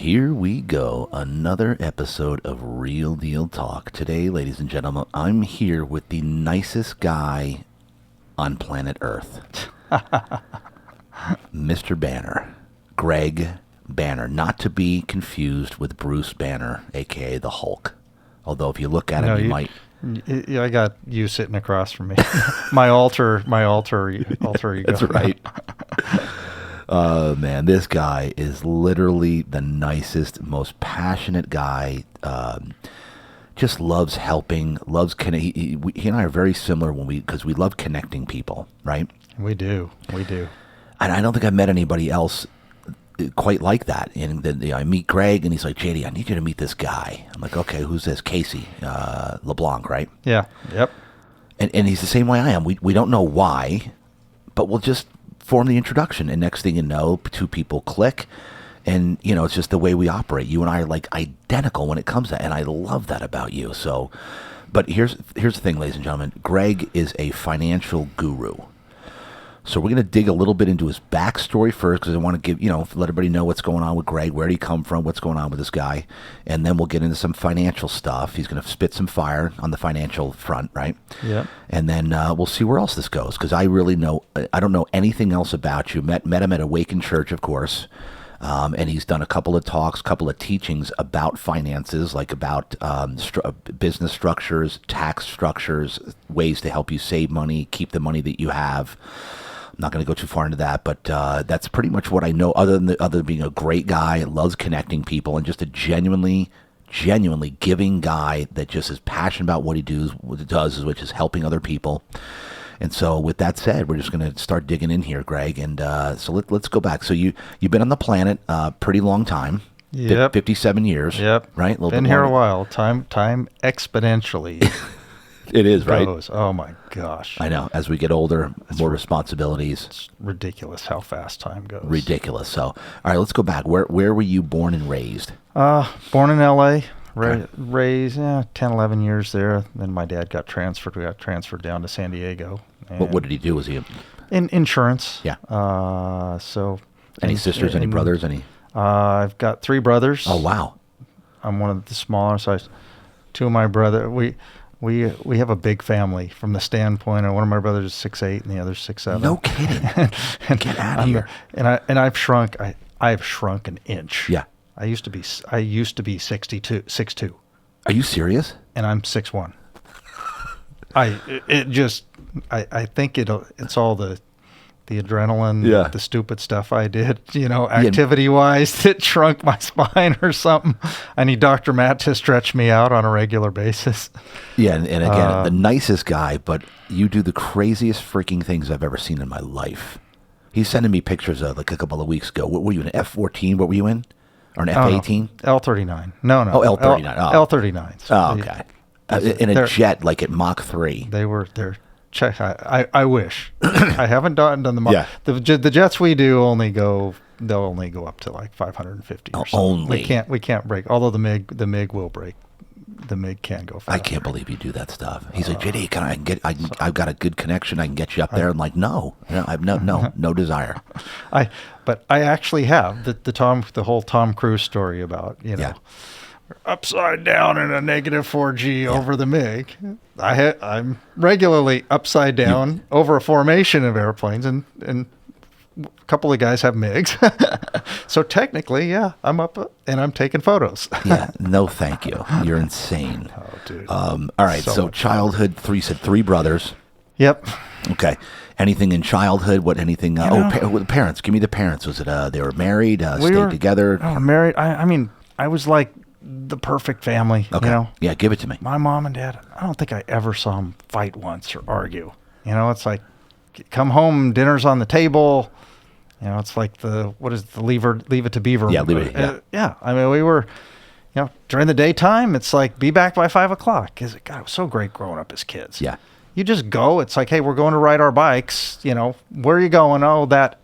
Here we go, another episode of Real Deal Talk. Today, ladies and gentlemen, I'm here with the nicest guy on planet Earth. Mr. Banner, Greg Banner, not to be confused with Bruce Banner, a.k.a. the Hulk. Although if you look at him, you might... I got you sitting across from me. my alter ego. That's right. Man, this guy is literally the nicest, most passionate guy. Just loves helping, he and I are very similar because we love connecting people, right? We do. And I don't think I've met anybody else quite like that. And then I meet Greg, and he's like, JD, I need you to meet this guy. I'm like, okay, who's this? Casey LeBlanc, right? Yeah. Yep. And he's the same way I am. We don't know why, but we'll just form the introduction, and next thing you know, two people click, and it's just the way we operate. You and I are like identical when it comes to that, and I love that about you. So, but here's the thing, ladies and gentlemen. Greg is a financial guru. So we're going to dig a little bit into his backstory first, because I want to give, let everybody know what's going on with Greg, where did he come from, what's going on with this guy, and then we'll get into some financial stuff. He's going to spit some fire on the financial front, right? Yeah. And then we'll see where else this goes, because I don't know anything else about you. Met him at Awaken Church, of course, and he's done a couple of talks, couple of teachings about finances, like about business structures, tax structures, ways to help you save money, keep the money that you have. I'm not going to go too far into that, but that's pretty much what I know, other than being a great guy, loves connecting people, and just a genuinely giving guy that just is passionate about what he does, which is helping other people. And so with that said, we're just going to start digging in here, Greg. And so let's go back. So you've been on the planet a pretty long time. Yep. 57 years. Yep. Right? Been here a while. Time exponentially. It is, goes. right? Oh my gosh. I know. As we get older, more responsibilities. It's ridiculous how fast time goes. Ridiculous. So, all right, let's go back. Where were you born and raised? Born in L.A., Okay. raised 10, 11 years there. Then my dad got transferred. We got transferred down to San Diego. What did he do? Was he in insurance? Yeah. Any sisters, any brothers, any? I've got 3 brothers. Oh, wow. I'm one of the smaller. So two of my brothers. We have a big family from the standpoint of one of my brothers is 6'8" and the other's 6'7". No kidding. Get out of here. I've shrunk. I've shrunk an inch. Yeah. I used to be 6'2". Are you serious? And I'm 6'1". I think it's all the adrenaline, the stupid stuff I did, activity-wise that shrunk my spine or something. I need Dr. Matt to stretch me out on a regular basis. Yeah, and again, the nicest guy, but you do the craziest freaking things I've ever seen in my life. He's sending me pictures of like a couple of weeks ago. What were you, an F-14? What were you in? Or an F-18? L-39. No. Oh, L-39. L-39s. Oh, okay. In a jet, like at Mach 3. They're check. I wish. I haven't done the Mach. Yeah. The jets we do they'll only go up to like 550 or something. Only. We can't break. Although the MiG will break. The MiG can go faster. I can't believe you do that stuff. He's like, JD, I've got a good connection. I can get you up there. I'm like, no, I've no desire. But I actually have the whole Tom Cruise story about upside down in a negative 4G over the MiG. I'm regularly upside down over a formation of airplanes, and a couple of guys have MiGs. So technically, I'm up and I'm taking photos. Yeah, no thank you. You're insane. Oh, dude. All right, so childhood, said 3 brothers. Yep. Okay. Anything in childhood? Parents. Give me the parents. Was it they were married, stayed together? Oh, married. I was like the perfect family, Okay. Yeah, give it to me. My mom and dad, I don't think I ever saw them fight once or argue. It's like, come home, dinner's on the table. It's like leave it to Beaver. Yeah, leave it. Yeah. We were, during the daytime, it's like, be back by 5 o'clock. God, it was so great growing up as kids. Yeah. You just go. It's like, hey, we're going to ride our bikes. Where are you going? Oh, that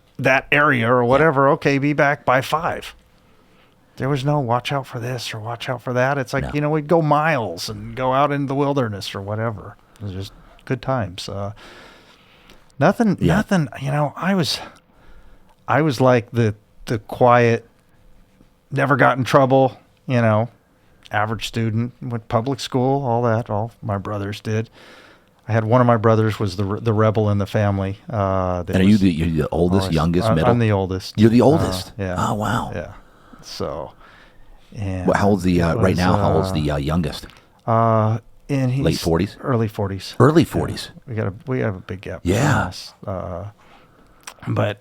area or whatever. Yeah. Okay, be back by 5. There was no watch out for this or watch out for that. It's like, we'd go miles and go out into the wilderness or whatever. It was just good times. Nothing. I was like the quiet never got in trouble, average student, went public school, all that. All my brothers did. I had one of my brothers was the rebel in the family. And you're the oldest, youngest, middle? I'm the oldest. You're the oldest? Yeah. Oh, wow. Yeah. So, and how old's the, right now, how old's the youngest? And he's late 40s? Early 40s. Early 40s. Yeah. We have a big gap. Yeah. But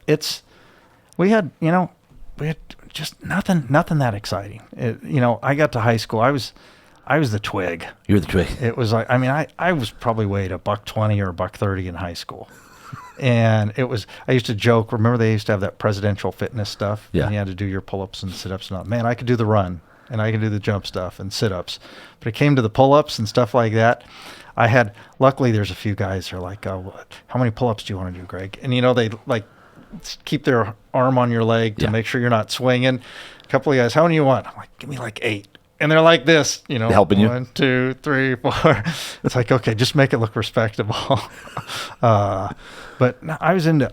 we had just nothing that exciting. I got to high school. I was the twig. You were the twig. It was like, I was probably weighed $120 or $130 in high school. And I used to joke, remember they used to have that presidential fitness stuff? Yeah. And you had to do your pull-ups and sit-ups and all. Man, I could do the run and I could do the jump stuff and sit-ups. But it came to the pull-ups and stuff like that. Luckily there's a few guys who are like, oh, how many pull-ups do you want to do, Greg? And they like keep their arm on your leg to make sure you're not swinging. A couple of guys, how many you want? I'm like, give me like 8. And they're like this, helping you. 1, 2, 3, 4. It's like, okay, just make it look respectable. But no, I was in the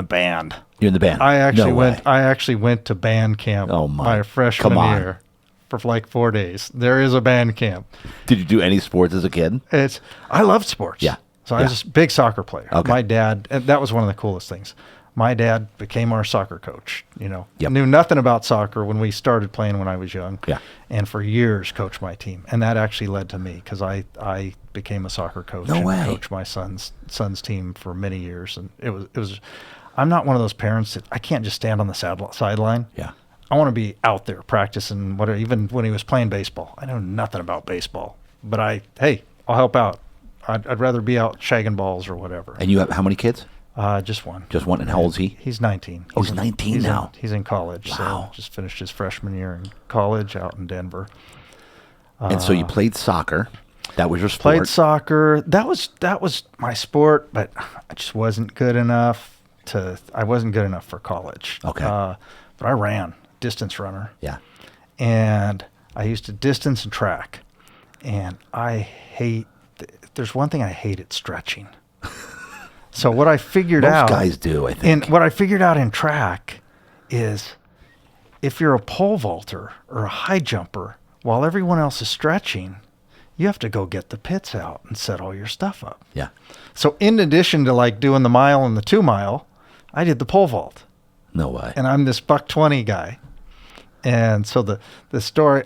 band. You're in the band. I actually went to band camp my freshman year for like 4 days. There is a band camp. Did you do any sports as a kid? I loved sports. Yeah. So I was a big soccer player. Okay. My dad, and that was one of the coolest things. My dad became our soccer coach, Yep. Knew nothing about soccer when we started playing when I was young. Yeah. And for years coached my team. And that actually led to me because I became a soccer coach. No way. And coached my son's team for many years. And it was I'm not one of those parents that I can't just stand on the sideline. Yeah. I want to be out there practicing, even when he was playing baseball. I know nothing about baseball, but I'll help out. I'd rather be out shagging balls or whatever. And you have how many kids? Just one. Just one. And how old is he? He's 19. Oh, he's 19 now. He's in college. Wow. So just finished his freshman year in college out in Denver. And so you played soccer. That was your sport. Played soccer. That was my sport, but I just wasn't good enough for college. Okay. But I ran, distance runner. Yeah. And I used to distance and track. And there's one thing I hate, it's stretching. So what I figured out... Most guys do, I think. And what I figured out in track is if you're a pole vaulter or a high jumper, while everyone else is stretching, you have to go get the pits out and set all your stuff up. Yeah. So in addition to like doing the mile and the 2 mile, I did the pole vault. No way. And I'm this $120 guy. And so the story,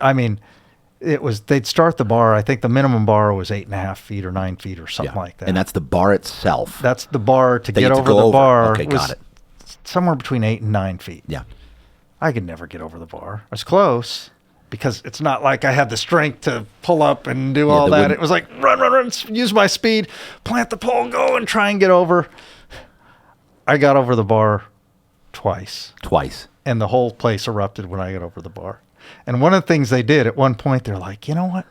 they'd start the bar. I think the minimum bar was 8.5 feet or 9 feet or something like that. And that's the bar itself. That's the bar to get over the bar. Okay, got it. Somewhere between 8 and 9 feet. Yeah. I could never get over the bar. I was close because it's not like I had the strength to pull up and do all that. It was like run, use my speed, plant the pole, go and try and get over. I got over the bar twice. And the whole place erupted when I got over the bar. And one of the things they did at one point, they're like, you know what?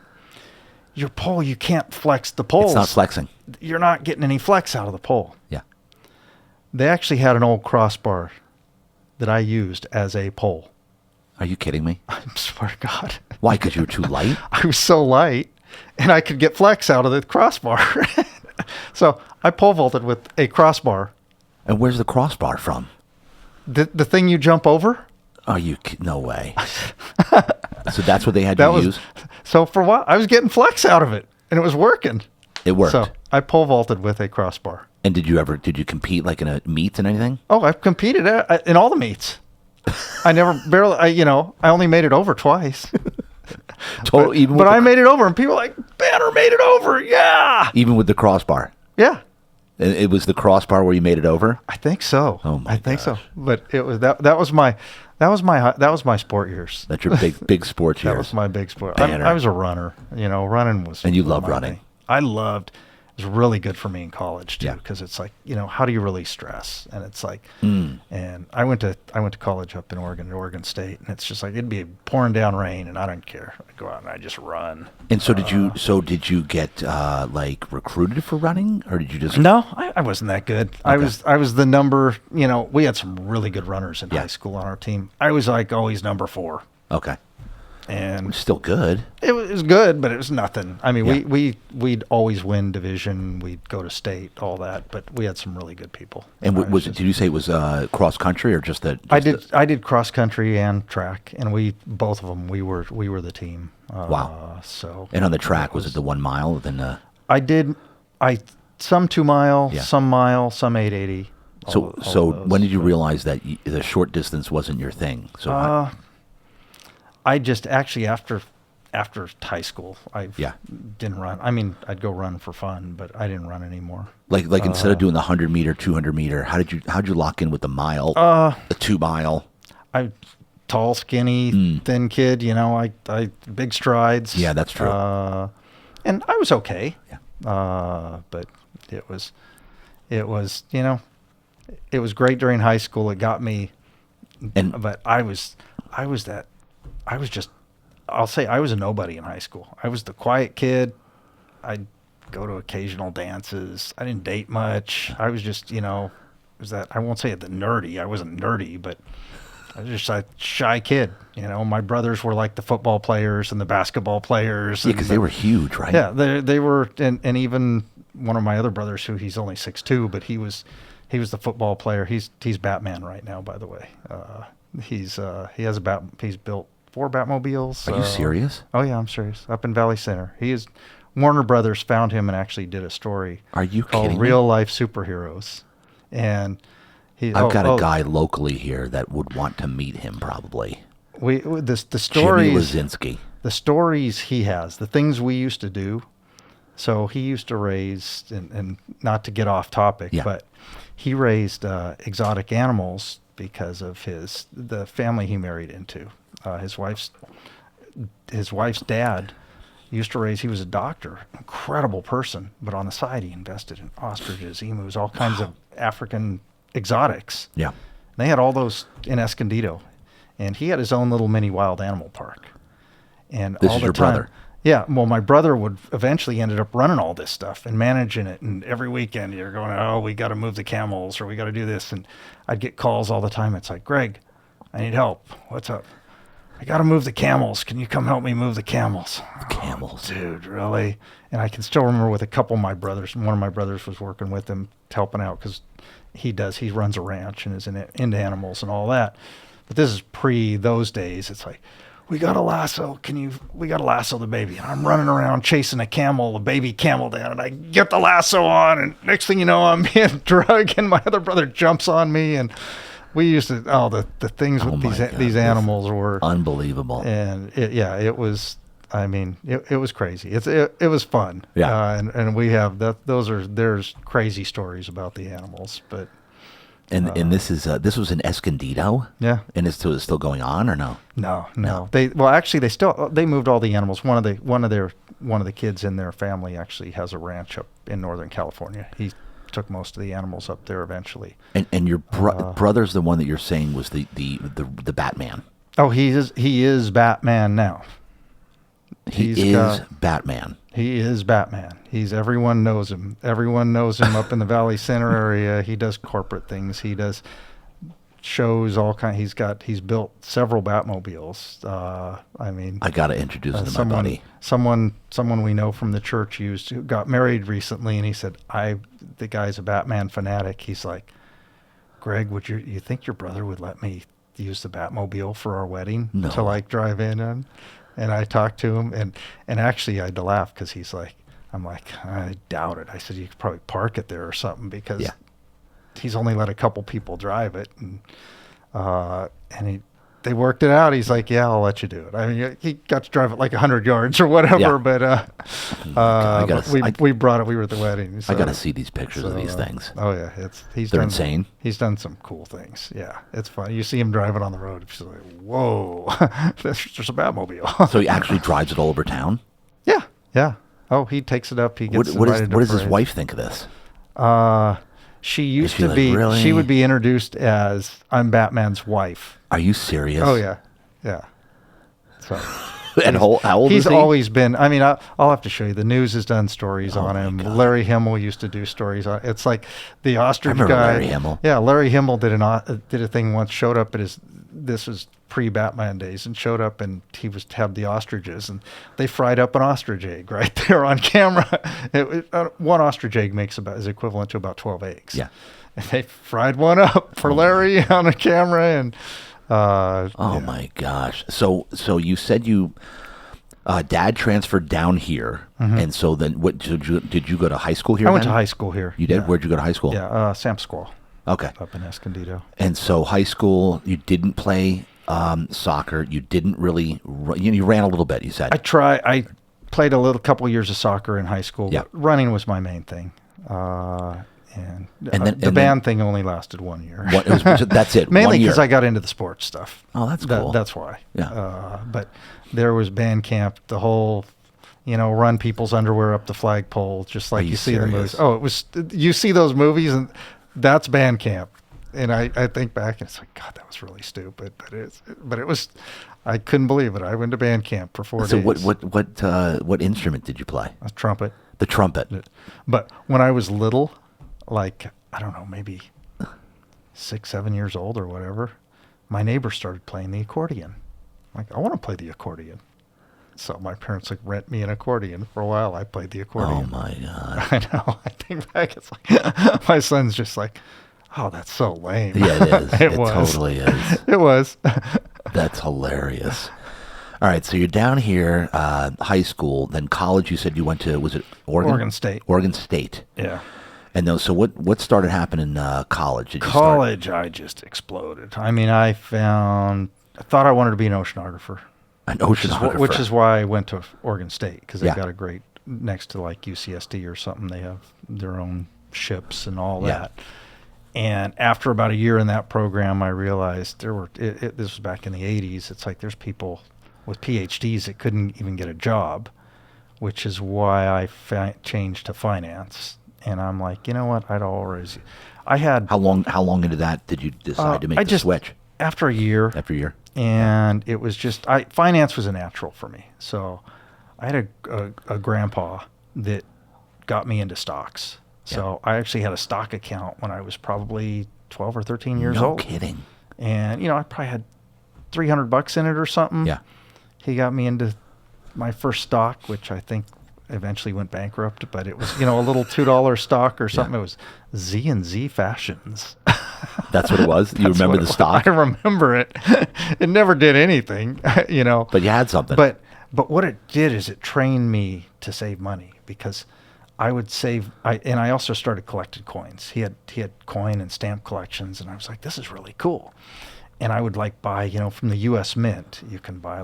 Your pole, you can't flex the poles. It's not flexing. You're not getting any flex out of the pole. Yeah. They actually had an old crossbar that I used as a pole. Are you kidding me? I swear to God. Why? Because you were too light? I was so light, and I could get flex out of the crossbar. So I pole vaulted with a crossbar. And where's the crossbar from? The thing you jump over? No way. So that's what they had you use? So for a while, I was getting flex out of it, and it was working. It worked. So I pole vaulted with a crossbar. And did you compete like in a meet and anything? Oh, I've competed in all the meets. I only made it over twice. But I made it over, and people were like, Banner made it over, yeah! Even with the crossbar? Yeah. It was the crossbar where you made it over? I think so. Oh my! I think so. But it was that was my sport years. That's your big sports years. That was my big sport. I was a runner. Running was. And you love running. Thing. I loved. It was really good for me in college too, because it's like how do you really stress? And it's like, and I went to college up in Oregon State, and it's just like it'd be pouring down rain, and I don't care. I go out and I just run. And so did you get like recruited for running, or did you just? No, I wasn't that good. Okay. I was the number. We had some really good runners in high school on our team. I was like always number 4. Okay. And Still good. it was good, but it was nothing. I mean, Yeah. we'd always win division. We'd go to state, all that. But we had some really good people. And I was it? Did you say it was cross country or just the? I did cross country and track, and both of them we were the team. Wow. So And on the track, was it the 1 mile? Then I some 2 mile, Yeah. some mile, some 880. so all of when those. did you realize that the short distance wasn't your thing? So I just actually after high school, I Yeah. didn't run. I mean, I'd go run for fun, but I didn't run anymore. like instead of doing the 100-meter, 200-meter, how'd you lock in with the mile, the 2 mile? I tall, skinny, thin kid. You know, I big strides. Yeah, that's true. And I was okay. Yeah. But it was you know, it was great during high school. It got me, but I'll say I was a nobody in high school. I was the quiet kid. I'd go to occasional dances. I didn't date much. I was just, you know, I won't say the nerdy. I wasn't nerdy, but I was just a shy kid. You know, my brothers were like the football players and the basketball players. Yeah, because they were huge, right? Yeah, they were, and even one of my other brothers, he's only 6'2", but he was the football player. He's Batman right now, by the way. He's built 4 Batmobiles. Are you serious? Oh yeah, I'm serious. Up in Valley Center, Warner Brothers found him and actually did a story. Are you called kidding me? Real Life Superheroes, and I've got a guy locally here that would want to meet him probably. The Jimmy stories. Lazinski. The stories he has, the things we used to do. So he used to raise, and not to get off topic, Yeah. but he raised exotic animals because of the family he married into. His wife's dad used to raise. He was a doctor, incredible person, but on the side he invested in ostriches, emus, all kinds of African exotics. Yeah. They had all those in Escondido, and he had his own little mini wild animal park. And This all is the your time, brother? Yeah, well, my brother would eventually ended up running all this stuff and managing it. And every weekend you're going, oh, we got to move the camels or we got to do this. And I'd get calls all the time. It's like, Greg, I need help. What's up? I got to move the camels. Can you come help me move the camels? Camels. Oh, dude, really? And I can still remember with a couple of my brothers, one of my brothers was working with him, helping out because he runs a ranch and is into animals and all that. But this is pre those days. It's like, we got to lasso. We got to lasso the baby. And I'm running around chasing a baby camel down, and I get the lasso on, and next thing you know, I'm being drugged, and my other brother jumps on me, and we used to, the things with these animals were unbelievable. And it was, I mean, it was crazy. It was fun. Yeah. And we have there's crazy stories about the animals, but. And this was in Escondido? Yeah. And it's still going on or no? No. They moved all the animals. One of the kids in their family actually has a ranch up in Northern California. He took most of the animals up there eventually. And your brother's the one that you're saying was the Batman. Oh, he is Batman now. He is Batman. He is Batman. Everyone knows him. Everyone knows him up in the Valley Center area. He does corporate things. He does shows, all kind. He's built several Batmobiles. I mean, I got to introduce him to my buddy. Someone we know from the church who got married recently, and he said, the guy's a Batman fanatic. He's like, Greg, you think your brother would let me use the Batmobile for our wedding to like drive in on? And I talked to him, and actually I had to laugh because I'm like, I doubt it. I said, you could probably park it there or something because he's only let a couple people drive it. And they worked it out. He's like, yeah, I'll let you do it. I mean, he got to drive it like 100 yards or whatever, but we brought it. We were at the wedding. So, I got to see these pictures of these things. Oh yeah, they're insane. He's done some cool things. Yeah, it's fun. You see him driving on the road. It's like, whoa, there's a Batmobile. So he actually drives it all over town? Yeah. Oh, he takes it up. He gets what invited does to his parades. wife think of this? She used to like, be. really? She would be introduced as I'm Batman's wife. Are you serious? Oh yeah. So. And how old is he? He's always been. I mean, I'll have to show you. The news has done stories on him. God. Larry Himmel used to do stories on. It's like the ostrich I remember guy. Larry Himmel. Yeah, Larry Himmel did a thing once. Showed up at this was pre-Batman days, and showed up, and he was had the ostriches, and they fried up an ostrich egg right there on camera. One ostrich egg is equivalent to about 12 eggs. Yeah. And they fried one up for Larry on a camera, and my gosh. So you said you dad transferred down here, and so then what did you go to high school here? I went to high school here. You did? Yeah. Where'd you go to high school? Yeah, Sam Squall. Okay. Up in Escondido. And so high school, you didn't play soccer. You didn't really you ran a little bit, you said. I played a couple years of soccer in high school. Yeah. But running was my main thing. And then the band thing only lasted 1 year. That's it. Mainly because I got into the sports stuff. Oh, that's cool. That's why. Yeah. But there was band camp, the whole, run people's underwear up the flagpole, just like you see in the movies. Oh, it was. You see those movies, and that's band camp. And I think back, and it's like, God, that was really stupid. But it was. I couldn't believe it. I went to band camp for 4 days. So what instrument did you play? A trumpet. The trumpet. But when I was little, like, I don't know, maybe 6, 7 years old or whatever, my neighbor started playing the accordion. I'm like, I want to play the accordion. So my parents rent me an accordion. For a while, I played the accordion. Oh my God. I know. I think back, it's like, my son's just like, oh, that's so lame. Yeah, it is. It was. Totally is. It was. That's hilarious. All right, so you're down here, high school, then college. You said you went to, was it Oregon? Oregon State. Oregon State. Yeah. And so what started happening in college? I just exploded. I mean, I thought I wanted to be an oceanographer. An oceanographer. Which is why I went to Oregon State, because they've Yeah. got a great, next to like UCSD or something, they have their own ships and all Yeah. that. And after about a year in that program, I realized this was back in the 80s, it's like there's people with PhDs that couldn't even get a job, which is why I changed to finance. And I'm like, you know what? I had. How long into that did you decide to make the switch? After a year. After a year. And it was just, finance was a natural for me. So I had a grandpa that got me into stocks. So I actually had a stock account when I was probably 12 or 13 years old. No kidding. And, I probably had $300 in it or something. Yeah. He got me into my first stock, which I think eventually went bankrupt, but it was, a little $2 stock or something. Yeah. It was Z&Z Fashions. That's what it was? You remember the stock? I remember it. It never did anything, But you had something. But what it did is it trained me to save money, because I would save, and I also started collecting coins. He had coin and stamp collections, and I was like, this is really cool. And I would buy, from the U.S. Mint, you can buy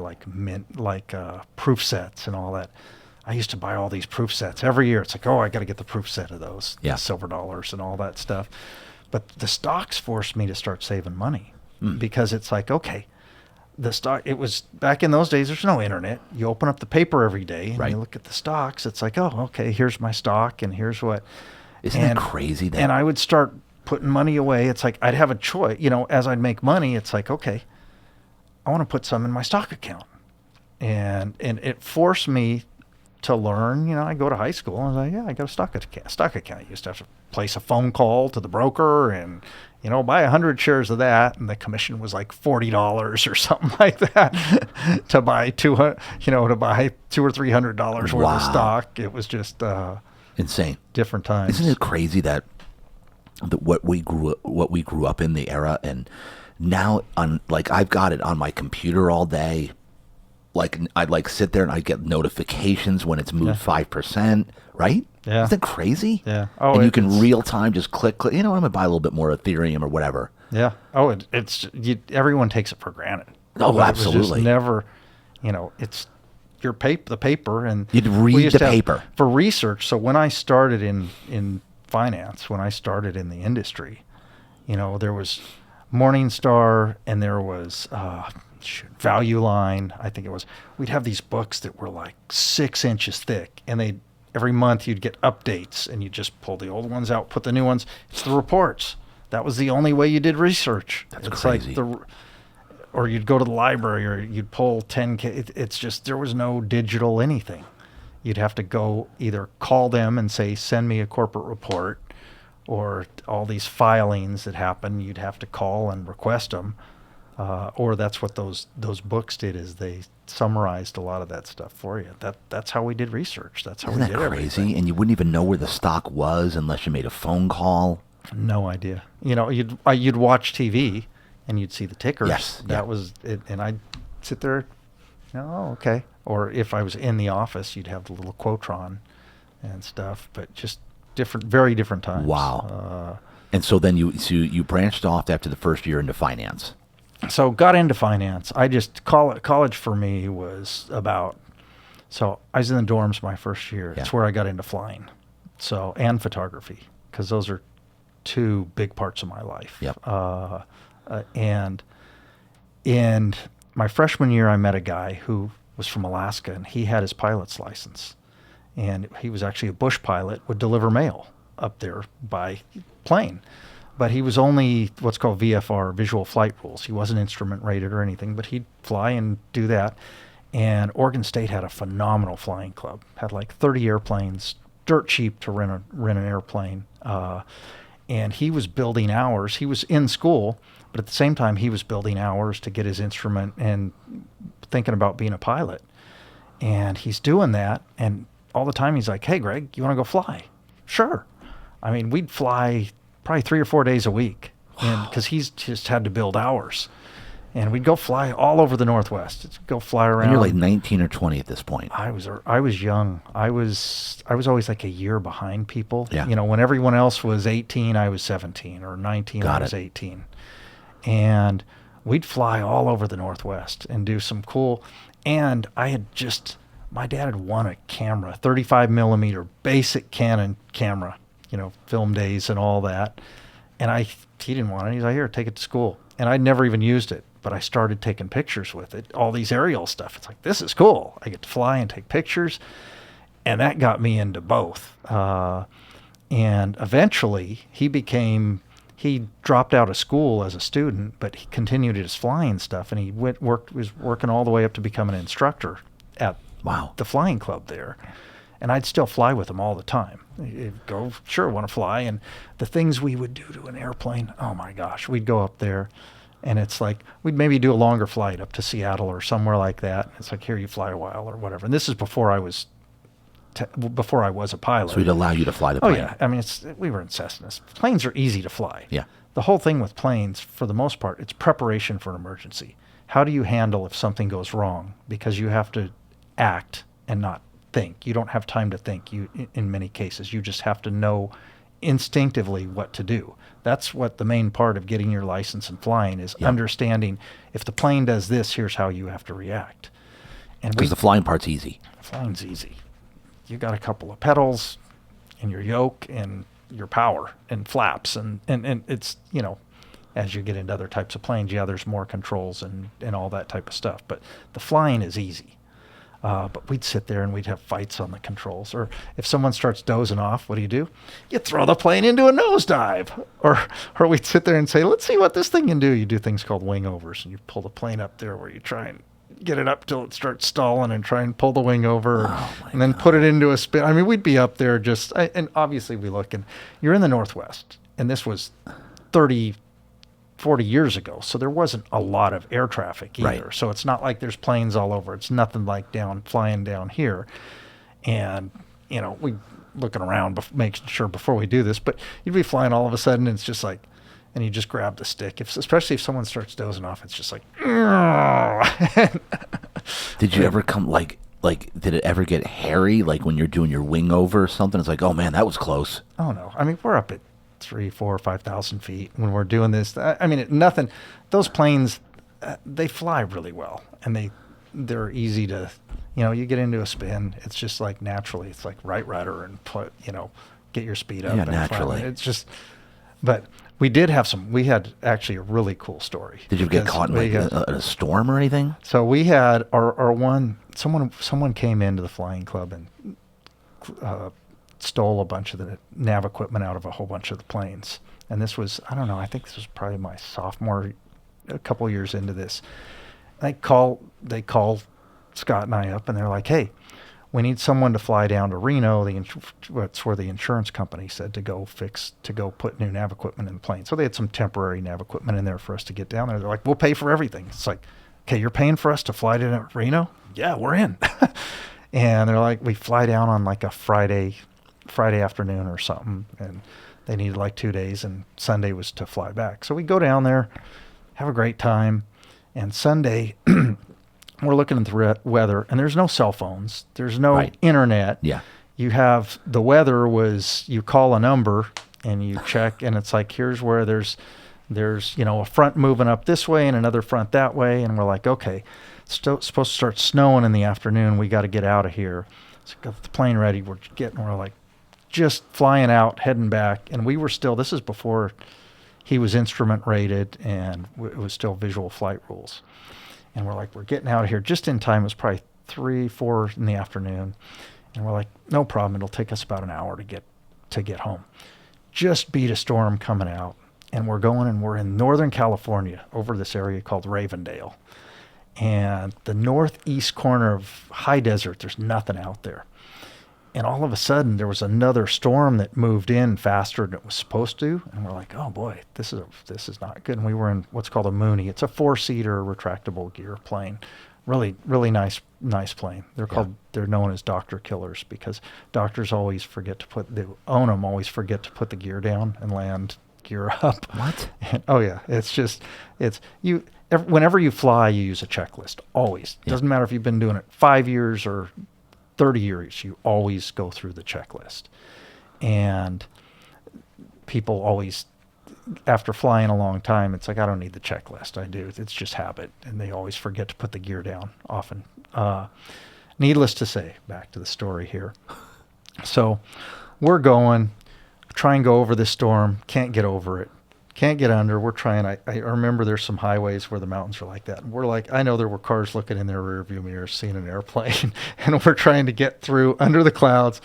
proof sets and all that. I used to buy all these proof sets every year. It's like, oh, I got to get the proof set of those silver dollars and all that stuff. But the stocks forced me to start saving money, because it's like, okay, the stock, it was back in those days, there's no internet. You open up the paper every day and you look at the stocks. It's like, oh, okay, here's my stock and here's what. Isn't that crazy? And I would start putting money away. It's like I'd have a choice, as I'd make money, it's like, okay, I want to put some in my stock account. And it forced me to learn. I go to high school and I was like, yeah, I got a stock account. You used to have to place a phone call to the broker and, buy 100 shares of that, and the commission was like $40 or something like that to buy $200, to buy $200 or $300 worth of stock. It was just insane. Different times. Isn't it crazy that what we grew up in, the era, and now I've got it on my computer all day. I'd sit there and I get notifications when it's moved 5%, right? Yeah. Isn't that crazy? Yeah. Oh, and you can real time just click. I'm going to buy a little bit more Ethereum or whatever. Yeah. Oh, everyone takes it for granted. Oh, absolutely. It was just never, it's your the paper, and you'd read the paper for research. So when I started in finance, when I started in the industry, there was Morningstar and there was Value Line. I think it was. We'd have these books that were like 6 inches thick, and every month you'd get updates, and you just pull the old ones out, put the new ones. It's the reports. That was the only way you did research. That's crazy. Or you'd go to the library, or you'd pull 10K. It's just, there was no digital anything. You'd have to go either call them and say, send me a corporate report, or all these filings that happen, you'd have to call and request them. Or that's what those books did, is they summarized a lot of that stuff for you. That's how we did research. That's how Isn't we that did crazy? everything. And you wouldn't even know where the stock was unless you made a phone call. No idea. You'd watch TV and you'd see the tickers. Yes, That yeah. was it, and I'd sit there. Oh, okay. Or if I was in the office, you'd have the little Quotron and stuff, but just very different times. Wow. And so then you branched off after the first year into finance. So got into finance. I just college for me was about. So I was in the dorms my first year. It's where I got into flying, and photography, because those are two big parts of my life. Yep. And in my freshman year, I met a guy who was from Alaska, and he had his pilot's license, and he was actually a bush pilot, would deliver mail up there by plane. But he was only what's called VFR, visual flight rules. He wasn't instrument rated or anything, but he'd fly and do that. And Oregon State had a phenomenal flying club. Had like 30 airplanes, dirt cheap to rent an airplane. And he was building hours. He was in school, but at the same time, he was building hours to get his instrument and thinking about being a pilot. And he's doing that. And all the time he's like, "Hey, Greg, you want to go fly?" Sure. I mean, we'd fly probably 3 or 4 days a week, and because he's just had to build hours, and we'd go fly all over the Northwest. Go fly around. And you're like 19 or 20 at this point. I was young. I was always like a year behind people. Yeah. When everyone else was 18, I was 17, or 19, I was 18, and we'd fly all over the Northwest and do some cool. And my dad had won a camera, 35 millimeter basic Canon camera. Film days and all that. And he didn't want it. He's like, "Here, take it to school." And I'd never even used it, but I started taking pictures with it, all these aerial stuff. It's like, this is cool. I get to fly and take pictures. And that got me into both. And eventually he dropped out of school as a student, but he continued his flying stuff. And he was working all the way up to become an instructor at the flying club there. And I'd still fly with him all the time. He'd go, "Sure, want to fly." And the things we would do to an airplane, oh my gosh, we'd go up there, and it's like, we'd maybe do a longer flight up to Seattle or somewhere like that. It's like, "Here, you fly a while," or whatever. And this is before I was a pilot. So he'd allow you to fly the plane. Oh yeah, I mean, we were in Cessnas. Planes are easy to fly. Yeah. The whole thing with planes, for the most part, it's preparation for an emergency. How do you handle if something goes wrong? Because you have to act and not think. You don't have time to think. In many cases, you just have to know instinctively what to do. That's what the main part of getting your license and flying is, understanding if the plane does this, here's how you have to react. And because the flying part's easy. Flying's easy. You got a couple of pedals and your yoke and your power and flaps and it's, as you get into other types of planes, there's more controls and all that type of stuff. But the flying is easy. But we'd sit there and we'd have fights on the controls. Or if someone starts dozing off, what do? You throw the plane into a nosedive. Or we'd sit there and say, "Let's see what this thing can do." You do things called wing overs, and you pull the plane up there where you try and get it up till it starts stalling and try and pull the wing over and then put it into a spin. I mean, we'd be up there and obviously we look, and you're in the Northwest, and this was 30, 40 years ago. So there wasn't a lot of air traffic either. Right. So it's not like there's planes all over. It's nothing like flying down here. And, we looking around, making sure before we do this, but you'd be flying all of a sudden, and it's just like, and you just grab the stick. Especially if someone starts dozing off, it's just like, Did you ever come did it ever get hairy? Like when you're doing your wing over or something, it's like, "Oh man, that was close." Oh no. I mean, we're up at 3,000, 4,000, 5,000 feet when we're doing this. I mean, nothing. Those planes, they fly really well, and they're easy to, you get into a spin. It's just like naturally, it's like right rudder and get your speed up. Yeah, and naturally. It's just, but we had actually a really cool story. Did you get caught in a storm or anything? So we had someone came into the flying club and stole a bunch of the nav equipment out of a whole bunch of the planes. And this was, I don't know, I think this was probably my sophomore, a couple years into this. They call Scott and I up, and they're like, "Hey, we need someone to fly down to Reno. That's where the insurance company said to go put new nav equipment in the plane. So they had some temporary nav equipment in there for us to get down there. They're like, we'll pay for everything. It's like, okay, you're paying for us to fly to Reno? Yeah, we're in. And they're like, we fly down on like a Friday afternoon or something, and they needed like 2 days, and Sunday was to fly back. So we go down there, have a great time, and Sunday we're looking at the weather, and there's no cell phones, there's no internet. Yeah. You have the weather was you call a number and you check, and it's like, here's where there's a front moving up this way and another front that way, and we're like, okay, it's supposed to start snowing in the afternoon. We got to get out of here. So got the plane ready. We're like just flying out, heading back, and we were still. This is before he was instrument rated, and it was still visual flight rules. And we're like, we're getting out of here just in time. It was probably 3, 4 in the afternoon, and we're like, no problem. It'll take us about an hour to get home. Just beat a storm coming out, and we're going, and we're in Northern California over this area called Ravendale. And the northeast corner of high desert, there's nothing out there. And all of a sudden, there was another storm that moved in faster than it was supposed to. And we're like, oh boy, this is not good. And we were in what's called a Mooney. It's a 4-seater retractable gear plane. Really, really nice plane. They're known as doctor killers because doctors always forget to put the gear down and land gear up. What? And, oh yeah, whenever you fly, you use a checklist. Always. It doesn't matter if you've been doing it 5 years or 30 years, you always go through the checklist. And people always, after flying a long time, it's like, I don't need the checklist. I do. It's just habit. And they always forget to put the gear down often. Needless to say, back to the story here. So we're going, try and go over this storm, can't get over it. Can't get under. We're trying. I remember there's some highways where the mountains are like that. And we're like, I know there were cars looking in their rearview mirrors, seeing an airplane, and we're trying to get through under the clouds.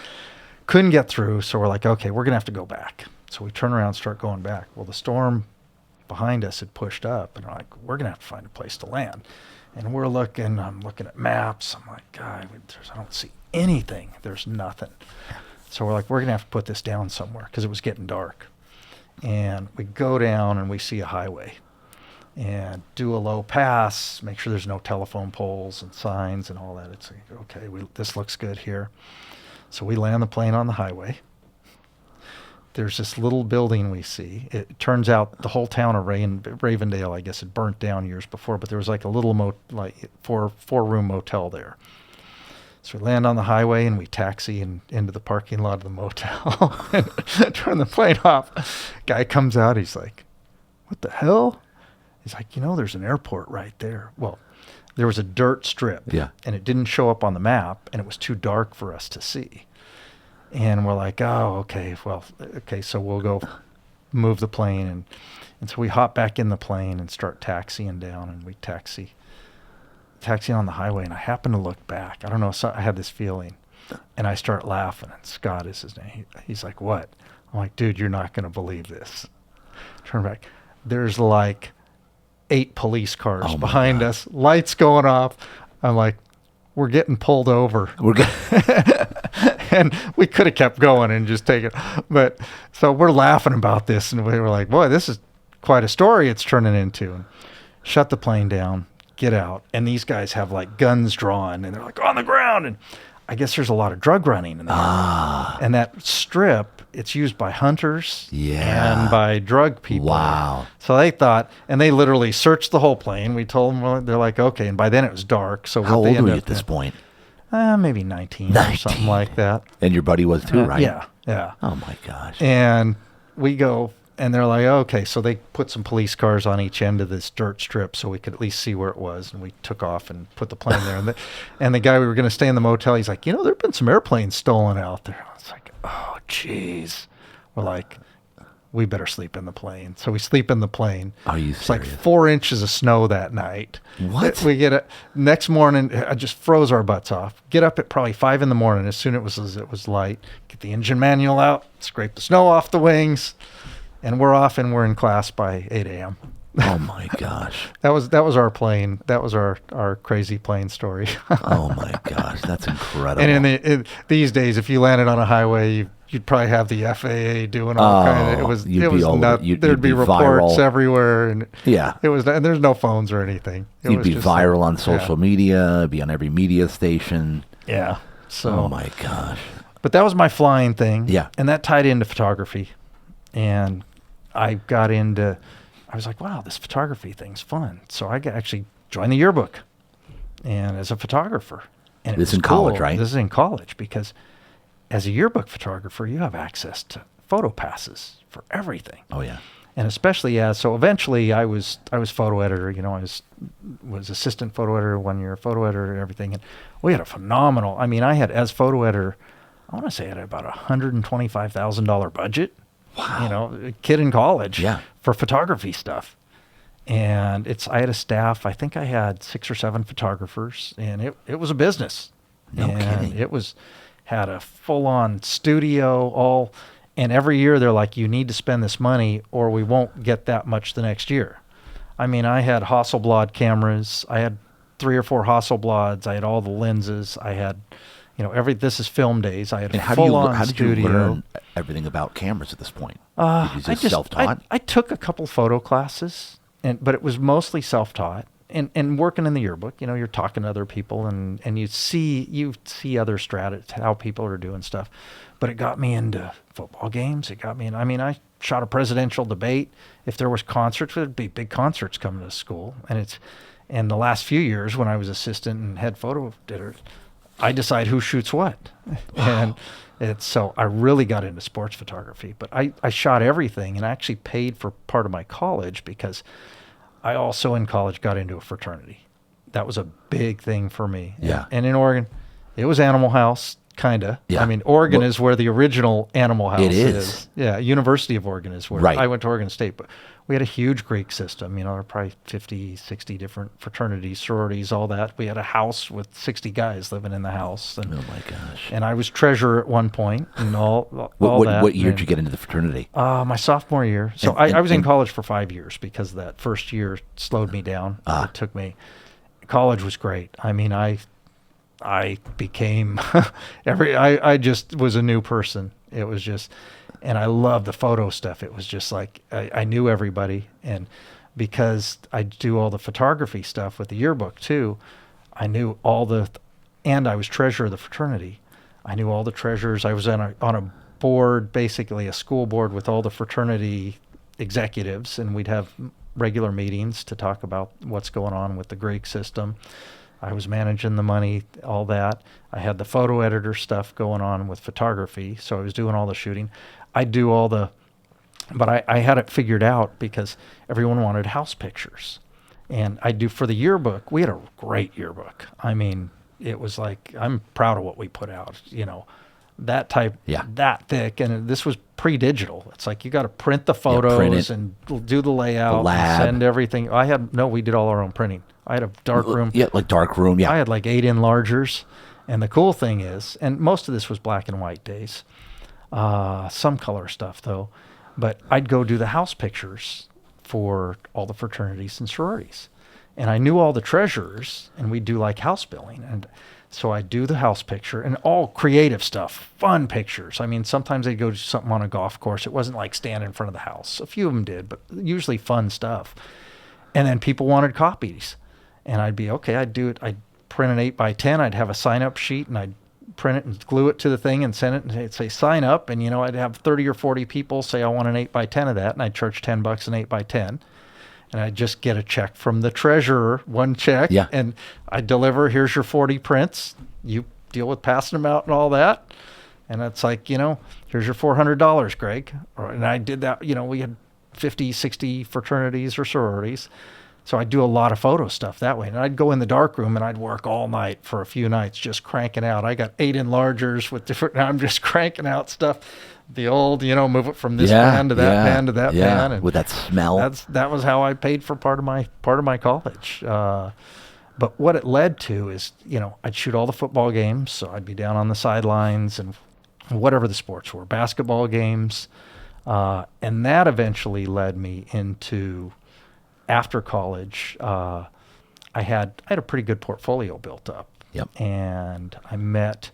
Couldn't get through, so we're like, okay, we're going to have to go back. So we turn around and start going back. Well, the storm behind us had pushed up, and we're like, we're going to have to find a place to land. And I'm looking at maps. I'm like, God, I don't see anything. There's nothing. So we're like, we're going to have to put this down somewhere because it was getting dark. And we go down and we see a highway and do a low pass, make sure there's no telephone poles and signs and all that. It's like, okay, this looks good here. So we land the plane on the highway. There's this little building we see. It turns out the whole town of Ravendale, I guess, had burnt down years before, but there was like a little four-room motel there. So we land on the highway and we taxi into the parking lot of the motel and turn the plane off. Guy comes out. He's like, what the hell? He's like, there's an airport right there. Well, there was a dirt strip. Yeah. And it didn't show up on the map, and it was too dark for us to see. And we're like, oh, okay. Well, okay, so we'll go move the plane. And so we hop back in the plane and start taxiing down, and we taxiing on the highway, and I happen to look back. I don't know, I had this feeling, and I start laughing, and Scott is his name. He's like, what? I'm like, dude, you're not going to believe this. Turn back. There's like 8 police cars behind us, lights going off. I'm like, we're getting pulled over. And we could have kept going and just taken, but so we're laughing about this, and we were like, boy, this is quite a story it's turning into. And shut the plane down. Get out, and these guys have like guns drawn, and they're like on the ground, and I guess there's a lot of drug running in there. And that strip, it's used by hunters and by drug people. Wow. So they thought, and they literally searched the whole plane. We told them, well, they're like, okay, and by then it was dark. So how old were you at this point? Maybe 19 or something like that. And your buddy was too, right? Yeah. Oh my gosh. And we go. And they're like, okay, so they put some police cars on each end of this dirt strip so we could at least see where it was. And we took off and put the plane there. And the guy we were going to stay in the motel, he's like, there have been some airplanes stolen out there. I was like, oh, geez. We're like, we better sleep in the plane. So we sleep in the plane. Are you serious? It's like 4 inches of snow that night. What? We get next morning, I just froze our butts off. Get up at probably 5 in the morning as soon as it was light. Get the engine manual out, scrape the snow off the wings. And we're off, and we're in class by 8 a.m. Oh my gosh. That was our plane. That was our crazy plane story. Oh my gosh, that's incredible. And these days, if you landed on a highway, you'd probably have the FAA doing all kind of. It was nuts. There'd be reports viral everywhere, and it was. And there's no phones or anything. You'd be viral on social media. Be on every media station. Yeah. So. Oh my gosh. But that was my flying thing. Yeah. And that tied into photography, and I got into. I was like, wow, this photography thing's fun. So I actually joined the yearbook, and as a photographer. And this is in college, right? This is in college because, as a yearbook photographer, you have access to photo passes for everything. Oh yeah. And especially so eventually I was photo editor. You know, I was assistant photo editor 1 year, photo editor and everything. And we had a phenomenal. I mean, I had as photo editor, I want to say I had about $125,000 budget. Wow. You know, a kid in college. Yeah. For photography stuff. And I had a staff, I think I had 6 or 7 photographers, and it was a business. No kidding. It had a full-on studio, and every year they're like, you need to spend this money or we won't get that much the next year. I mean, I had Hasselblad cameras. I had 3 or 4 Hasselblads. I had all the lenses. I had, this is film days. I had a full-on studio. How did you learn everything about cameras at this point? Did you just self-taught? I took a couple photo classes, but it was mostly self-taught. And working in the yearbook, you're talking to other people and you see other strategies, how people are doing stuff. But it got me into football games. It got me I shot a presidential debate. If there was concerts, there'd be big concerts coming to school. And the last few years when I was assistant and head photo editor, I decide who shoots what. Wow. And so I really got into sports photography. But I shot everything and I actually paid for part of my college because I also in college got into a fraternity. That was a big thing for me. Yeah. And in Oregon, it was Animal House, kind of. Yeah. I mean, Oregon is where the original Animal House is. Yeah, University of Oregon is where. Right. I went to Oregon State, but we had a huge Greek system. There were probably 50, 60 different fraternities, sororities, all that. We had a house with 60 guys living in the house. And, oh my gosh. And I was treasurer at one point and all that. What year did you get into the fraternity? My sophomore year. So I was in college for 5 years because that first year slowed me down. It took me. College was great. I mean, I became I just was a new person. It was just, and I loved the photo stuff. It was just like I knew everybody, and because I do all the photography stuff with the yearbook too, I knew and I was treasurer of the fraternity. I knew all the treasurers. I was on a board, basically a school board with all the fraternity executives, and we'd have regular meetings to talk about what's going on with the Greek system. I was managing the money, all that. I had the photo editor stuff going on with photography, so I was doing all the shooting. But I had it figured out because everyone wanted house pictures. And for the yearbook, we had a great yearbook. I mean, it was like, I'm proud of what we put out, that type, that thick. And this was pre-digital. It's like, you got to print the photos and do the layout, and send everything. We did all our own printing. I had a dark room. Yeah, like dark room, yeah. I had like 8 enlargers. And the cool thing is, and most of this was black and white days, some color stuff though, but I'd go do the house pictures for all the fraternities and sororities. And I knew all the treasurers, and we'd do like house billing. And so I'd do the house picture and all creative stuff, fun pictures. I mean, sometimes they'd go do something on a golf course. It wasn't like stand in front of the house. A few of them did, but usually fun stuff. And then people wanted copies. And I'd be, okay, I'd do it. I'd print an 8x10. I'd have a sign-up sheet, and I'd print it and glue it to the thing and send it, and it'd say sign up. And, I'd have 30 or 40 people say, I want an 8x10 of that. And I'd charge $10 an 8x10. And I'd just get a check from the treasurer, one check. Yeah. And I'd deliver, here's your 40 prints. You deal with passing them out and all that. And it's like, here's your $400, Greg. And I did that. We had 50, 60 fraternities or sororities. So I'd do a lot of photo stuff that way. And I'd go in the dark room and I'd work all night for a few nights just cranking out. I got 8 enlargers with different, and I'm just cranking out stuff. The old, move it from this pan to that pan to that pan. And with that smell. That was how I paid for part of my college. But what it led to is, I'd shoot all the football games. So I'd be down on the sidelines and whatever the sports were, basketball games. And that eventually led me into after college, I had a pretty good portfolio built up. Yep. And I met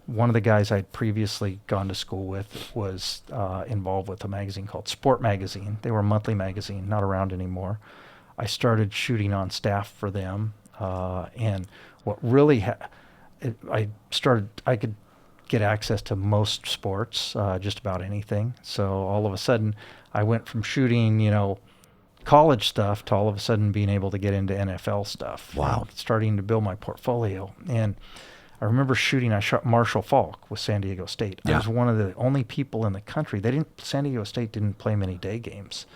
one of the guys I'd previously gone to school with was involved with a magazine called Sport Magazine. They were a monthly magazine, not around anymore. I started shooting on staff for them, and what really I could get access to most sports, just about anything. So all of a sudden, I went from shooting, college stuff to all of a sudden being able to get into NFL stuff. Wow. Starting to build my portfolio. And I remember I shot Marshall Faulk with San Diego State. Yeah. I was one of the only people in the country. San Diego State didn't play many day games.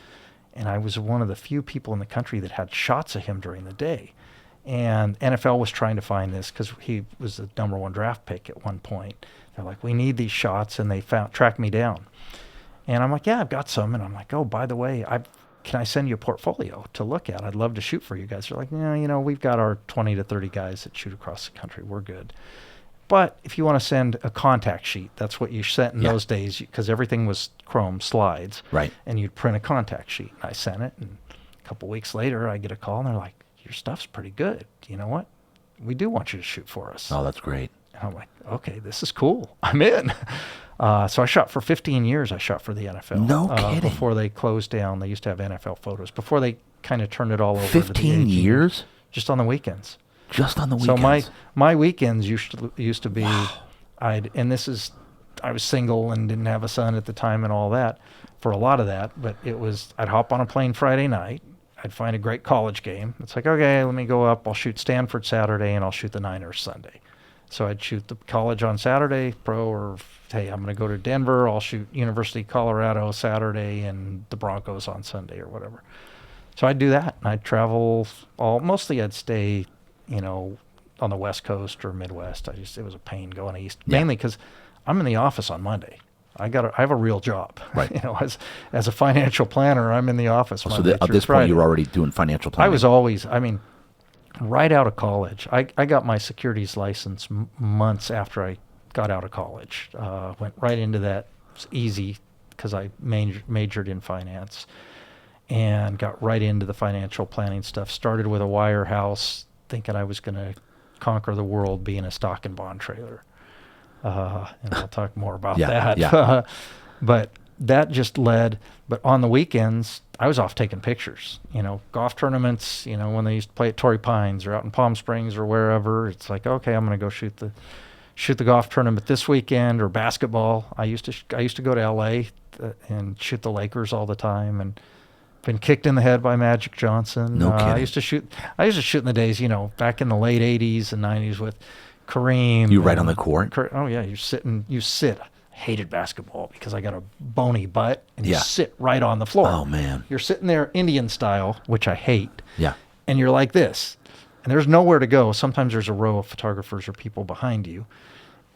And I was one of the few people in the country that had shots of him during the day. And NFL was trying to find this because he was the number 1 draft pick at one point. They're like, we need these shots, and they tracked me down. And I'm like, yeah, I've got some. And I'm like, oh, by the way, can I send you a portfolio to look at? I'd love to shoot for you guys. They're like, yeah, we've got our 20 to 30 guys that shoot across the country. We're good. But if you want to send a contact sheet, that's what you sent in those days, because everything was Chrome slides. Right. And you'd print a contact sheet. And I sent it, and a couple weeks later, I get a call, and they're like, your stuff's pretty good. You know what? We do want you to shoot for us. Oh, that's great. And I'm like, okay, this is cool. I'm in. So I shot for 15 years. I shot for the NFL. No kidding. Before they closed down, they used to have NFL photos. Before they kind of turned it all over. 15 years? Just on the weekends. Just on the weekends. So my weekends used to be, I was single and didn't have a son at the time and all that for a lot of that. But I'd hop on a plane Friday night. I'd find a great college game. It's like, okay, let me go up. I'll shoot Stanford Saturday, and I'll shoot the Niners Sunday. So I'd shoot the college on Saturday, pro, or hey, I'm going to go to Denver. I'll shoot University of Colorado Saturday and the Broncos on Sunday or whatever. So I'd do that. And I'd travel mostly I'd stay, on the West Coast or Midwest. It was a pain going east, mainly because I'm in the office on Monday. I have a real job. Right. As a financial planner, I'm in the office Monday at this Friday. point, you're already doing financial planning. I was always, right out of college. I got my securities license months after I got out of college. Went right into that. It was easy because I majored in finance and got right into the financial planning stuff. Started with a wirehouse, thinking I was going to conquer the world being a stock and bond trader. And I'll talk more about that. Yeah. But that just led. But on the weekends, I was off taking pictures. Golf tournaments. When they used to play at Torrey Pines or out in Palm Springs or wherever. It's like, okay, I'm going to go shoot the golf tournament this weekend, or basketball. I used to go to L.A. And shoot the Lakers all the time, and been kicked in the head by Magic Johnson. No kidding. I used to shoot in the days, back in the late '80s and '90s with Kareem. You right on the court? Oh yeah, you sit. Hated basketball because I got a bony butt, and you sit right on the floor. Oh man. You're sitting there Indian style, which I hate. Yeah. And you're like this, and there's nowhere to go. Sometimes there's a row of photographers or people behind you,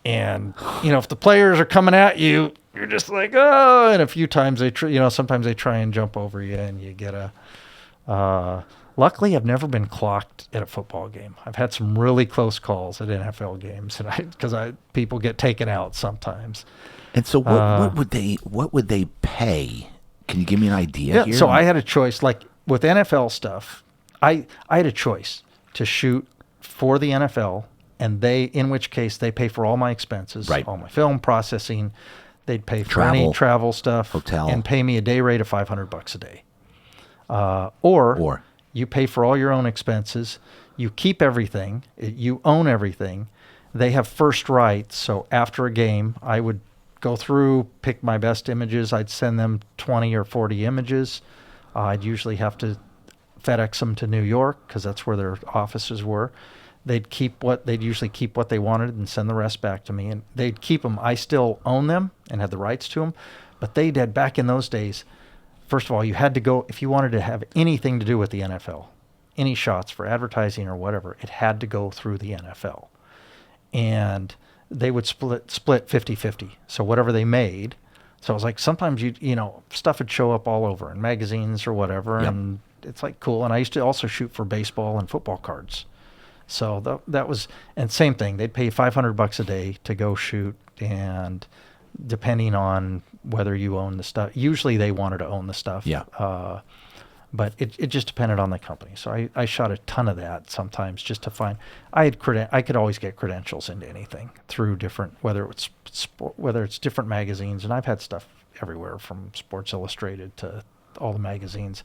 and if the players are coming at you, you're just like, oh. And a few times sometimes they try and jump over you, and you get a. Luckily, I've never been clocked at a football game. I've had some really close calls at NFL games, and because people get taken out sometimes. And so, what would they pay? Can you give me an idea? Yeah. Here? So I had a choice, like with NFL stuff. I had a choice to shoot for the NFL, and in which case they pay for all my expenses, right. all my film processing. They'd pay for Travel, any travel stuff, hotel, and pay me a day rate of $500 a day. Or you pay for all your own expenses. You keep everything. You own everything. They have first rights. So after a game, I would go through, pick my best images. I'd send them 20 or 40 images. I'd usually have to FedEx them to New York because that's where their offices were. They'd usually keep what they wanted and send the rest back to me. And they'd keep them. I still own them and had the rights to them. But they did back in those days. First of all, you had to go, if you wanted to have anything to do with the NFL, any shots for advertising or whatever, it had to go through the NFL. And they would split 50-50. So whatever they made. So it was like sometimes stuff would show up all over in magazines or whatever. Yep. And it's like cool. And I used to also shoot for baseball and football cards. So that was, and same thing, they'd pay $500 a day to go shoot, and depending on whether you own the stuff, usually they wanted to own the stuff. Yeah. But it just depended on the company. So I shot a ton of that sometimes just to find. I could always get credentials into anything through different, whether it's different magazines, and I've had stuff everywhere from Sports Illustrated to all the magazines.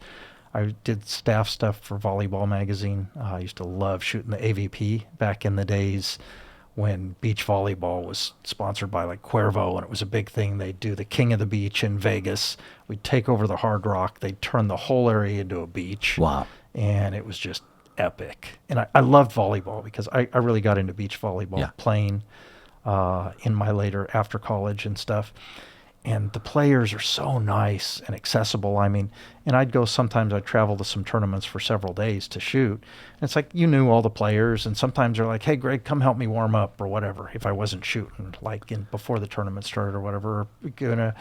I did staff stuff for Volleyball magazine. I used to love shooting the AVP back in the days when beach volleyball was sponsored by like Cuervo, and it was a big thing. They'd do the King of the Beach in Vegas. We'd take over the Hard Rock. They'd turn the whole area into a beach. Wow. And it was just epic. And I loved volleyball because I really got into beach volleyball playing in my later after college and stuff. And the players are so nice and accessible. I mean, and I'd travel to some tournaments for several days to shoot. And it's like, you knew all the players, and sometimes they're like, hey, Greg, come help me warm up or whatever. If I wasn't shooting, like before the tournament started or whatever, gonna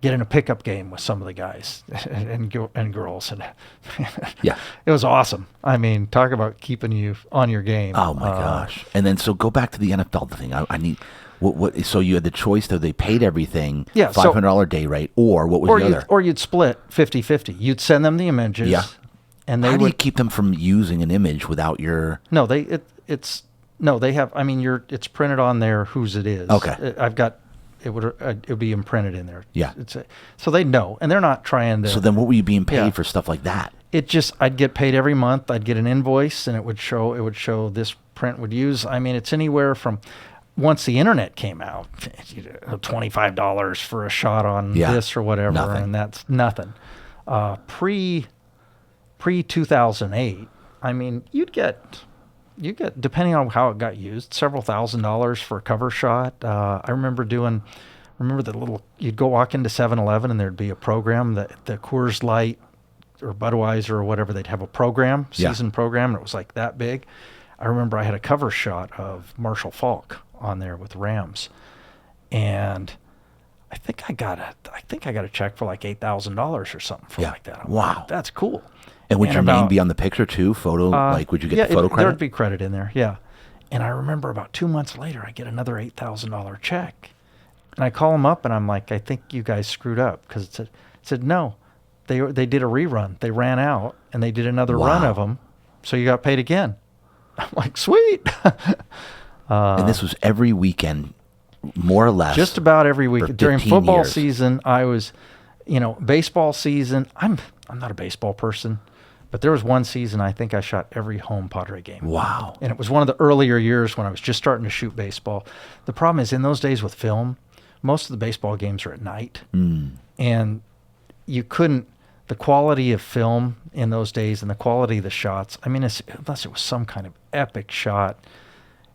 get in a pickup game with some of the guys and girls. And it was awesome. I mean, talk about keeping you on your game. Oh my gosh. And then, so go back to the NFL thing. I need... What? So you had the choice, though they paid everything, $500 day rate, or what was the other? Or you'd split 50-50. You'd send them the images, and how do you keep them from using an image without your? No, they have. I mean, it's printed on there whose it is. Okay, it would be imprinted in there. Yeah, so they know, and they're not trying to. So then, what were you being paid for stuff like that? I'd get paid every month. I'd get an invoice, and it would show this print would use. I mean, it's anywhere from. Once the internet came out, $25 for a shot on this or whatever, and that's nothing. Pre 2008, I mean, you'd get depending on how it got used, several $1,000s for a cover shot. I remember you'd go walk into 7-Eleven and there'd be a program that the Coors Light or Budweiser or whatever, they'd have a program, season program, and it was like that big. I remember I had a cover shot of Marshall Faulk on there with Rams, and I think I got a check for like $8,000 or something for like that. Wow, like, that's cool. And would your name be on the picture too? Would you get the photo credit? There'd be credit in there, yeah. And I remember about 2 months later, I get another $8,000 check, and I call them up and I'm like, I think you guys screwed up, because it said no, they did a rerun. They ran out and they did another run of them, so you got paid again. I'm like, sweet. And this was every weekend, more or less. Just about every week. During football years. Season, I was, baseball season, I'm not a baseball person, but there was one season I think I shot every home Padre game. Wow. And it was one of the earlier years when I was just starting to shoot baseball. The problem is, in those days with film, most of the baseball games are at night. And you couldn't, the quality of film in those days and the quality of the shots, I mean, unless it was some kind of epic shot,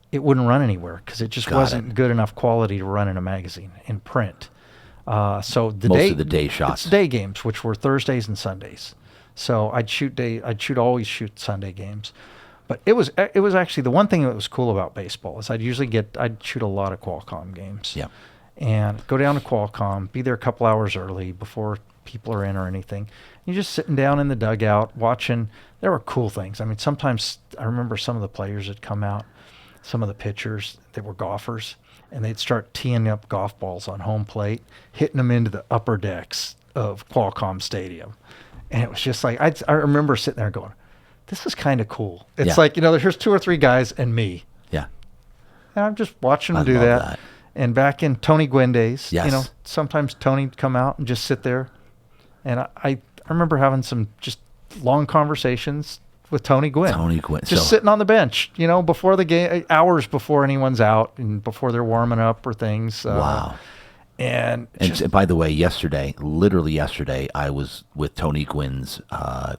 it wouldn't run anywhere because it just wasn't good enough quality to run in a magazine, in print. So most of the day shots, it's day games, which were Thursdays and Sundays. So I'd always shoot Sunday games. But it was actually the one thing that was cool about baseball is I'd shoot a lot of Qualcomm games. Yeah. And go down to Qualcomm, be there a couple hours early before people are in or anything. You're just sitting down in the dugout watching. There were cool things. I mean, sometimes I remember some of the players that come out, some of the pitchers that were golfers, and they'd start teeing up golf balls on home plate, hitting them into the upper decks of Qualcomm Stadium. And it was just like, I remember sitting there going, this is kind of cool. It's like, here's 2 or 3 guys and me. Yeah. And I'm just watching them do that. And back in Tony Gwynn days, sometimes Tony'd come out and just sit there. And I remember having some just long conversations with Tony Gwynn. Just sitting on the bench, before the game, hours before anyone's out and before they're warming up or things. Wow. And by the way, literally yesterday, I was with Tony Gwynn's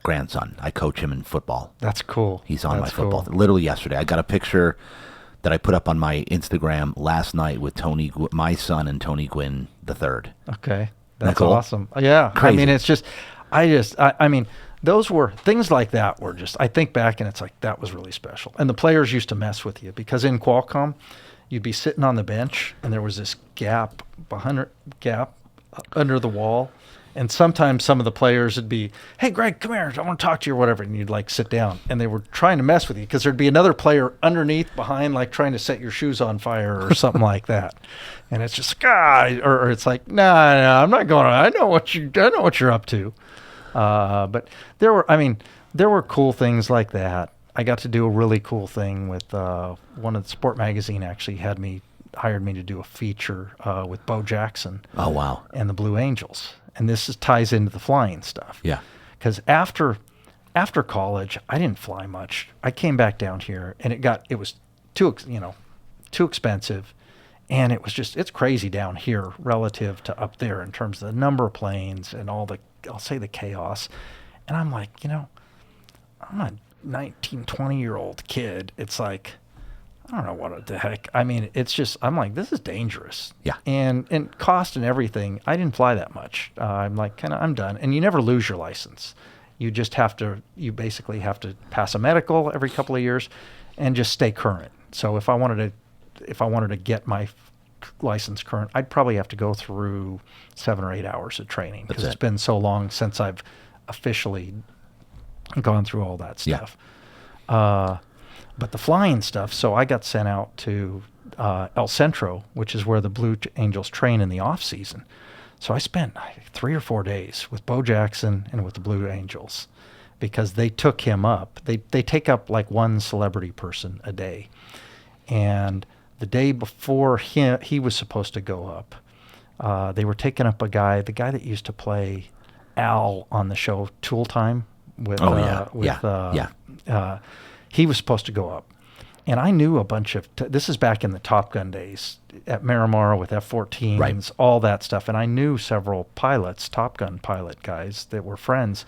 grandson. I coach him in football. That's cool. He's on my football. Literally yesterday. I got a picture that I put up on my Instagram last night with my son and Tony Gwynn the third. Okay. That's cool? Awesome. Yeah. Crazy. I mean, it's just, I mean, those were things like that were just, I think back and it's like, that was really special. And the players used to mess with you because in Qualcomm, you'd be sitting on the bench and there was this gap under the wall. And sometimes some of the players would be, hey, Greg, come here. I want to talk to you or whatever. And you'd like sit down. And they were trying to mess with you because there'd be another player underneath behind, like trying to set your shoes on fire or something like that. And it's just, or it's like, no, I'm not going on. I know what you're up to. But there were cool things like that. I got to do a really cool thing with one of the Sport magazine actually hired me to do a feature with Bo Jackson. Oh, wow. And the Blue Angels. And ties into the flying stuff. Yeah. Because after college, I didn't fly much. I came back down here, and it was too expensive, and it's crazy down here relative to up there in terms of the number of planes and all I'll say the chaos. And I'm like, I'm a 19, 20-year-old kid. It's like, I don't know what the heck. I mean, it's just, I'm like, this is dangerous. Yeah. And cost and everything, I didn't fly that much. I'm like, I'm done. And you never lose your license. You basically have to pass a medical every couple of years and just stay current. So if I wanted to get my license current, I'd probably have to go through 7 or 8 hours of training because it's been so long since I've officially gone through all that stuff. Yeah. But the flying stuff, so I got sent out to El Centro, which is where the Blue Angels train in the off season. So I spent 3 or 4 days with Bo Jackson and with the Blue Angels because they took him up. They take up like one celebrity person a day. And the day before he was supposed to go up, they were taking up the guy that used to play Al on the show Tool Time with he was supposed to go up. And I knew a bunch of, this is back in the Top Gun days, at Miramar with F-14s, right, all that stuff. And I knew several pilots, Top Gun pilot guys that were friends.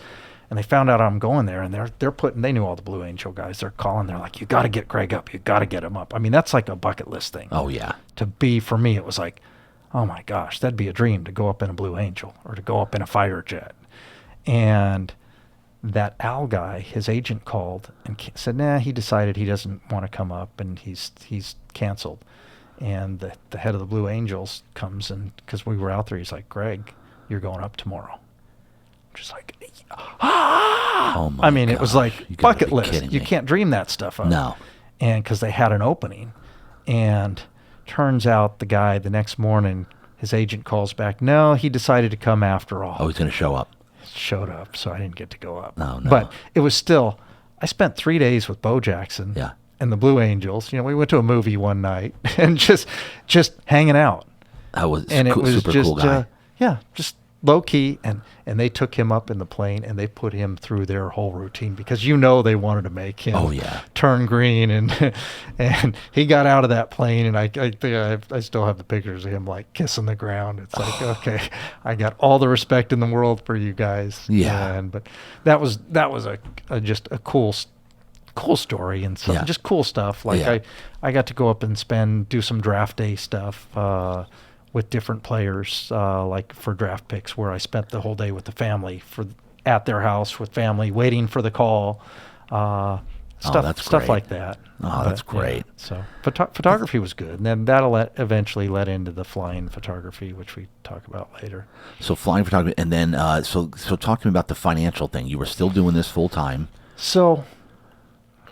And they found out I'm going there, and they knew all the Blue Angel guys. They're calling, they're like, you got to get Greg up. You got to get him up. I mean, that's like a bucket list thing. Oh, yeah. For me, it was like, oh my gosh, that'd be a dream to go up in a Blue Angel or to go up in a fighter jet. And that Al guy, his agent called and said, nah, he decided he doesn't want to come up and he's canceled. And the head of the Blue Angels comes, and because we were out there, he's like, Greg, you're going up tomorrow. Just like, oh my it was like bucket list. You can't dream that stuff up. No. And because they had an opening, and turns out the guy the next morning, his agent calls back, no, he decided to come after all. Oh, he's going to show up. Showed up, so I didn't get to go up. No. But it was still, I spent 3 days with Bo Jackson and the Blue Angels. We went to a movie one night and just hanging out. That was super cool guy. Just low key, and they took him up in the plane and they put him through their whole routine because they wanted to make him turn green, and he got out of that plane, and I think I still have the pictures of him like kissing the ground. It's like, okay, I got all the respect in the world for you guys. But that was just a cool story and some just cool stuff. Like I got to go up and do some draft day stuff with different players, like for draft picks, where I spent the whole day with the family at their house with family, waiting for the call, stuff like that. Oh, that's great. So photography was good, and then that'll eventually led into the flying photography, which we talk about later. So flying photography, and then so talk to me about the financial thing. You were still doing this full time. So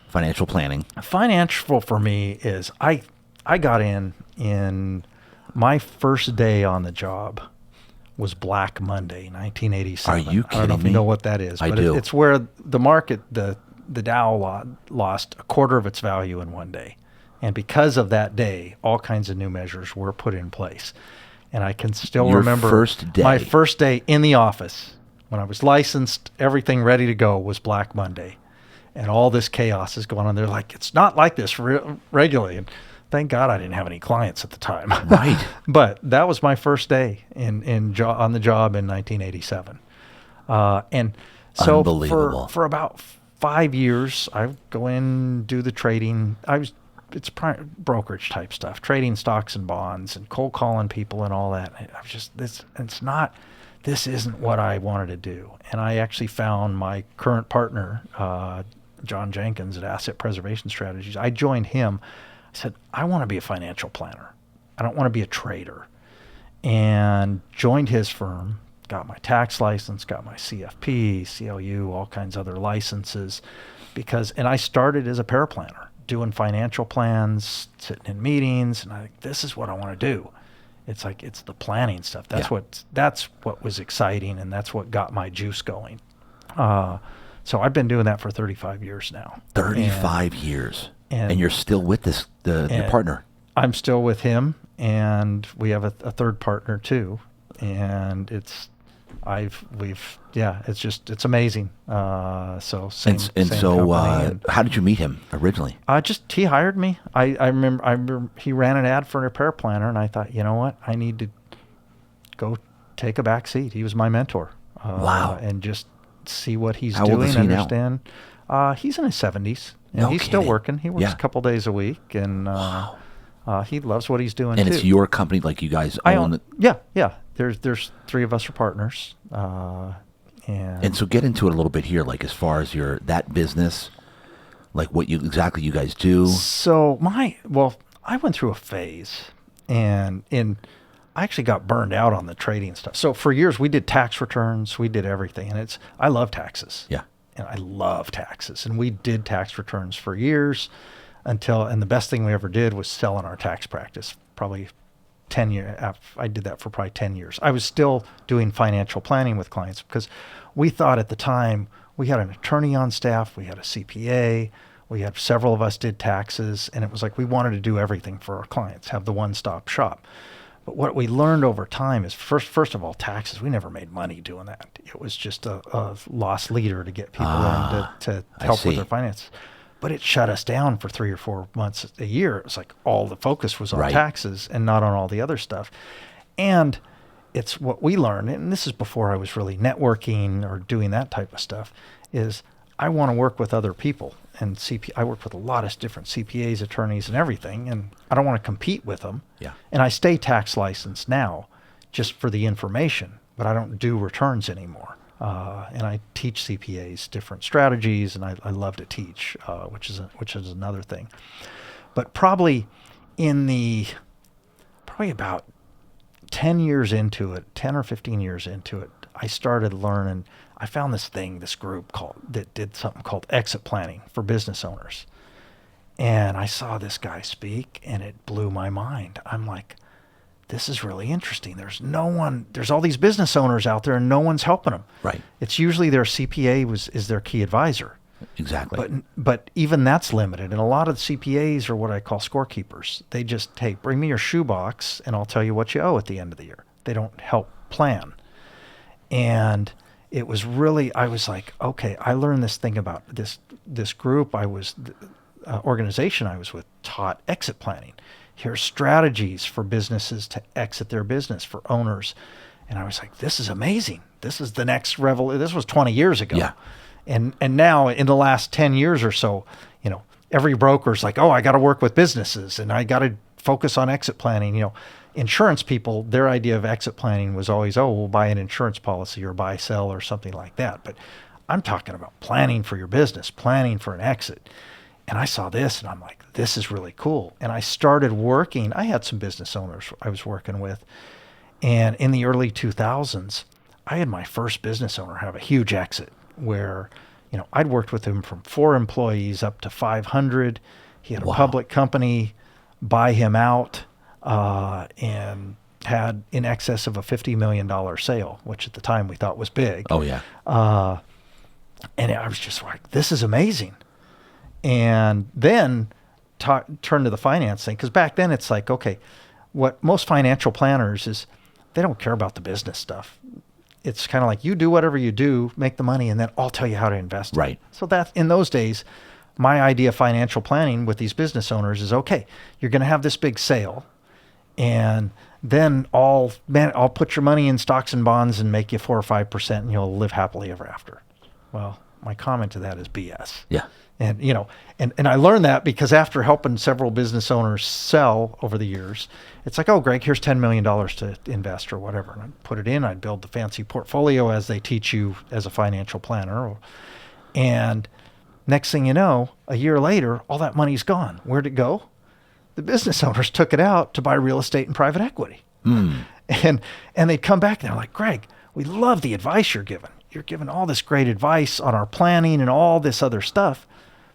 financial planning. Financial for me is I got in. My first day on the job was Black Monday, 1987. Are you kidding me? I don't know if you know what that is. I but do. It's where the market, the Dow lost a quarter of its value in one day. And because of that day, all kinds of new measures were put in place. And I can still remember my first day in the office when I was licensed, everything ready to go was Black Monday. And all this chaos is going on. They're like, it's not like this regularly. And thank God I didn't have any clients at the time. Right. But that was my first day on the job in 1987. And so for about 5 years, I go in, do the trading. It's brokerage type stuff, trading stocks and bonds and cold calling people and all that. I was just, this isn't what I wanted to do. And I actually found my current partner, John Jenkins at Asset Preservation Strategies. I joined him. I said, I want to be a financial planner. I don't want to be a trader. And joined his firm, got my tax license, got my CFP, CLU, all kinds of other licenses. And I started as a paraplanner, doing financial plans, sitting in meetings, and this is what I want to do. It's like, it's the planning stuff. That's what was exciting, and that's what got my juice going. So I've been doing that for 35 years now. 35 years. And you're still with your partner. I'm still with him, and we have a third partner too. And it's amazing. How did you meet him originally? He hired me. I remember he ran an ad for a repair planner, and I thought, you know what, I need to go take a back seat. He was my mentor. Wow. And just see what he's How doing. Old is he understand. Now? He's in his 70s, and he's still working. He works a couple days a week, and he loves what he's doing. And it's your company, like you guys own it. Yeah. There's three of us are partners. And so get into it a little bit here, like as far as that business, like what you guys do. So I went through a phase, and I actually got burned out on the trading stuff. So for years we did tax returns, we did everything, and I love taxes. Yeah. And I love taxes, and we did tax returns for years and the best thing we ever did was selling our tax practice. Probably 10 years. I did that for probably 10 years. I was still doing financial planning with clients because we thought at the time we had an attorney on staff, we had a CPA, we had several of us did taxes, and it was like we wanted to do everything for our clients, have the one-stop shop. But what we learned over time is first of all, taxes, we never made money doing that. It was just a lost leader to get people in to help with their finances. But it shut us down for 3 or 4 months a year. It was like all the focus was on taxes and not on all the other stuff. And it's what we learned, and this is before I was really networking or doing that type of stuff, is I want to work with other people. And I work with a lot of different CPAs, attorneys, and everything, and I don't want to compete with them. Yeah. And I stay tax licensed now just for the information, but I don't do returns anymore. And I teach CPAs different strategies, and I love to teach, which is another thing. But probably about 10 years into it, 10 or 15 years into it, I started learning. I found this group that did something called exit planning for business owners. And I saw this guy speak, and it blew my mind. I'm like, this is really interesting. There's all these business owners out there, and no one's helping them. Right. It's usually their CPA is their key advisor. Exactly. But even that's limited. And a lot of CPAs are what I call scorekeepers. They just, hey, bring me your shoebox, and I'll tell you what you owe at the end of the year. They don't help plan. And it was really, I was like, okay, I learned this thing about this group organization I was with taught exit planning. Here's strategies for businesses to exit their business, for owners. And I was like, this is amazing. This is the next revolution. This was 20 years ago. Yeah. And now in the last 10 years or so, every broker's like, oh, I got to work with businesses and I got to focus on exit planning. Insurance people, their idea of exit planning was always, oh, we'll buy an insurance policy or buy, sell, or something like that. But I'm talking about planning for your business, planning for an exit. And I saw this and I'm like, this is really cool. And I started working. I had some business owners I was working with. And in the early 2000s, I had my first business owner have a huge exit where, I'd worked with him from 4 employees up to 500. He had a public company buy him out and had in excess of a $50 million sale, which at the time we thought was big. Oh, yeah. And I was just like, this is amazing. And then turn to the finance thing, because back then it's like, okay, what most financial planners is, they don't care about the business stuff. It's kind of like, you do whatever you do, make the money, and then I'll tell you how to invest. Right. So that in those days, my idea of financial planning with these business owners is, okay, you're going to have this big sale, and then I'll put your money in stocks and bonds and make you 4 or 5%, and you'll live happily ever after. Well, my comment to that is BS. Yeah. And, and I learned that because after helping several business owners sell over the years, it's like, oh, Greg, here's $10 million to invest or whatever. And I'd put it in, I'd build the fancy portfolio as they teach you as a financial planner. And next thing you know, a year later, all that money's gone. Where'd it go? The business owners took it out to buy real estate and private equity. And they'd come back and they're like, Greg, we love the advice you're giving. You're giving all this great advice on our planning and all this other stuff,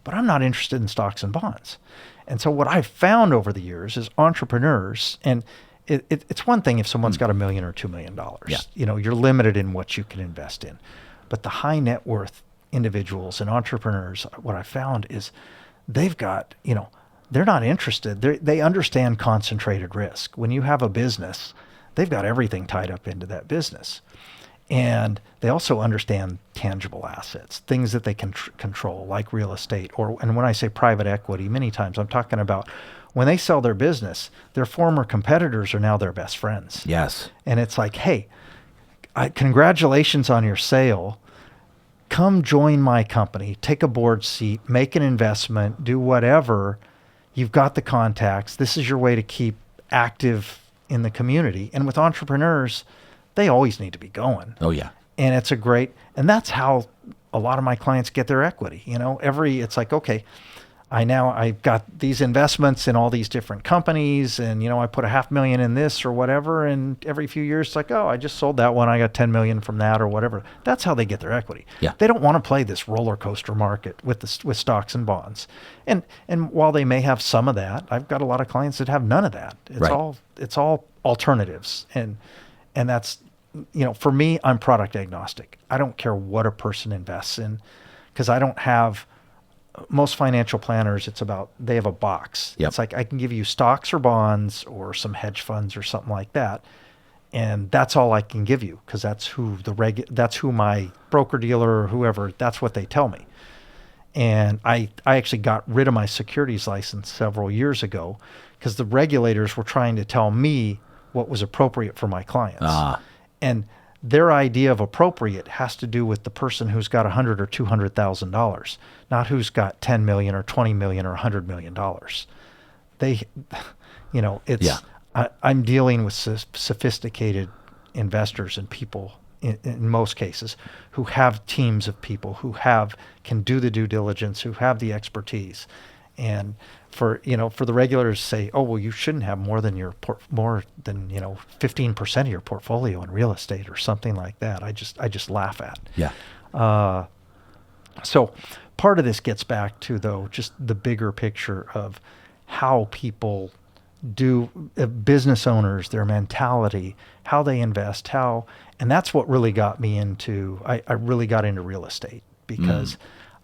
but I'm not interested in stocks and bonds. And so what I've found over the years is entrepreneurs, and it's one thing if someone's got $1 million or $2 million, Yeah. you're limited in what you can invest in. But the high net worth individuals and entrepreneurs, what I found is they've got, they're not interested. They understand concentrated risk. When you have a business, they've got everything tied up into that business. And they also understand tangible assets, things that they can control, like real estate. And when I say private equity, many times I'm talking about when they sell their business, their former competitors are now their best friends. Yes. And it's like, hey, congratulations on your sale. Come join my company, take a board seat, make an investment, do whatever. You've got the contacts. This is your way to keep active in the community. And with entrepreneurs, they always need to be going. Oh, yeah. And and that's how a lot of my clients get their equity. It's like, okay, I've got these investments in all these different companies, and, I put $500,000 in this or whatever. And every few years, it's like, oh, I just sold that one. I got 10 million from that or whatever. That's how they get their equity. Yeah. They don't want to play this roller coaster market with stocks and bonds. And while they may have some of that, I've got a lot of clients that have none of that. It's all alternatives. And that's, for me, I'm product agnostic. I don't care what a person invests in, because I don't have, most financial planners, they have a box. Yep. It's like, I can give you stocks or bonds or some hedge funds or something like that. And that's all I can give you, because that's who my broker dealer or whoever, that's what they tell me. And I actually got rid of my securities license several years ago, because the regulators were trying to tell me what was appropriate for my clients. And their idea of appropriate has to do with the person who's got $100,000 or $200,000, not who's got 10 million or 20 million or $100 million. I'm dealing with sophisticated investors and people in most cases who have teams of people who can do the due diligence, who have the expertise. And for the regulators to say, oh, well, you shouldn't have more than 15% of your portfolio in real estate or something like that, I just laugh at. Yeah. So part of this gets back to, though, just the bigger picture of how people do, business owners, their mentality, how they invest, and that's what really got me into, I really got into real estate, because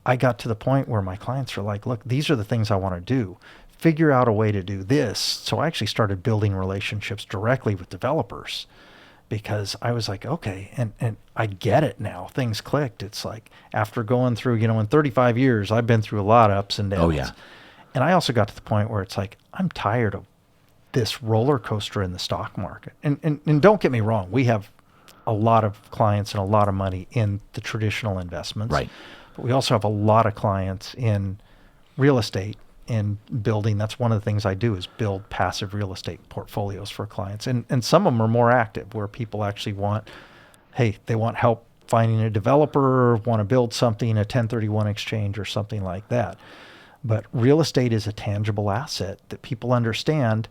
I got to the point where my clients are like, look, these are the things I want to do. Figure out a way to do this. So I actually started building relationships directly with developers, because I was like, okay, and I get it now. Things clicked. It's like, after going through, in 35 years, I've been through a lot of ups and downs. Oh, yeah. And I also got to the point where it's like, I'm tired of this roller coaster in the stock market. And don't get me wrong, we have a lot of clients and a lot of money in the traditional investments. Right. But we also have a lot of clients in real estate and building. That's one of the things I do, is build passive real estate portfolios for clients. And some of them are more active, where people actually they want help finding a developer, want to build something, a 1031 exchange or something like that. But real estate is a tangible asset that people understand.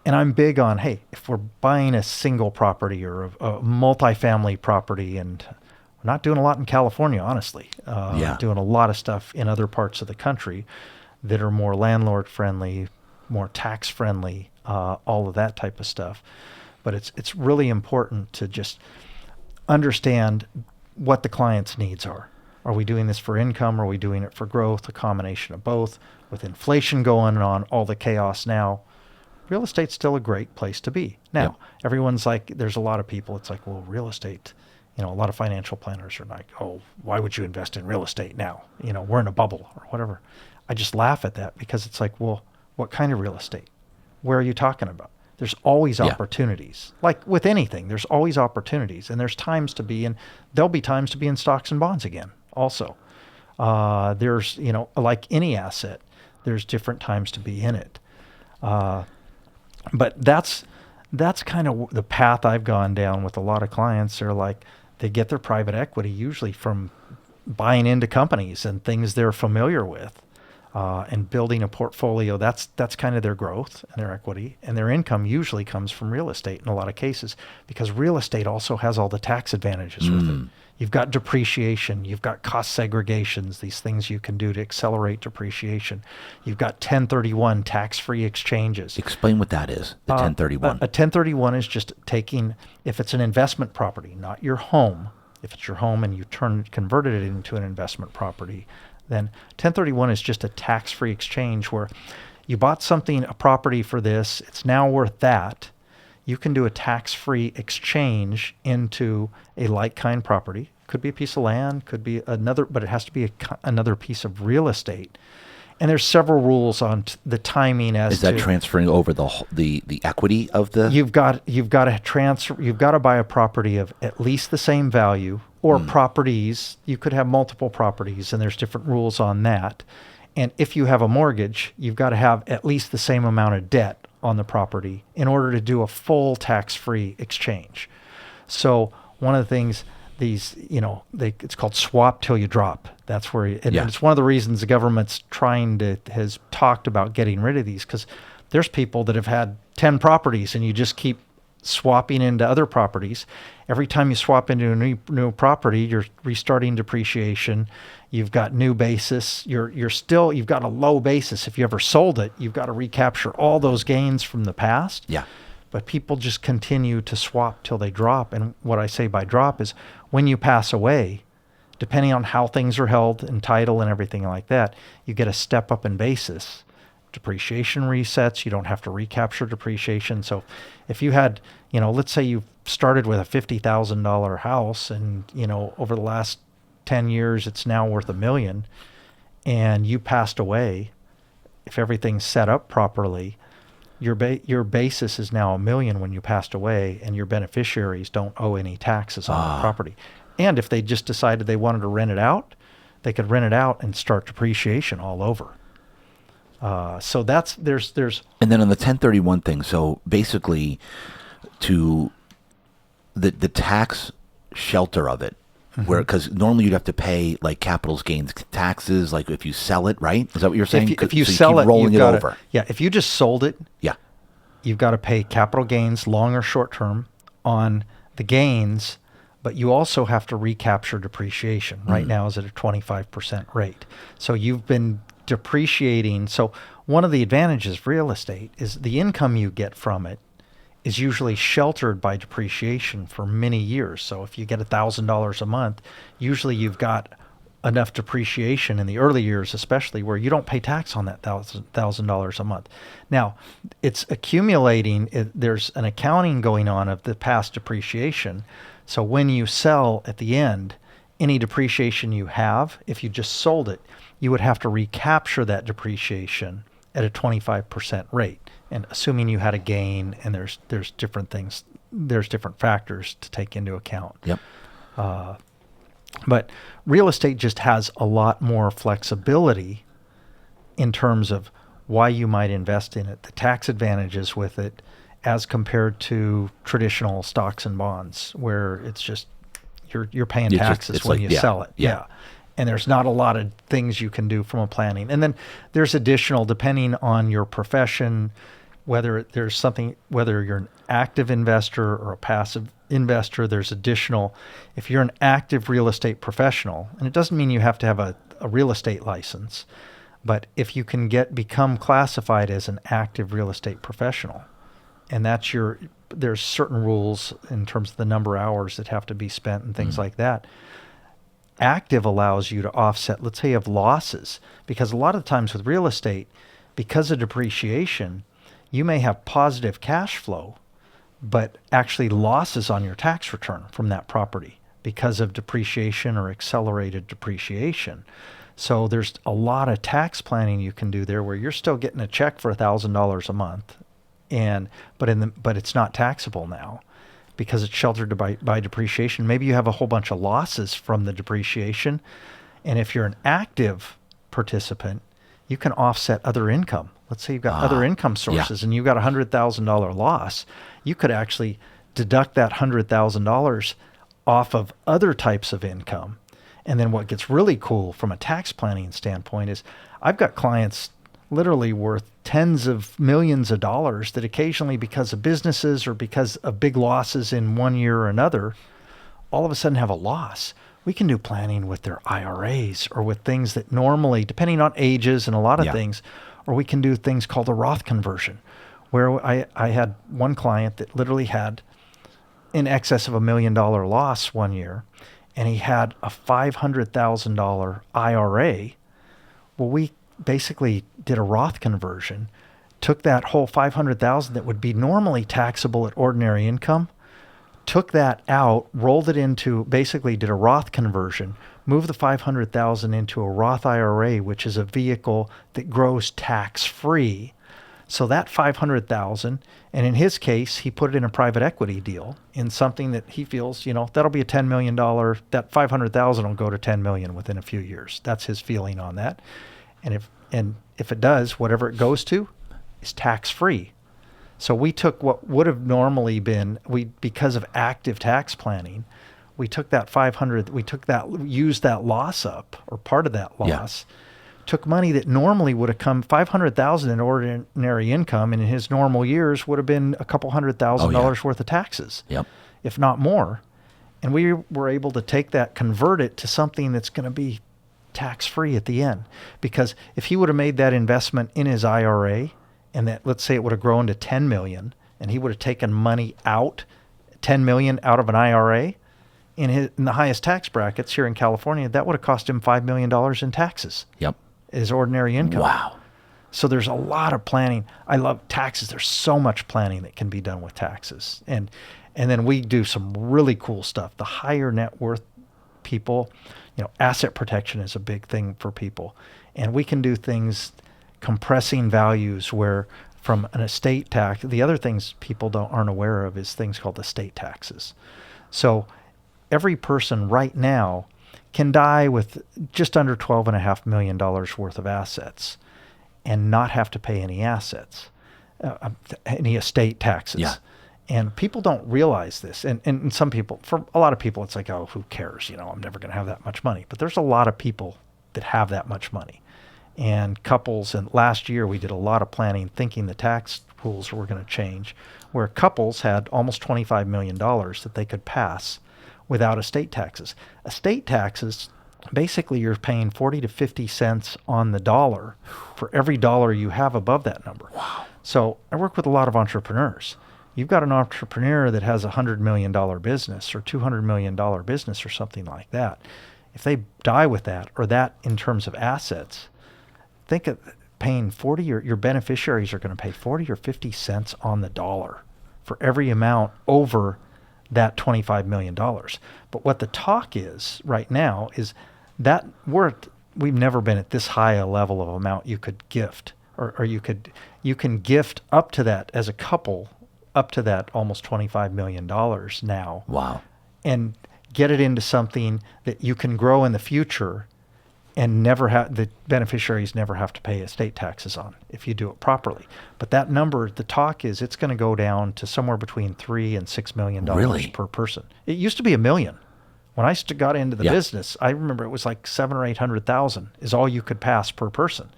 And I'm big on, hey, if we're buying a single property or a multifamily property, and we're not doing a lot in California, honestly. Doing a lot of stuff in other parts of the country that are more landlord friendly, more tax friendly, all of that type of stuff. But it's really important to just understand what the client's needs are. Are we doing this for income? Are we doing it for growth? A combination of both. With inflation going on, all the chaos now, real estate's still a great place to be. Now, Everyone's like, there's a lot of people, it's like, well, real estate, a lot of financial planners are like, oh, why would you invest in real estate now? We're in a bubble or whatever. I just laugh at that, because it's like, well, what kind of real estate? Where are you talking about? There's always opportunities. Like with anything, there's always opportunities, and there's times to be in, there'll be times to be in stocks and bonds again also. There's, like any asset, there's different times to be in it. But that's kind of the path I've gone down with a lot of clients. They're like, they get their private equity usually from buying into companies and things they're familiar with, and building a portfolio. That's kind of their growth and their equity, and their income usually comes from real estate in a lot of cases, because real estate also has all the tax advantages with it. You've got depreciation, you've got cost segregations, these things you can do to accelerate depreciation. You've got 1031 tax-free exchanges. Explain what that is, the 1031. A 1031 is just taking, if it's an investment property, not your home, if it's your home and you converted it into an investment property, then 1031 is just a tax-free exchange where you bought a property for this, it's now worth that. You can do a tax-free exchange into a like-kind property. Could be a piece of land, could be another, but it has to be another piece of real estate. And there's several rules on the timing as to... Is that transferring over the equity of the... You've got to transfer. You've got to buy a property of at least the same value, or properties. You could have multiple properties, and there's different rules on that. And if you have a mortgage, you've got to have at least the same amount of debt on the property in order to do a full tax-free exchange. So one of the things it's called swap till you drop. That's where, and it's one of the reasons the government's has talked about getting rid of these, because there's people that have had 10 properties and you just keep swapping into other properties. Every time you swap into a new property, you're restarting depreciation. You've got new basis. You've got a low basis. If you ever sold it, you've got to recapture all those gains from the past. Yeah. But people just continue to swap till they drop. And what I say by drop is when you pass away, depending on how things are held and title and everything like that, you get a step up in basis. Depreciation resets. You don't have to recapture depreciation. So if you had, let's say you started with a $50,000 house and, over the last 10 years, it's now worth $1 million, and you passed away, if everything's set up properly, your basis is now $1 million when you passed away, and your beneficiaries don't owe any taxes on the property. And if they just decided they wanted to rent it out, they could rent it out and start depreciation all over. So there's. And then on the 1031 thing, so basically, to the tax shelter of it, where because normally you'd have to pay like capital gains taxes, like if you sell it, right? Is that what you're saying? If you so sell it, rolling you've it got over. If you just sold it, you've got to pay capital gains, long or short term, on the gains, but you also have to recapture depreciation. Right now is at a 25% rate. So you've been depreciating. So one of the advantages of real estate is the income you get from it is usually sheltered by depreciation for many years. So if you get $1,000 a month, usually you've got enough depreciation in the early years, especially where you don't pay tax on that $1,000 a month. Now, it's accumulating. There's an accounting going on of the past depreciation. So when you sell at the end, any depreciation you have, if you just sold it, you would have to recapture that depreciation at a 25% rate. And assuming you had a gain, and there's different things, there's different factors to take into account. Yep. But real estate just has a lot more flexibility in terms of why you might invest in it, the tax advantages with it, as compared to traditional stocks and bonds, where it's just you're paying taxes when you sell it. Yeah. And there's not a lot of things you can do from a planning. And then there's additional, depending on your profession, whether you're an active investor or a passive investor, there's additional. If you're an active real estate professional, and it doesn't mean you have to have a real estate license, but if you can become classified as an active real estate professional, and there's certain rules in terms of the number of hours that have to be spent and things like that. Active allows you to offset, let's say, of losses, because a lot of times with real estate, because of depreciation, you may have positive cash flow, but actually losses on your tax return from that property because of depreciation or accelerated depreciation. So there's a lot of tax planning you can do there where you're still getting a check for $1,000 a month, but it's not taxable now, because it's sheltered by depreciation. Maybe you have a whole bunch of losses from the depreciation. And if you're an active participant, you can offset other income. Let's say you've got other income sources and you've got a $100,000 loss. You could actually deduct that $100,000 off of other types of income. And then what gets really cool from a tax planning standpoint is I've got clients literally worth tens of millions of dollars that occasionally, because of businesses or because of big losses in one year or another, all of a sudden have a loss. We can do planning with their IRAs or with things that normally, depending on ages and a lot of things, or we can do things called a Roth conversion, where I had one client that literally had in excess of $1 million loss one year. and he had a $500,000 IRA. Well, we basically did a Roth conversion, took that whole $500,000 that would be normally taxable at ordinary income, took that out, rolled it into, basically did a Roth conversion, moved the $500,000 into a Roth IRA, which is a vehicle that grows tax-free. So that $500,000, and in his case, he put it in a private equity deal in something that he feels, that'll be a $10 million, that $500,000 will go to $10 million within a few years. That's his feeling on that. And if it does, whatever it goes to is tax-free. So we took what would have normally been, because of active tax planning, we took that used that loss up, or part of that loss, took money that normally would have come $500,000 in ordinary income, and in his normal years would have been a couple $100,000 worth of taxes, if not more. And we were able to take that, convert it to something that's going to be tax-free at the end. Because if he would have made that investment in his IRA, and that, let's say it would have grown to 10 million, and he would have taken money out, 10 million out of an IRA, in the highest tax brackets here in California, that would have cost him $5 million in taxes. His ordinary income. Wow. So there's a lot of planning. I love taxes. There's so much planning that can be done with taxes. And then we do some really cool stuff. The higher net worth people, asset protection is a big thing for people. And we can do things, compressing values, where from an estate tax, the other things people aren't aware of is things called estate taxes. So every person right now can die with just under $12.5 million worth of assets and not have to pay any any estate taxes. And people don't realize this. And some people, for a lot of people, it's like, oh, who cares? I'm never going to have that much money. But there's a lot of people that have that much money. And couples, and last year we did a lot of planning thinking the tax rules were going to change, where couples had almost $25 million that they could pass without estate taxes. Estate taxes, basically you're paying 40 to 50 cents on the dollar for every dollar you have above that number. Wow. So I work with a lot of entrepreneurs. You've got an entrepreneur that has a $100 million business or $200 million business or something like that. If they die with that, or that in terms of assets, think of paying 40, your beneficiaries are going to pay 40 or 50 cents on the dollar for every amount over that $25 million. But what the talk is right now is that we've never been at this high a level of amount you could gift, or you can gift up to that as a couple, up to that almost $25 million now. Wow. And get it into something that you can grow in the future, and the beneficiaries never have to pay estate taxes on if you do it properly. But that number, the talk is it's going to go down to somewhere between $3 and $6 million per person. It used to be $1 million. When I got into the business, I remember it was like $700,000 or $800,000 is all you could pass per person,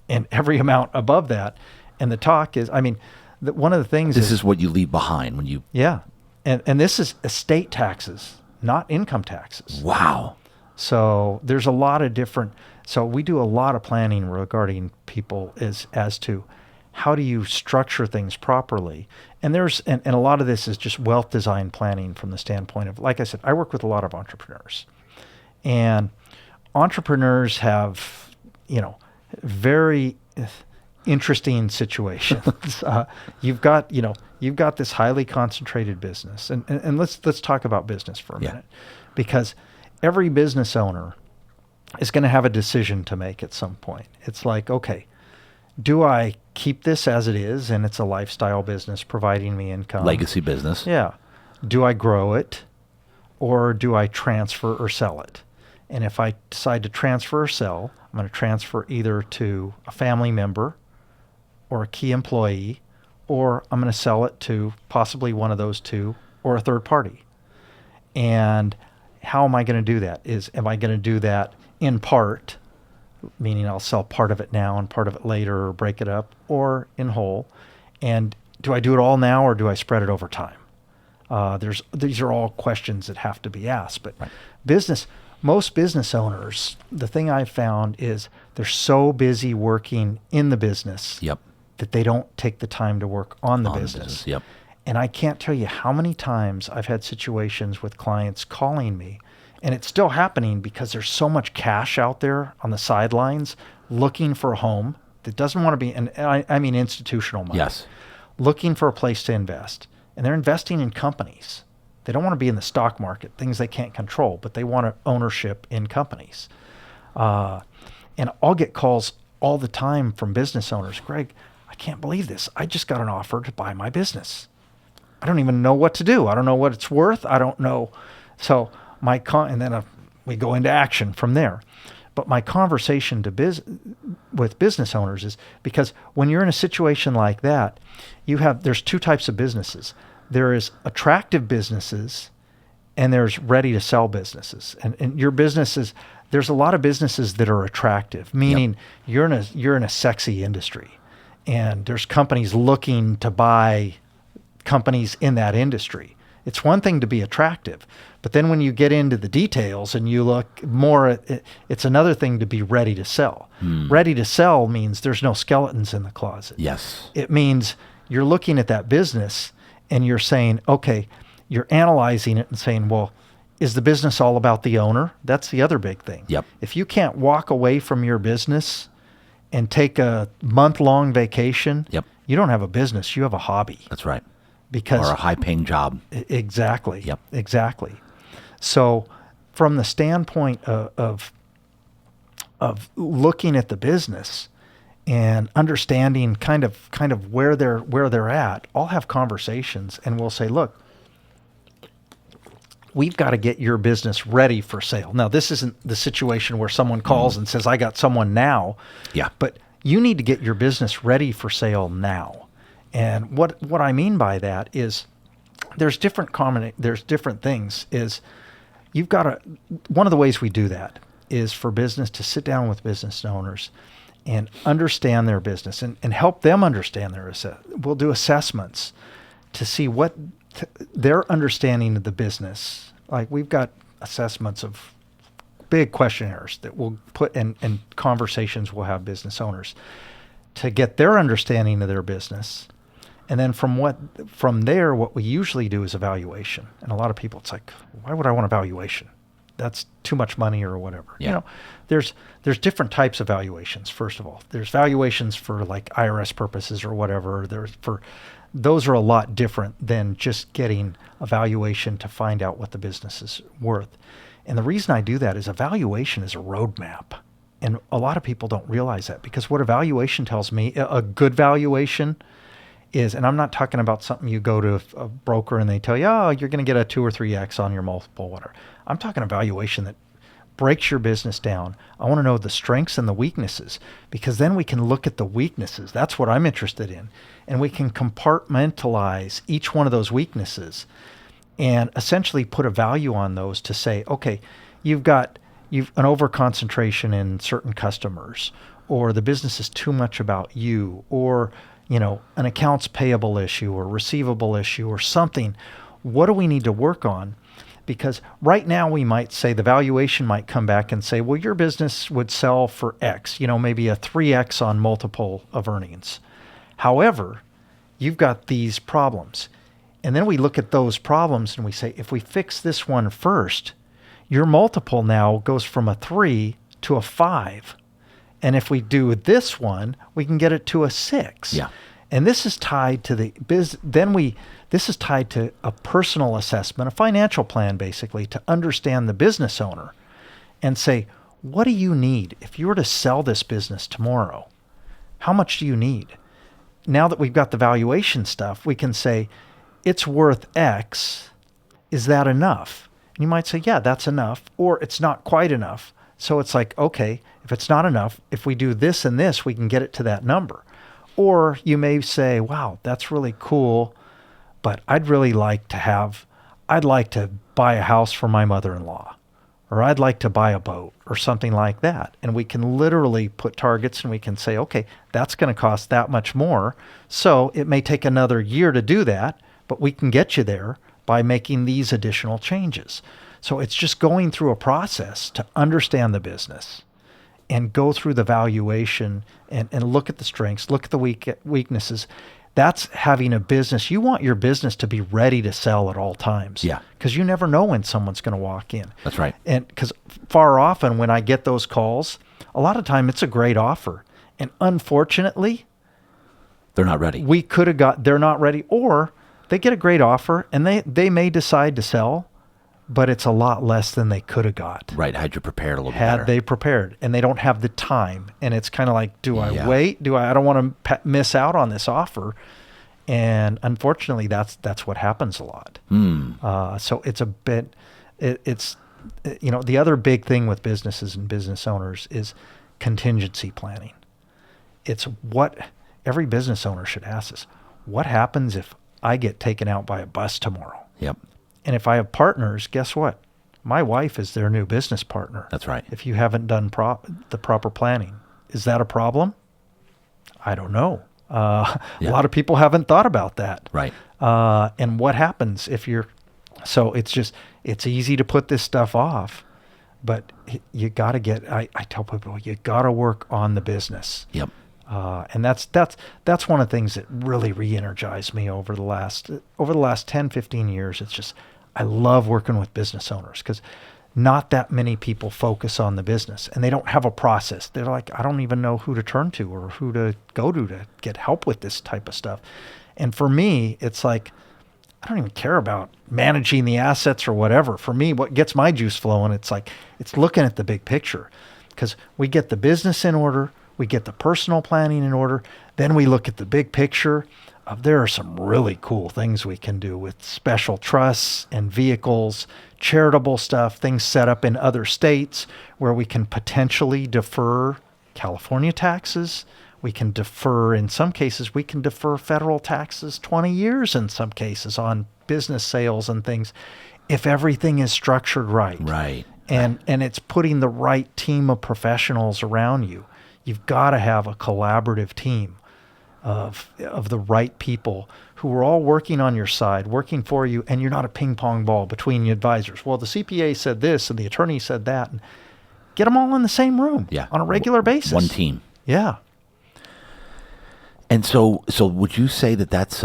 and every amount above that. And the talk is, one of the things this is what you leave behind when you. And this is estate taxes, not income taxes. Wow. So there's a lot of different, so we do a lot of planning regarding people as to how do you structure things properly. And and a lot of this is just wealth design planning from the standpoint of, like I said, I work with a lot of entrepreneurs. And entrepreneurs have, very interesting situations. You've got this highly concentrated business. And let's talk about business for a minute. Because every business owner is going to have a decision to make at some point. It's like, okay, do I keep this as it is, and it's a lifestyle business providing me income? Legacy business. Yeah. Do I grow it, or do I transfer or sell it? And if I decide to transfer or sell, I'm going to transfer either to a family member or a key employee, or I'm going to sell it to possibly one of those two or a third party. And how am I going to do that? Am I going to do that in part, meaning I'll sell part of it now and part of it later, or break it up, or in whole? And do I do it all now, or do I spread it over time? These are all questions that have to be asked. But most business owners, the thing I've found is they're so busy working in the business that they don't take the time to work on the business. And I can't tell you how many times I've had situations with clients calling me And it's still happening because there's so much cash out there on the sidelines looking for a home that doesn't want to be, and I mean institutional money. Yes. Looking for a place to invest. And they're investing in companies. They don't want to be in the stock market, things they can't control, but they want ownership in companies. And I'll get calls all the time from business owners. Greg, I can't believe this. I just got an offer to buy my business. I don't even know what to do. I don't know what it's worth. I don't know. So and then we go into action from there. But my conversation with business owners is because when you're in a situation like that, there's two types of businesses. There is attractive businesses and there's ready to sell businesses. And your businesses, there's a lot of businesses that are attractive, meaning you're in a sexy industry and there's companies looking to buy companies in that industry. It's one thing to be attractive, but then when you get into the details and you look more at it, it's another thing to be ready to sell. Ready to sell means there's no skeletons in the closet. Yes. It means you're looking at that business and you're saying, okay, you're analyzing it and saying, well, is the business all about the owner? That's the other big thing. Yep. If you can't walk away from your business and take a month-long vacation, you don't have a business, you have a hobby. That's right. Because or a high-paying job. Exactly. Yep. Exactly. So from the standpoint of looking at the business and understanding kind of where they're at, I'll have conversations and we'll say, look, we've got to get your business ready for sale. Now, this isn't the situation where someone calls and says, I got someone now. Yeah. But you need to get your business ready for sale now. And what I mean by that is there's different things is you've got to, one of the ways we do that is for business to sit down with business owners and understand their business and help them understand we'll do assessments to see what their understanding of the business. Like we've got assessments of big questionnaires that we'll put and conversations we'll have business owners to get their understanding of their business. And then from there, what we usually do is evaluation. And a lot of people, it's like, why would I want evaluation? That's too much money or whatever. Yeah. There's different types of valuations. First of all, there's valuations for like IRS purposes or whatever. Those are a lot different than just getting a valuation to find out what the business is worth. And the reason I do that is evaluation is a roadmap. And a lot of people don't realize that because what a valuation tells me, a good valuation is, and I'm not talking about something you go to a broker and they tell you, oh, you're going to get a 2 or 3x on your multiple, whatever. I'm talking a valuation that breaks your business down. I want to know the strengths and the weaknesses because then we can look at the weaknesses. That's what I'm interested in. And we can compartmentalize each one of those weaknesses and essentially put a value on those to say, okay, you've an overconcentration in certain customers, or the business is too much about you, or an accounts payable issue or receivable issue or something. What do we need to work on? Because right now we might say the valuation might come back and say, well, your business would sell for X, maybe a 3X on multiple of earnings. However, you've got these problems. And then we look at those problems and we say, if we fix this one first, your multiple now goes from a 3 to a 5. And if we do this one, we can get it to a 6. Yeah. And this is tied to this is tied to a personal assessment, a financial plan, basically, to understand the business owner and say, what do you need? If you were to sell this business tomorrow, how much do you need? Now that we've got the valuation stuff, we can say, it's worth X. Is that enough? And you might say, yeah, that's enough, or it's not quite enough. So it's like, okay, if it's not enough, if we do this and this, we can get it to that number. Or you may say, wow, that's really cool, but I'd like to buy a house for my mother-in-law, or I'd like to buy a boat or something like that. And we can literally put targets and we can say, okay, that's going to cost that much more. So it may take another year to do that, but we can get you there by making these additional changes. So it's just going through a process to understand the business and go through the valuation and look at the strengths, look at the weaknesses. that's having a business. You want your business to be ready to sell at all times. Yeah. Because you never know when someone's going to walk in. That's right. And because far often when I get those calls, a lot of time it's a great offer. And unfortunately, They're not ready. they're not ready, or they get a great offer and they may decide to sell, but it's a lot less than they could have got. Right. Had you prepared a little bit better. Had they prepared, and they don't have the time. And it's kind of like, do I Yeah. wait? I don't want to miss out on this offer. And unfortunately, that's what happens a lot. So it's a bit, it's the other big thing with businesses and business owners is contingency planning. It's what every business owner should ask is, what happens if I get taken out by a bus tomorrow? Yep. And if I have partners, guess what? My wife is their new business partner. That's right. If you haven't done the proper planning, is that a problem? I don't know. A lot of people haven't thought about that. Right. And what happens if so it's easy to put this stuff off, but you got to I tell people, you got to work on the business. Yep. And that's one of the things that really re-energized me over the last 10, 15 years. It's just, I love working with business owners because not that many people focus on the business and they don't have a process. They're like, I don't even know who to turn to or who to go to get help with this type of stuff. And for me, it's like, I don't even care about managing the assets or whatever. For me, what gets my juice flowing, it's like, it's looking at the big picture, because we get the business in order, we get the personal planning in order, then we look at the big picture of there are some really cool things we can do with special trusts and vehicles, charitable stuff, things set up in other states where we can potentially defer California taxes. We can defer, in some cases, we can defer federal taxes 20 years in some cases on business sales and things if everything is structured right. Right. And it's putting the right team of professionals around you. You've got to have a collaborative team of the right people who are all working on your side, working for you, and you're not a ping pong ball between the advisors. Well, the CPA said this and the attorney said that. And get them all in the same room on a regular basis. One team. Yeah. And so would you say that's,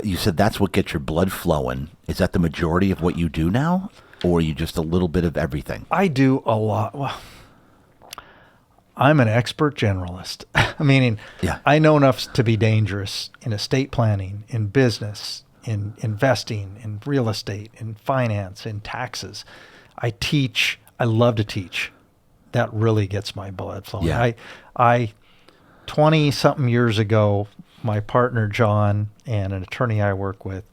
you said that's what gets your blood flowing. Is that the majority of what you do now? Or are you just a little bit of everything? I do a lot. Well, I'm an expert generalist, meaning I know enough to be dangerous in estate planning, in business, in investing, in real estate, in finance, in taxes. I teach. I love to teach. That really gets my blood flowing. Yeah. I 20-something years ago, my partner, John, and an attorney I work with,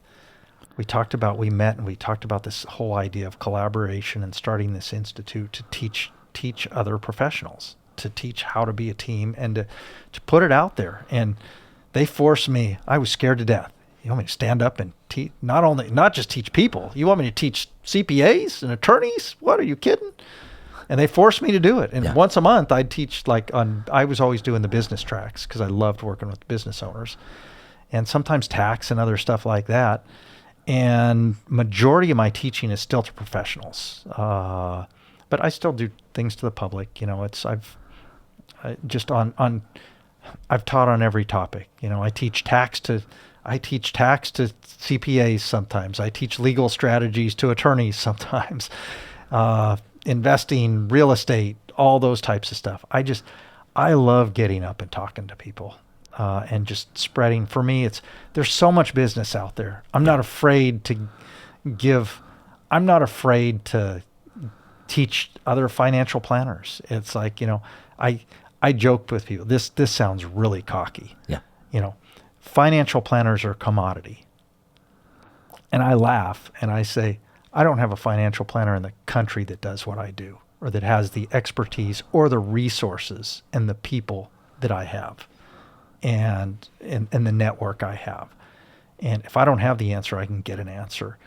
we met and we talked about this whole idea of collaboration and starting this institute to teach other professionals, to teach how to be a team and to put it out there. And they forced me. I was scared to death. You want me to stand up and teach, not just teach people. You want me to teach CPAs and attorneys? What, are you kidding? And they forced me to do it. And once a month I'd teach I was always doing the business tracks because I loved working with business owners, and sometimes tax and other stuff like that. And majority of my teaching is still to professionals. But I still do things to the public. I've taught on every topic. I teach tax to CPAs sometimes. I teach legal strategies to attorneys sometimes. Investing, real estate, all those types of stuff. I love getting up and talking to people and just spreading. For me, there's so much business out there. I'm not afraid to teach other financial planners. It's like, I joked with people. This sounds really cocky. Yeah. Financial planners are a commodity. And I laugh and I say, I don't have a financial planner in the country that does what I do, or that has the expertise or the resources and the people that I have and the network I have. And if I don't have the answer, I can get an answer.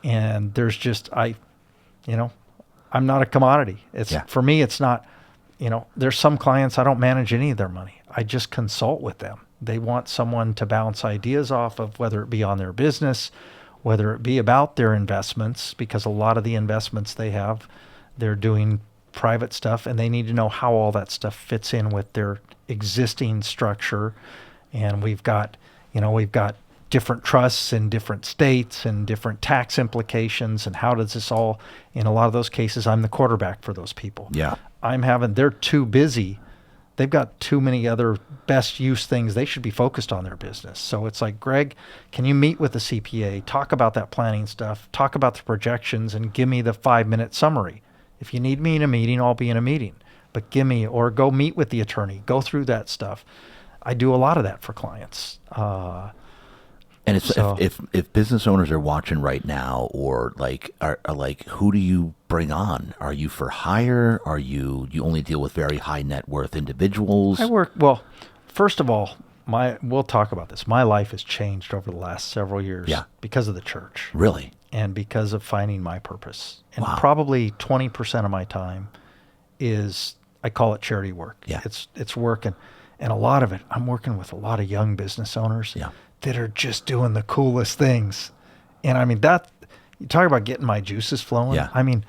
And there's I'm not a commodity. For me, it's not, there's some clients I don't manage any of their money. I just consult with them. They want someone to bounce ideas off of, whether it be on their business, whether it be about their investments, because a lot of the investments they have, they're doing private stuff and they need to know how all that stuff fits in with their existing structure. And we've got, We've got different trusts in different states and different tax implications, and how does this all, in a lot of those cases, I'm the quarterback for those people. Yeah. They're too busy. They've got too many other best use things. They should be focused on their business. So it's like, Greg, can you meet with the CPA, talk about that planning stuff, talk about the projections, and give me the 5-minute summary. If you need me in a meeting, I'll be in a meeting. But or go meet with the attorney, go through that stuff. I do a lot of that for clients. And if business owners are watching right now, or are like, who do you bring on? Are you for hire? Are you only deal with very high net worth individuals? First of all, we'll talk about this. My life has changed over the last several years because of the church. Really? And because of finding my purpose. And Wow. probably 20% of my time is, I call it charity work. Yeah. It's work, and a lot of it, I'm working with a lot of young business owners that are just doing the coolest things. And I mean, you talk about getting my juices flowing. Yeah. I mean,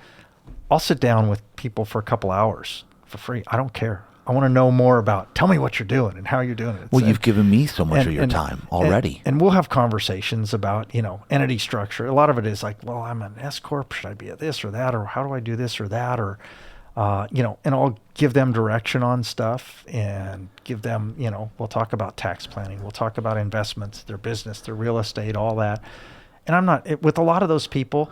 I'll sit down with people for a couple hours for free. I don't care. I want to know more about, tell me what you're doing and how you're doing it. Well, you've given me so much of your time already. And we'll have conversations about, entity structure. A lot of it is like, well, I'm an S Corp. Should I be a this or that? Or how do I do this or that? Or, and I'll give them direction on stuff and give them, we'll talk about tax planning. We'll talk about investments, their business, their real estate, all that. And with a lot of those people,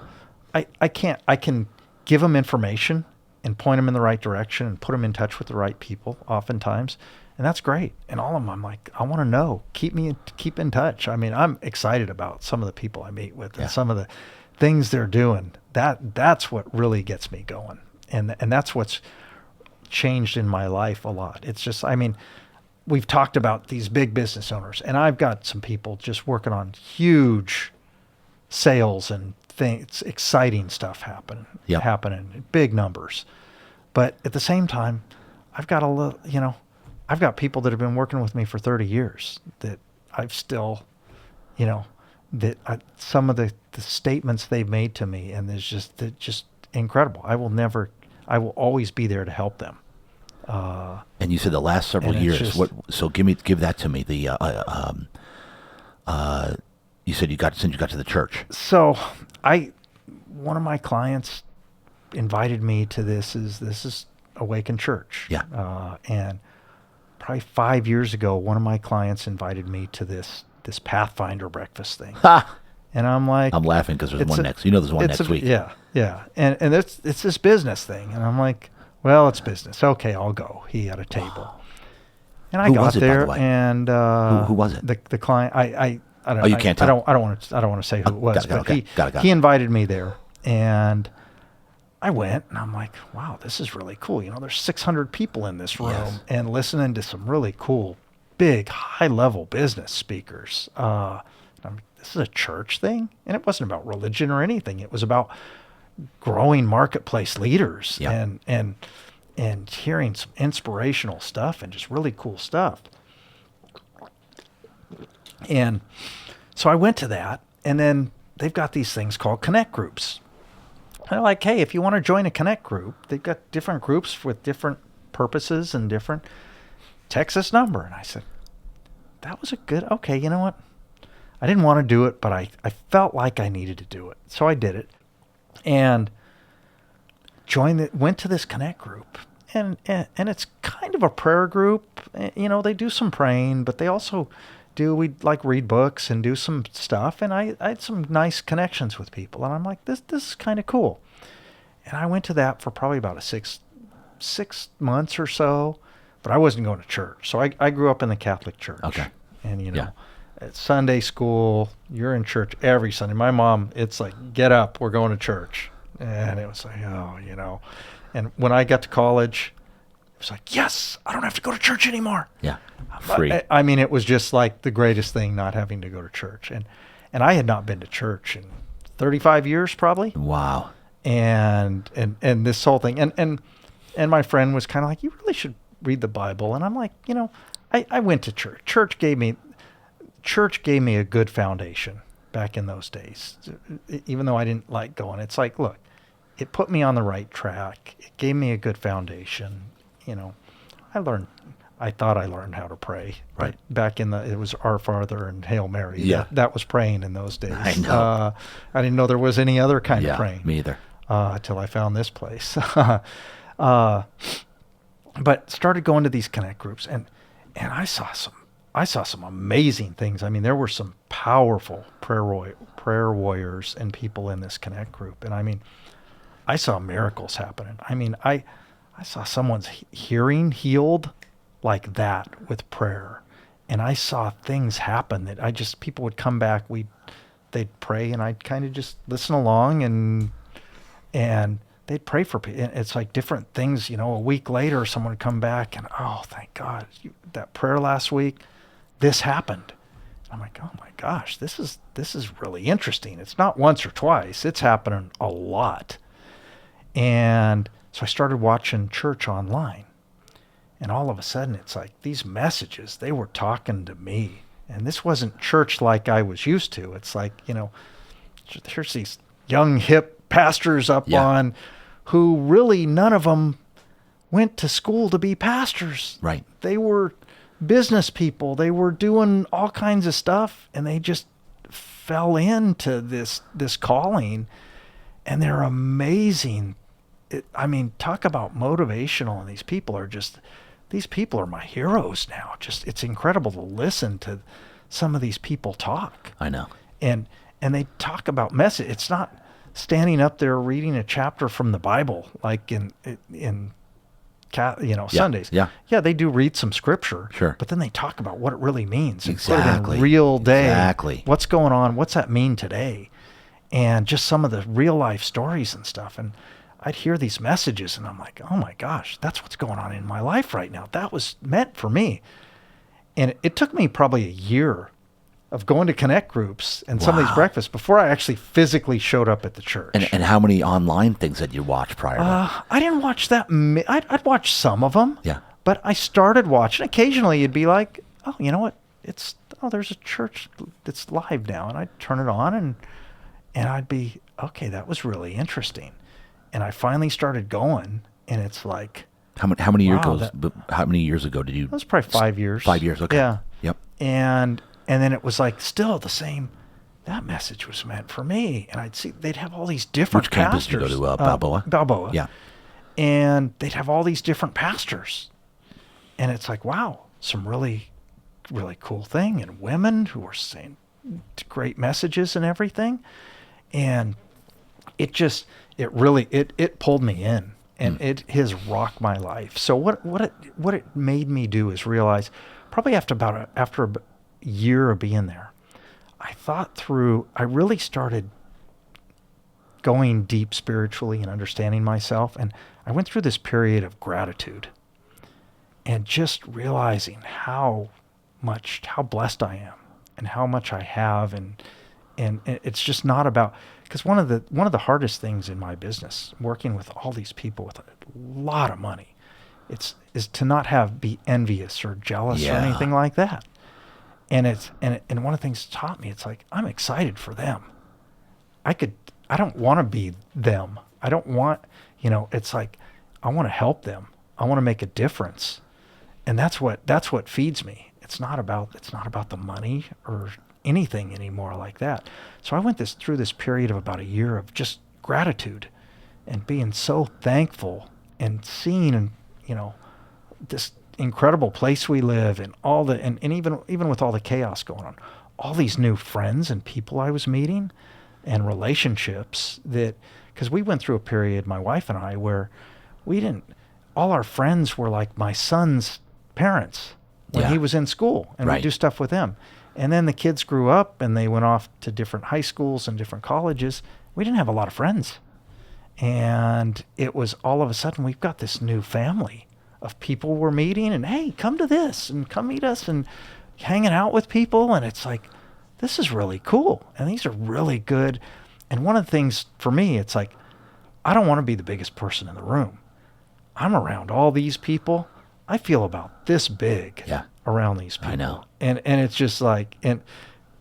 I can give them information and point them in the right direction and put them in touch with the right people oftentimes. And that's great. And all of them, I'm like, I want to know, keep in touch. I mean, I'm excited about some of the people I meet with and some of the things they're doing. That's what really gets me going. And that's what's changed in my life a lot. It's just, we've talked about these big business owners, and I've got some people just working on huge sales and things, exciting stuff happening, big numbers. But at the same time, I've got I've got people that have been working with me for 30 years that I've still, some of the statements they've made to me, and they're just incredible. I will always be there to help them. And you said the last several years. So give that to me. You said since you got to the church. So one of my clients invited me to this is Awaken Church. Yeah. And probably 5 years ago, one of my clients invited me to this Pathfinder breakfast thing. Ha! And I'm like, I'm laughing because there's one next. There's one next week. Yeah. And it's this business thing, and I'm like, well, it's business. Okay, I'll go. He had a table, and I got there, and who was it? The client. I don't know. Oh, you can't tell. I don't want to say who it was, got it. He invited me there, and I went, and I'm like, wow, this is really cool. There's 600 people in this room, and listening to some really cool, big, high-level business speakers. This is a church thing, and it wasn't about religion or anything. It was about growing marketplace leaders and hearing some inspirational stuff and just really cool stuff. And so I went to that, and then they've got these things called connect groups. And they're like, hey, if you want to join a connect group, they've got different groups with different purposes and different text this number. And I said, that was okay, you know what? I didn't want to do it, but I felt like I needed to do it. So I did it and went to this connect group. And it's kind of a prayer group. They do some praying, but they also we read books and do some stuff. And I had some nice connections with people. And I'm like, this is kind of cool. And I went to that for probably about 6 months or so, but I wasn't going to church. So I grew up in the Catholic Church. Okay. And, at Sunday school, you're in church every Sunday. My mom, it's like, get up, we're going to church. And it was like, And when I got to college, it was like, yes, I don't have to go to church anymore. Yeah, free. It was just like the greatest thing not having to go to church. And I had not been to church in 35 years probably. Wow. And this whole thing. And my friend was kind of like, you really should read the Bible. And I'm like, I went to church. Church gave me a good foundation back in those days, even though I didn't like going. It's like, look, it put me on the right track. It gave me a good foundation. I learned I thought I learned how to pray. Right. Back it was Our Father and Hail Mary. Yeah. That was praying in those days. I know. I didn't know there was any other kind of praying. Me either. Till I found this place. But started going to these connect groups, and I saw some amazing things. I mean, there were some powerful prayer warriors and people in this connect group, and I mean, I saw miracles happening. I mean, I saw someone's hearing healed like that with prayer, and I saw things happen that people would come back. They'd pray, and I'd kind of just listen along, and they'd pray for people. It's like different things, a week later, someone would come back and, oh, thank God, that prayer last week, this happened. I'm like, oh my gosh, this is really interesting. It's not once or twice. It's happening a lot. And so I started watching church online. And all of a sudden, it's like these messages, they were talking to me. And this wasn't church like I was used to. It's like, there's these young, hip pastors up on who really none of them went to school to be pastors. Right. They were business people. They were doing all kinds of stuff, and they just fell into this calling, and they're amazing. Talk about motivational, and these people are my heroes now. It's incredible to listen to some of these people talk. I know. And they talk about message. It's not standing up there reading a chapter from the Bible like in Sundays. Yeah. Yeah, they do read some scripture. Sure. But then they talk about what it really means. Exactly. Put it in real day. Exactly. What's going on? What's that mean today? And just some of the real life stories and stuff. And I'd hear these messages, and I'm like, oh my gosh, that's what's going on in my life right now. That was meant for me. And it took me probably a year of going to connect groups and some of these breakfasts before I actually physically showed up at the church. And how many online things had you watched prior to that? I didn't watch that. I'd watch some of them. Yeah. But I started watching. Occasionally, you'd be like, oh, you know what? There's a church that's live now. And I'd turn it on, and I'd be, okay, that was really interesting. And I finally started going, and it's like, how many years ago? How many years ago did you? It was probably 5 years. 5 years. Okay. Yeah. Yep. And then it was like still the same. That message was meant for me, and I'd see they'd have all these different Which pastors. campus did you go to? Balboa. Balboa. Yeah. And they'd have all these different pastors, and it's like, wow, some really, really cool thing, and women who were saying great messages and everything, and it really pulled me in, and it has rocked my life. So what it made me do is realize, probably after a year of being there, I really started going deep spiritually and understanding myself, and I went through this period of gratitude and just realizing how blessed I am and how much I have, and it's just not about, because one of the hardest things in my business, working with all these people with a lot of money, is to not be envious or jealous or anything like that. And one of the things it taught me, it's like, I'm excited for them. I don't want to be them. I don't want, it's like, I want to help them. I want to make a difference. And that's what feeds me. It's not about the money or anything anymore like that. So I went through this period of about a year of just gratitude and being so thankful and seeing, this incredible place we live in, and even with all the chaos going on, all these new friends and people I was meeting and relationships because we went through a period, my wife and I, where all our friends were like my son's parents when he was in school, and we'd do stuff with them. And then the kids grew up and they went off to different high schools and different colleges. We didn't have a lot of friends. And it was all of a sudden, we've got this new family of people we're meeting, and hey, come to this and come meet us, and hanging out with people. And it's like, this is really cool. And these are really good. And one of the things for me, it's like, I don't want to be the biggest person in the room. I'm around all these people. I feel about this big around these people. I know. And it's just like, and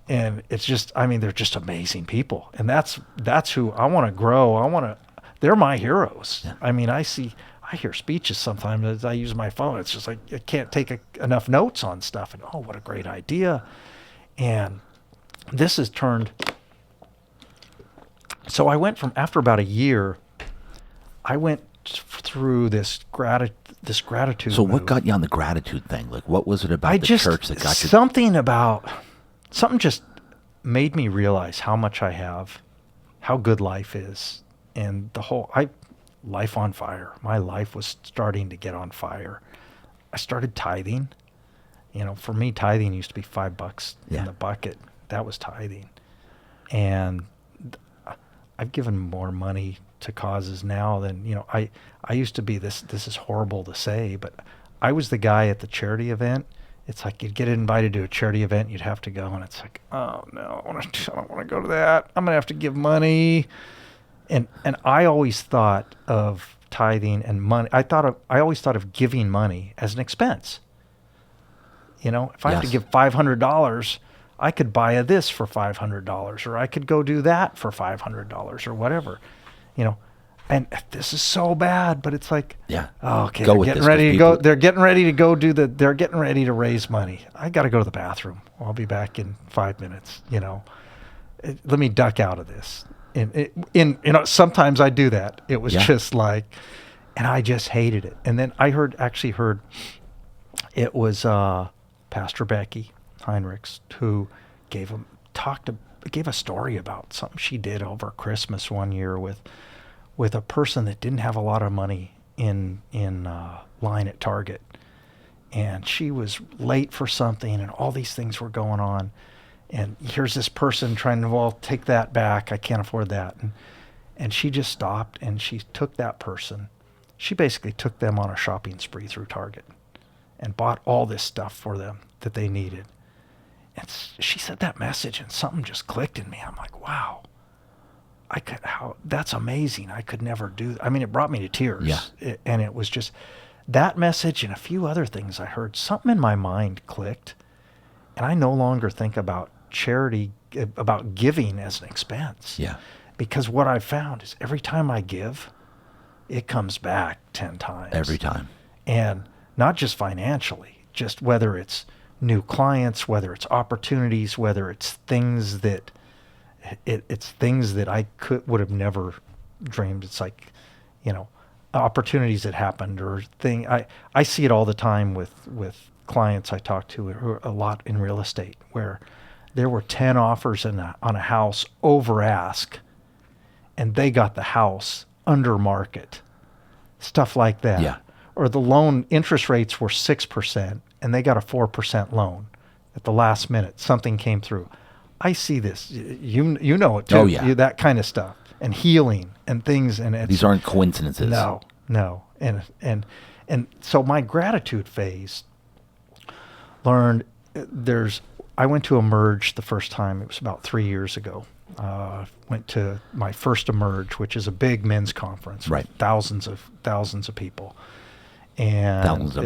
it's just, they're just amazing people. And that's who I want to grow. They're my heroes. Yeah. I I hear speeches sometimes as I use my phone. It's just like I can't take enough notes on stuff. And oh, what a great idea! And this has turned. So I went from, after about a year, I went through this gratitude. So move. what got you on the gratitude thing? Like, what was it about the church that got you? Something just made me realize how much I have, how good life is, and life on fire. My life was starting to get on fire. I started tithing. For me, tithing used to be $5 in the bucket. That was tithing. And I've given more money to causes now than, I used to be this is horrible to say, but I was the guy at the charity event. It's like you'd get invited to a charity event, you'd have to go, and it's like, oh no, I don't want to go to that. I'm going to have to give money. And I always thought of tithing and money. I always thought of giving money as an expense. If I have to give $500, I could buy this for $500, or I could go do that for $500 or whatever, And this is so bad, but it's like, oh, okay, they're getting ready to go. They're getting ready to go they're getting ready to raise money. I got to go to the bathroom. I'll be back in 5 minutes. Let me duck out of this. Sometimes I do that. It was just like, and I just hated it. And then I heard it was Pastor Becky Heinrichs who gave a story about something she did over Christmas one year with a person that didn't have a lot of money in line at Target, and she was late for something, and all these things were going on, and here's this person trying to, well, take that back, I can't afford that, and she just stopped, and she took that person, she basically took them on a shopping spree through Target, and bought all this stuff for them that they needed, and she said that message, and something just clicked in me. I'm like, wow. That's amazing. I could never do that. I mean, it brought me to tears. Yeah. And it was just that message and a few other things I heard. Something in my mind clicked, and I no longer think about charity, about giving as an expense. Yeah. Because what I've found is every time I give, it comes back 10 times. Every time. And not just financially, just whether it's new clients, whether it's opportunities, whether it's things that it's things that I would have never dreamed. It's like, opportunities that happened or I see it all the time with clients I talk to a lot in real estate, where there were 10 offers on a house over ask, and they got the house under market, stuff like that. Yeah. Or the loan interest rates were 6% and they got a 4% loan at the last minute. Something came through. I see this. You know it too. Oh, yeah. That kind of stuff, and healing and things. And these aren't coincidences. No. And so my gratitude phase learned I went to Emerge the first time. It was about 3 years ago. Went to my first Emerge, which is a big men's conference. Right. With thousands of people. And thousands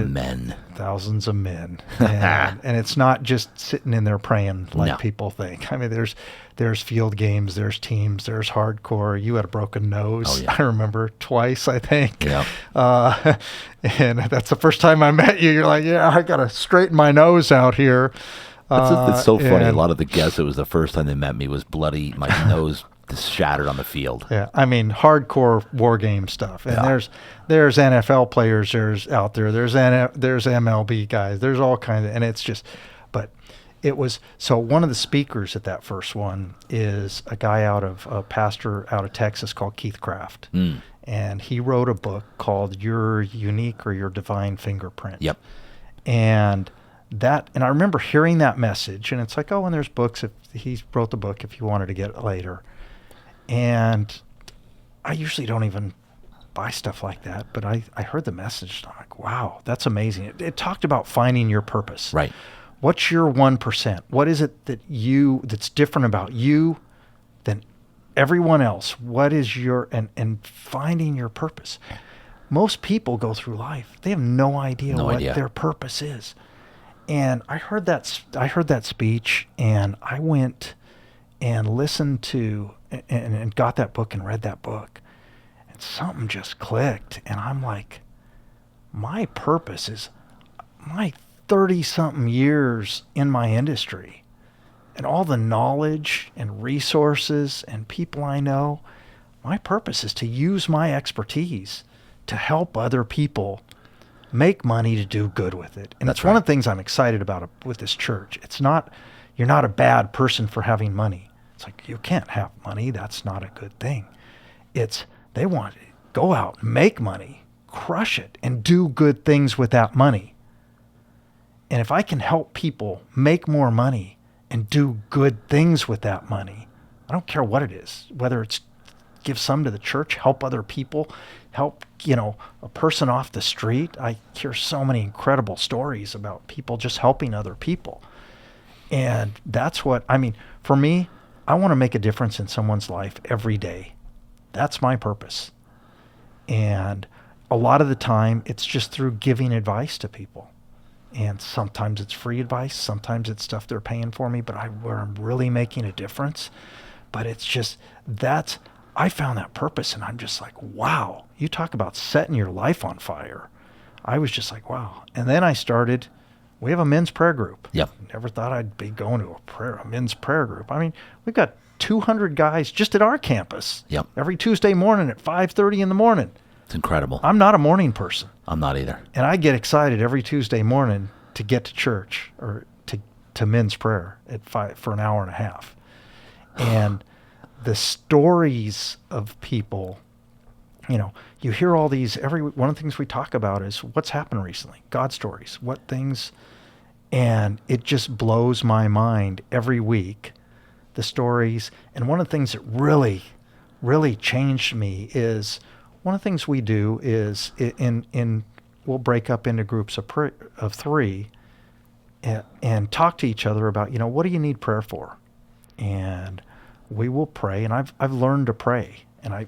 of men, and it's not just sitting in there praying like people think. I mean, there's field games, there's teams, there's hardcore. You had a broken nose. Oh, yeah. I remember twice, I think. Yeah. And that's the first time I met you. You're like, yeah, I gotta straighten my nose out here. It's so funny. A lot of the guests, it was the first time they met me, was bloody. My nose just shattered on the field. Yeah, I mean, hardcore war game stuff. And there's NFL players there's MLB guys. There's all kinds of, and it's just, but it was, so one of the speakers at that first one is a guy a pastor out of Texas called Keith Craft. And he wrote a book called Your Unique or Your Divine Fingerprint. Yep. And I remember hearing that message, and it's like, oh, and there's books. If he wrote the book, if you wanted to get it later. And I usually don't even buy stuff like that, but I heard the message, and I'm like, wow, that's amazing. It talked about finding your purpose. Right. What's your 1%? What is it that's different about you than everyone else? What is and finding your purpose? Most people go through life, they have no idea what their purpose is. And I heard that speech, and I went and listened to and got that book and read that book, and something just clicked, and I'm like, my purpose is my 30-something years in my industry and all the knowledge and resources and people I know. My purpose is to use my expertise to help other people make money to do good with it. And that's one of the things I'm excited about with this church. It's not, you're not a bad person for having money. It's like, you can't have money. That's not a good thing. It's, they want to go out, make money, crush it, and do good things with that money. And if I can help people make more money and do good things with that money, I don't care what it is, whether it's give some to the church, help other people, help, a person off the street. I hear so many incredible stories about people just helping other people. And that's what, for me, I want to make a difference in someone's life every day. That's my purpose. And a lot of the time, it's just through giving advice to people. And sometimes it's free advice. Sometimes it's stuff they're paying for me, but where I'm really making a difference. But it's just, I found that purpose, and I'm just like, wow, you talk about setting your life on fire. I was just like, wow. And then we have a men's prayer group. Yep. Never thought I'd be going to a men's prayer group. We've got 200 guys just at our campus. Yep. Every Tuesday morning at 5:30 in the morning. It's incredible. I'm not a morning person. I'm not either. And I get excited every Tuesday morning to get to church or to men's prayer at 5 for an hour and a half. And the stories of people, you hear all these, one of the things we talk about is what's happened recently, God stories, what things, and it just blows my mind every week, the stories. And one of the things that really, really changed me is one of the things we do is we'll break up into groups of 3 and talk to each other about, what do you need prayer for? And we will pray, and I've learned to pray, and I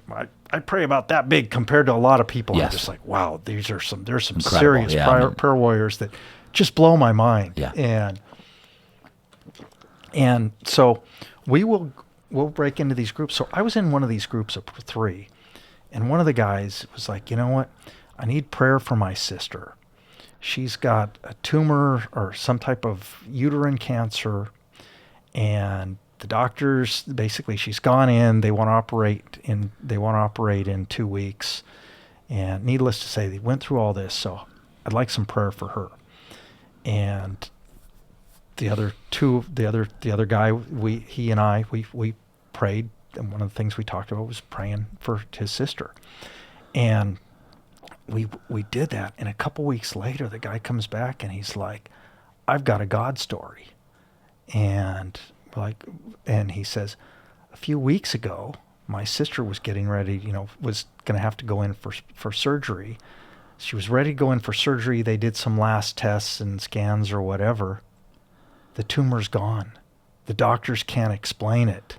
pray about that big compared to a lot of people. Yes. I'm just like, wow, there's some Incredible. serious prayer warriors that just blow my mind. Yeah. And so we'll break into these groups. So I was in one of these groups of 3, and one of the guys was like, you know what? I need prayer for my sister. She's got a tumor or some type of uterine cancer, and the doctors, basically, she's gone in. They want to operate in 2 weeks, and needless to say, they went through all this. So I'd like some prayer for her. And the other guy, he and I prayed, and one of the things we talked about was praying for his sister, and we did that. And a couple weeks later, the guy comes back and he's like, "I've got a God story," and he says, a few weeks ago, my sister was getting ready, was going to have to go in for surgery. She was ready to go in for surgery. They did some last tests and scans or whatever. The tumor's gone. The doctors can't explain it.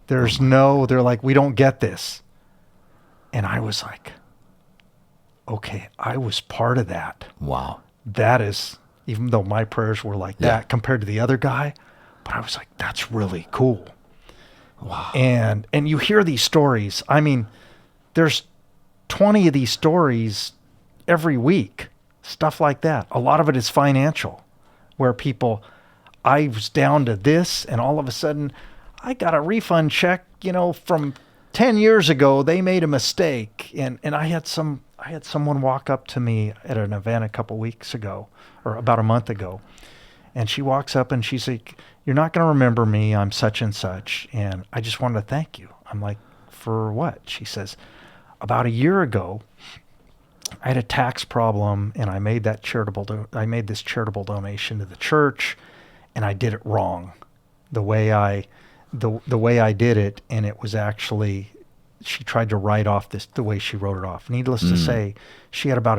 They're like, we don't get this. And I was like, okay, I was part of that. Wow. That is, even though my prayers were like that compared to the other guy, but I was like, that's really cool. Wow. And you hear these stories. There's 20 of these stories every week, stuff like that. A lot of it is financial, where people, I was down to this, and all of a sudden, I got a refund check, from 10 years ago. They made a mistake, and I had someone walk up to me at an event a couple weeks ago, or about a month ago. And she walks up and she's like, "You're not going to remember me. I'm such and such. And I just wanted to thank you." I'm like, "For what?" She says, "About a year ago, I had a tax problem, and I made this charitable donation to the church, and I did it wrong. The way I did it, and it was actually, she tried to write off the way she wrote it off. Needless to say, she had about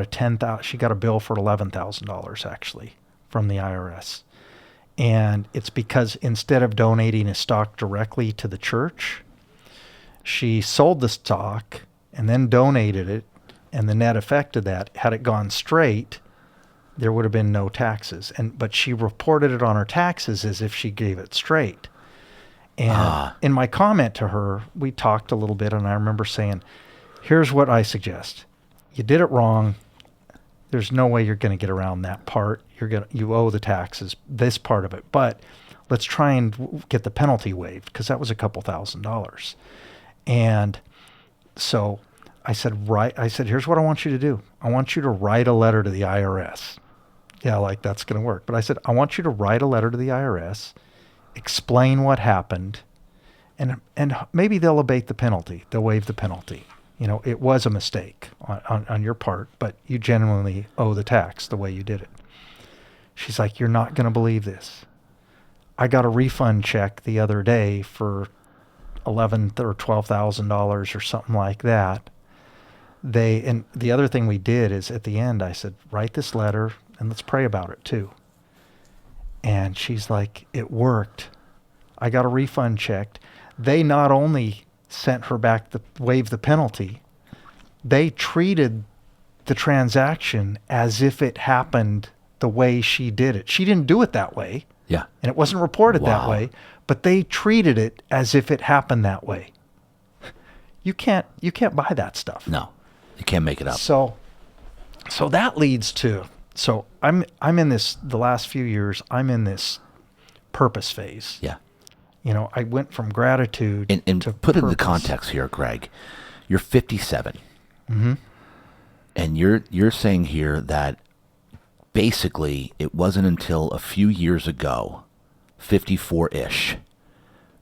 she got a bill for $11,000 actually from the IRS. And it's because instead of donating a stock directly to the church, she sold the stock and then donated it. And the net effect of that, had it gone straight, there would have been no taxes. But she reported it on her taxes as if she gave it straight. And in my comment to her, we talked a little bit, and I remember saying, "Here's what I suggest. You did it wrong. there's no way you're going to get around that part. You owe the taxes, this part of it, but let's try and get the penalty waived, because that was a couple $1,000s. And so I said, here's what I want you to do. I want you to write a letter to the IRS. Yeah, like that's going to work. But I said, I want you to write a letter to the IRS, explain what happened, and maybe they'll abate the penalty. They'll waive the penalty. It was a mistake on your part, but you genuinely owe the tax the way you did it. She's like, you're not going to believe this. I got a refund check the other day for $11,000 or $12,000 or something like that. And the other thing we did is at the end, I said, write this letter and let's pray about it too. And she's like, it worked. I got a refund checked. They not only sent her back waive the penalty, they treated the transaction as if it happened the way she did it. She didn't do it that way. Yeah. And it wasn't reported that Wow. way, but they treated it as if it happened that way. You can't buy that stuff. No, you can't make it up. So that leads to, I'm in this, the last few years, I'm in this purpose phase. Yeah. I went from gratitude And to put it in the purpose. context here, Greg. You're 57. Mm-hmm. And you're saying here that basically it wasn't until a few years ago, 54-ish,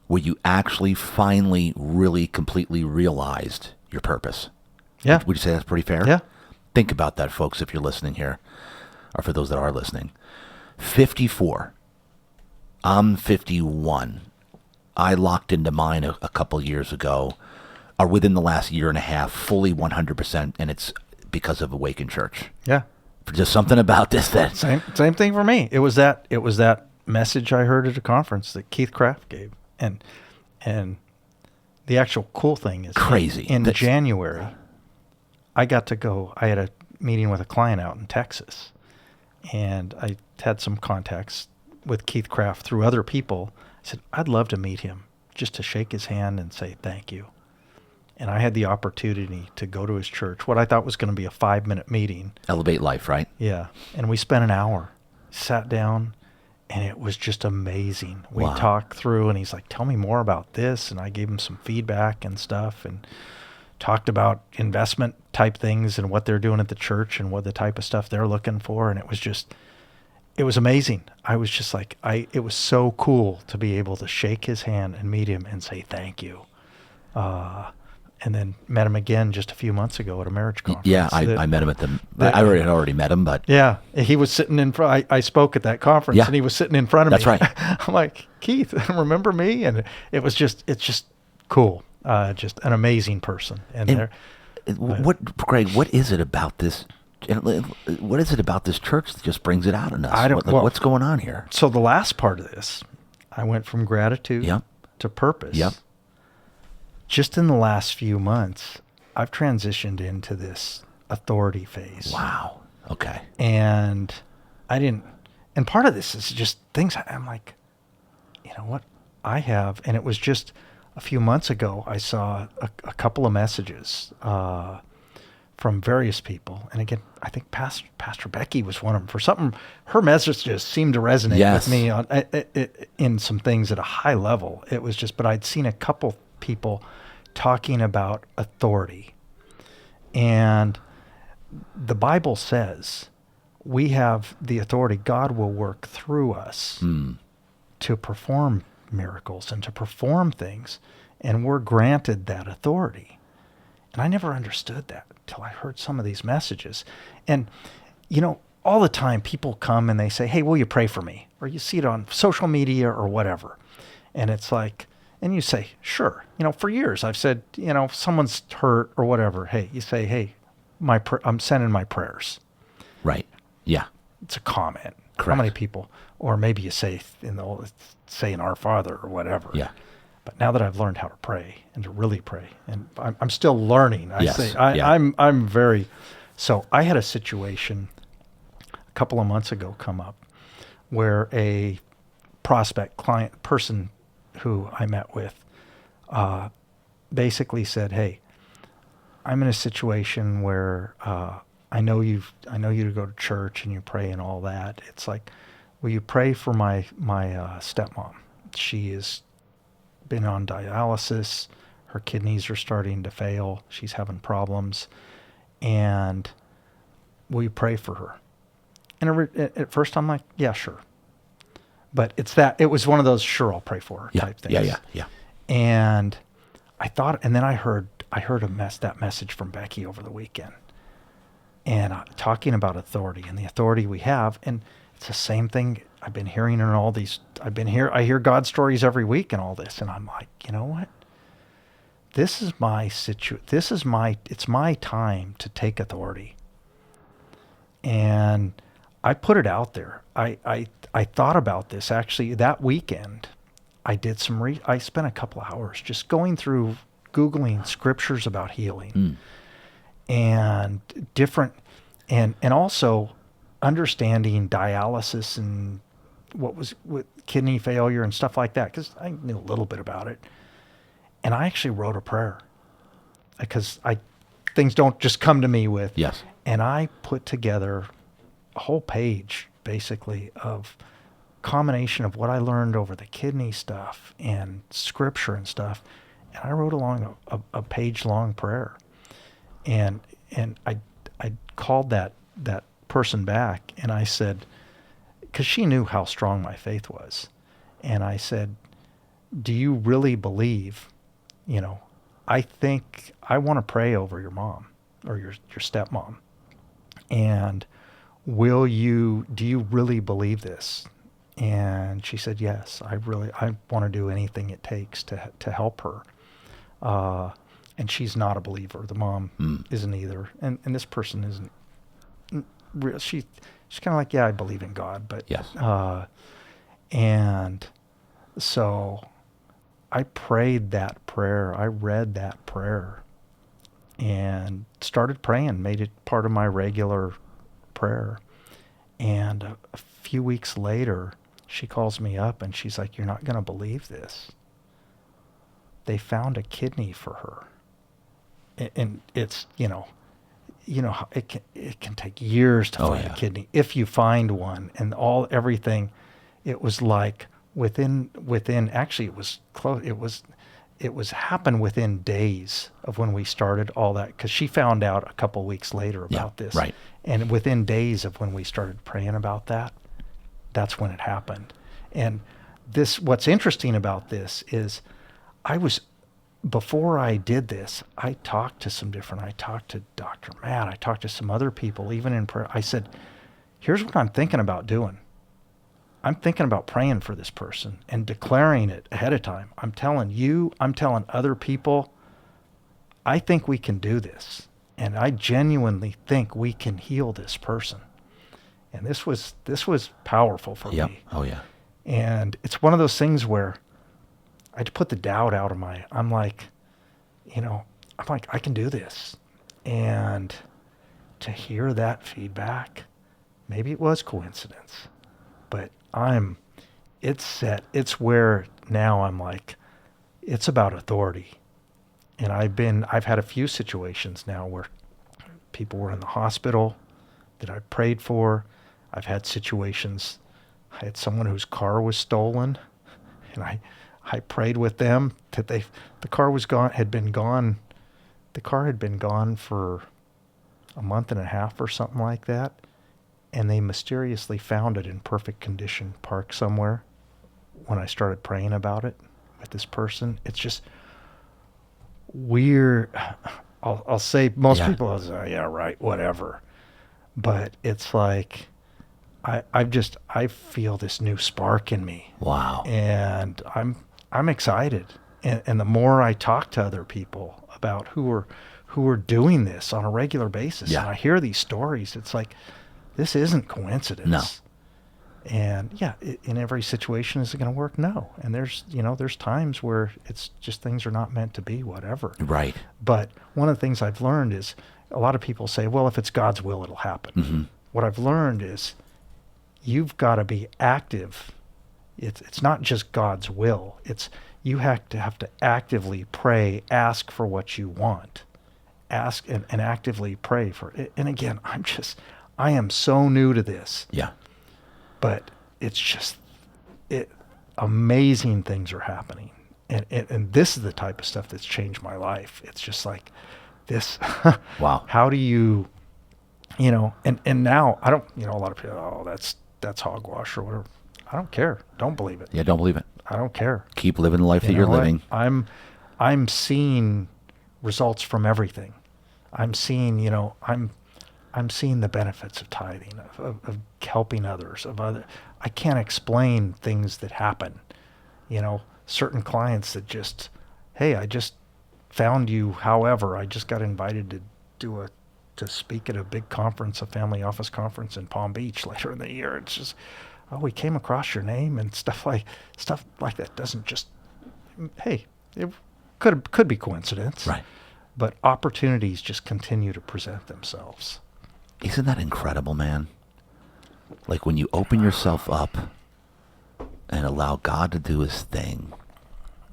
where you actually finally really completely realized your purpose. Yeah. Would you say that's pretty fair? Yeah. Think about that, folks, if you're listening here, or for those that are listening. 54. I'm 51. I locked into mine a couple years ago, or within the last year and a half, fully 100%, and it's because of Awaken Church. Yeah. Just something about this that Same thing for me. It was that message I heard at a conference that Keith Kraft gave. And the actual cool thing is crazy. In January, I got to go. I had a meeting with a client out in Texas, and I had some contacts with Keith Kraft through other people. I said, I'd love to meet him, just to shake his hand and say thank you. And I had the opportunity to go to his church, what I thought was going to be a 5-minute meeting. Elevate Life, right? Yeah. And we spent an hour, sat down, and it was just amazing. We Wow. talked through, and he's like, tell me more about this. And I gave him some feedback and stuff, and talked about investment type things and what they're doing at the church and what the type of stuff they're looking for. And it was amazing. I was just like, it was so cool to be able to shake his hand and meet him and say thank you. And then met him again just a few months ago at a marriage conference. Yeah, I met him at I already met him, but yeah, he was sitting in front. I spoke at that conference, Yeah. and he was sitting in front of That's me. right. I'm like, Keith, remember me? And it's just cool. Just an amazing person. And Greg, what is it about this? What is it about this church that just brings it out in us? I don't- What's going on here? so the last part of this, I went from gratitude Yep. to purpose. Yep. Just in the last few months, I've transitioned into this authority phase. Wow. Okay. And and part of this is just things I'm like, you know what, and it was just a few months ago, I saw a couple of messages from various people. And again, I think Pastor Becky was one of them. For something, her messages seemed to resonate Yes. with me in some things at a high level. It was just, but I'd seen a couple people talking about authority. And the Bible says we have the authority. God will work through us to perform miracles and to perform things. And we're granted that authority. And I never understood that until I heard some of these messages. And, all the time people come and they say, hey, will you pray for me? Or you see it on social media or whatever. And it's like, and you say, sure. For years I've said, if someone's hurt or whatever, hey, you say, hey, I'm sending my prayers. Right. Yeah. It's a comment. Correct. How many people? Or maybe you say in Our Father or whatever. Yeah. But now that I've learned how to pray and to really pray, and I'm still learning. Yes. I'm very. So I had a situation a couple of months ago come up where a prospect client person who I met with basically said, hey, I'm in a situation where I know you to go to church and you pray and all that. It's like, will you pray for my stepmom? She has been on dialysis. Her kidneys are starting to fail. She's having problems. And will you pray for her? And at first I'm like, yeah, sure. But it was one of those, sure, I'll pray for her type things. Yeah. And I thought, and then I heard that message from Becky over the weekend, and talking about authority and the authority we have, and it's the same thing I've been hearing in all these. I hear God stories every week and all this, and I'm like, you know what? This is my it's my time to take authority. And I put it out there. I thought about this actually that weekend. I did I spent a couple of hours just going through Googling scriptures about healing and different, and also understanding dialysis and with kidney failure and stuff like that, because I knew a little bit about it. And I actually wrote a prayer because things don't just come to me with. Yes. And I put together a whole page basically of combination of what I learned over the kidney stuff and scripture and stuff. And I wrote along a page long prayer. And I called that person back, and I said, because she knew how strong my faith was. And I said, do you really believe, I think I want to pray over your mom or your stepmom. And do you really believe this? And she said, yes, I want to do anything it takes to help her. And she's not a believer. The mom isn't either. And this person isn't real. She's kind of like, yeah, I believe in God, but, yes. And so I prayed that prayer. I read that prayer and started praying, made it part of my regular prayer. And a few weeks later, she calls me up and she's like, you're not going to believe this. They found a kidney for her. And it's, it can take years to find a kidney if you find one, and everything. It was like within actually it was close. It was happened within days of when we started all that, because she found out a couple weeks later about this. Right. And within days of when we started praying about that, that's when it happened. And what's interesting about this is before I did this, I talked to Dr. Matt, I talked to some other people, even in prayer. I said, here's what I'm thinking about doing. I'm thinking about praying for this person and declaring it ahead of time. I'm telling other people, I think we can do this. And I genuinely think we can heal this person. And this was powerful for me. Oh yeah. And it's one of those things where I put the doubt out of I'm like, I can do this. And to hear that feedback, maybe it was coincidence, but it's where now I'm like, it's about authority. And I've had a few situations now where people were in the hospital that I prayed for. I've had situations, I had someone whose car was stolen, and I prayed with them that the car had been gone. The car had been gone for a month and a half or something like that. And they mysteriously found it in perfect condition, parked somewhere, when I started praying about it with this person. It's just weird. I'll say most people will say, yeah, right, whatever. But it's like, I feel this new spark in me. Wow. And I'm excited. And the more I talk to other people about who are doing this on a regular basis, and I hear these stories, it's like, this isn't coincidence. No. And in every situation, is it going to work? No. And there's times where it's just things are not meant to be, whatever. Right. But one of the things I've learned is a lot of people say, well, if it's God's will, it'll happen. Mm-hmm. What I've learned is you've got to be active. It's not just God's will. You have to actively pray, ask for what you want, ask and actively pray for it. And again, I am so new to this. Yeah. But it's just, amazing things are happening. And this is the type of stuff that's changed my life. It's just like this. Wow. How do you, and now I don't, a lot of people, oh, that's hogwash or whatever. I don't care. Don't believe it. Yeah, don't believe it. I don't care. Keep living the life that you're living. I'm seeing results from everything. I'm seeing, I'm seeing the benefits of tithing, of helping others, I can't explain things that happen. Certain clients that just, hey, I just found you. However, I just got invited to speak at a big conference, a family office conference in Palm Beach later in the year. It's just, oh, we came across your name and stuff like that. Doesn't just, hey, it could be coincidence, right? But opportunities just continue to present themselves. Isn't that incredible, man? Like when you open yourself up and allow God to do his thing,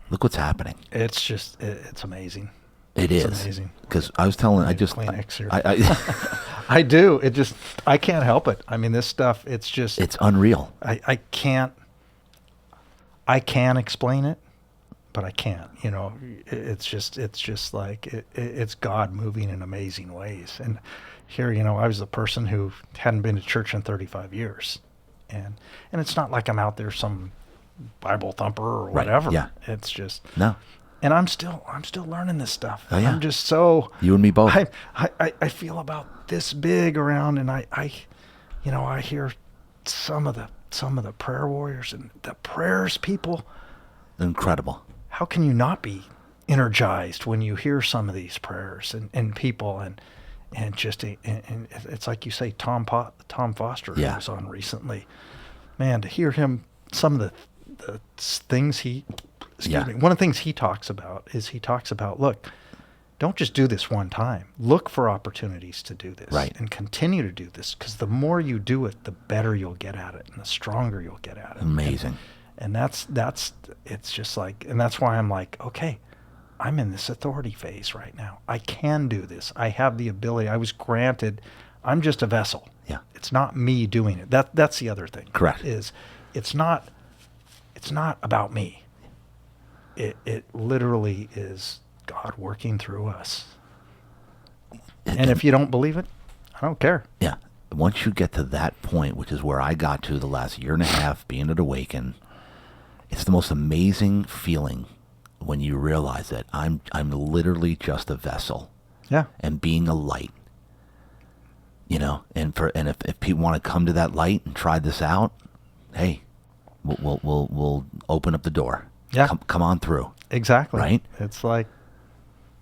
look what's happening. It's just, it's amazing. It's amazing. Because I was telling, I do. I can't help it. I mean, this stuff, it's unreal. I can explain it, but I can't, it's just like, it's God moving in amazing ways. And here, I was the person who hadn't been to church in 35 years. And it's not like I'm out there some Bible thumper or whatever. Right, yeah. It's just, no. And I'm still learning this stuff. Oh, yeah. I'm just so, you and me both. I feel about this big around, and I hear some of the prayer warriors and the prayers people. Incredible. How can you not be energized when you hear some of these prayers and people and it's like you say, Tom Foster, who was on recently, man, to hear him, some of the things one of the things he talks about is look, don't just do this one time. Look for opportunities to do this, right, and continue to do this, because the more you do it, the better you'll get at it and the stronger you'll get at it. Amazing. And that's it's just like, and that's why I'm like, okay, I'm in this authority phase right now. I can do this. I have the ability. I was granted. I'm just a vessel. Yeah. It's not me doing it. That's the other thing. Correct. It's not about me. It literally is God working through us. And if you don't believe it, I don't care. Yeah. Once you get to that point, which is where I got to the last year and a half being at Awaken, it's the most amazing feeling when you realize that I'm literally just a vessel. Yeah. And being a light. And if people want to come to that light and try this out, hey, we'll open up the door. Yeah. Come on through. Exactly. Right? It's like,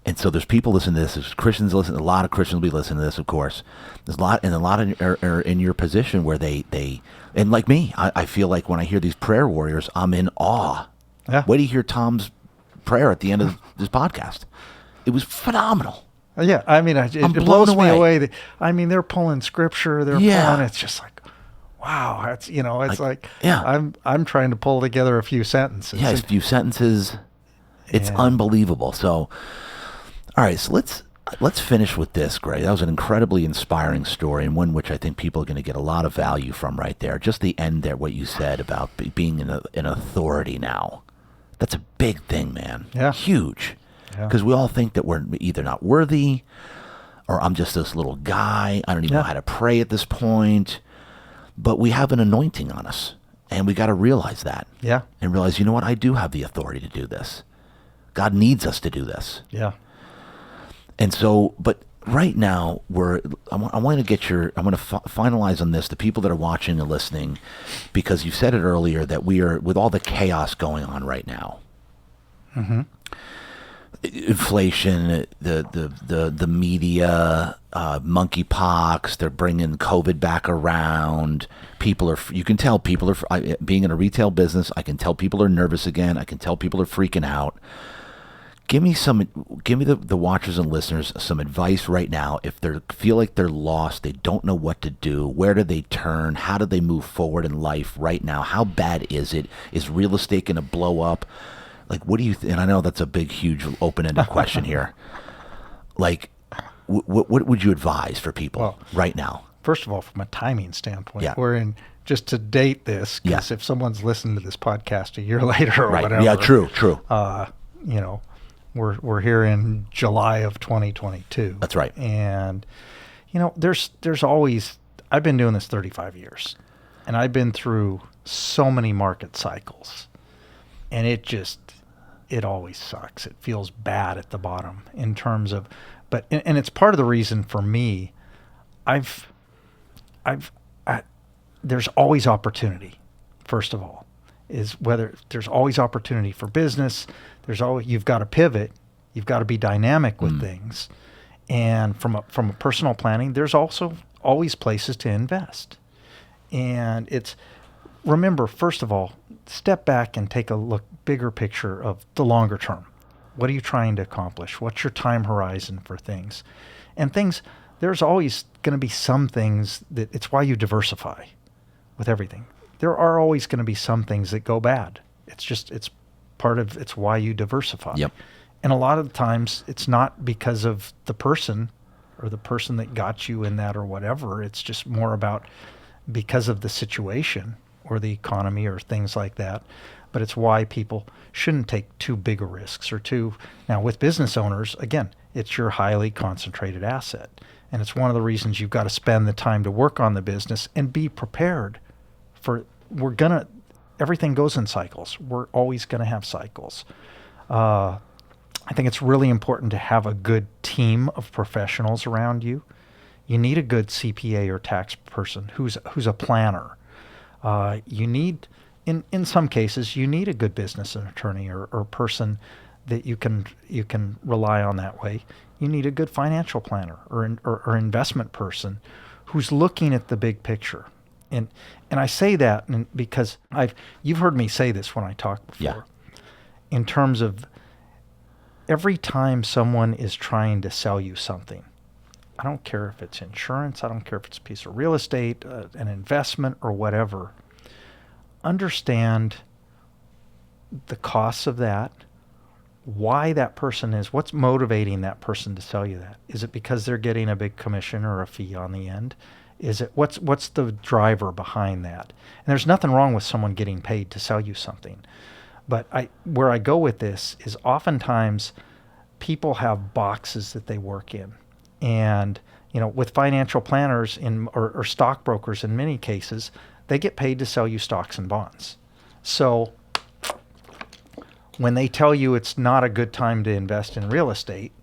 and so there's people listening to this. There's Christians listening. A lot of Christians will be listening to this, of course. There's a lot are in your position where they and like me, I feel like when I hear these prayer warriors, I'm in awe. Yeah. Wait till you hear Tom's prayer at the end of this podcast. It was phenomenal. Yeah, I mean, it blows me away. They're pulling scripture. They're pulling. It's just like, wow. That's it's like I'm trying to pull together a few sentences. Yeah, a few sentences. It's unbelievable. So, all right. So let's finish with this, Greg. That was an incredibly inspiring story, and one which I think people are going to get a lot of value from right there. Just the end there, what you said about being an authority now. That's a big thing, man. Yeah. Huge. Because we all think that we're either not worthy, or I'm just this little guy. I don't even know how to pray at this point. But we have an anointing on us, and we got to realize that. Yeah. And realize, you know what? I do have the authority to do this. God needs us to do this. Yeah. And so, but right now, I want to get I'm going to finalize on this, the people that are watching and listening, because you said it earlier that we are, with all the chaos going on right now, inflation, the media, monkeypox, they're bringing COVID back around. You can tell people are, being in a retail business, I can tell people are nervous again. I can tell people are freaking out. Give me the watchers and listeners some advice right now. If they feel like they're lost, they don't know what to do, where do they turn? How do they move forward in life right now? How bad is it? Is real estate going to blow up? Like, what do you and I know that's a big, huge, open-ended question here. Like, what would you advise for people Well, right now? First of all, from a timing standpoint, Yeah. we're in, just to date this, because if someone's listening to this podcast a year later or Right. whatever. Yeah, true. You know, we're here in July of 2022. That's right. And, you know, there's always, I've been doing this 35 years, and I've been through so many market cycles, and it always sucks. It feels bad at the bottom in terms of, and it's part of the reason for me, there's always opportunity. First of all, is whether there's always opportunity for business. You've got to pivot. You've got to be dynamic with things. And from a personal planning, there's also always places to invest. And remember, first of all, step back and take a bigger picture of the longer term. What are you trying to accomplish? What's your time horizon for things? And there's always going to be some things it's why you diversify with everything. There are always going to be some things that go bad. It's why you diversify. Yep. And a lot of the times it's not because of the person or the person that got you in that or whatever. It's just more about because of the situation or the economy or things like that. But it's why people shouldn't take too big a risks now with business owners, again, it's your highly concentrated asset. And it's one of the reasons you've got to spend the time to work on the business and be prepared for, everything goes in cycles. We're always going to have cycles. I think it's really important to have a good team of professionals around you. You need a good CPA or tax person who's a planner. You need, in some cases, you need a good business attorney or person that you can rely on that way. You need a good financial planner or investment person who's looking at the big picture. And I say that because you've heard me say this when I talk before. Yeah. In terms of every time someone is trying to sell you something, I don't care if it's insurance, I don't care if it's a piece of real estate, an investment or whatever, understand the costs of that, why that person what's motivating that person to sell you that. Is it because they're getting a big commission or a fee on the end? Is it what's the driver behind that? And there's nothing wrong with someone getting paid to sell you something. But where I go with this is oftentimes people have boxes that they work in. And, with financial planners or stockbrokers in many cases, they get paid to sell you stocks and bonds. So when they tell you it's not a good time to invest in real estate,